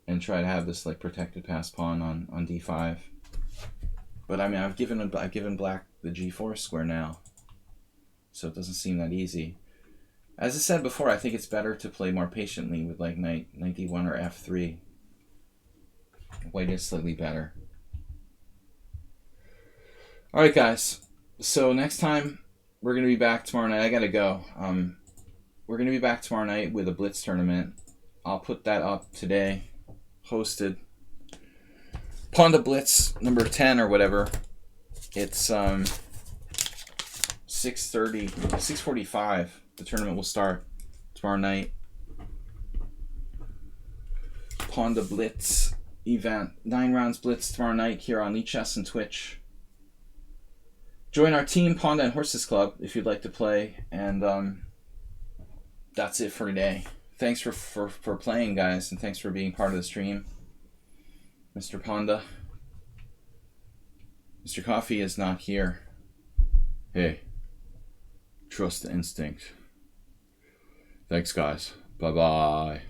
and try to have this like protected pass pawn on d5. But I mean, I've given black the g4 square now, so it doesn't seem that easy. As I said before, I think it's better to play more patiently with like knight d1 or f3. White is slightly better. All right, guys. So next time we're gonna be back tomorrow night. I gotta go. We're gonna be back tomorrow night with a Blitz tournament. I'll put that up today. Hosted Ponda Blitz number 10 or whatever. It's 6:45. The tournament will start tomorrow night. Ponda Blitz event, 9 rounds Blitz tomorrow night here on lichess and Twitch. Join our team, Ponda and Horses Club, if you'd like to play. And that's it for today. Thanks for playing, guys, and thanks for being part of the stream. Mr. Ponda. Mr. Coffee is not here. Hey, trust the instinct. Thanks, guys. Bye-bye.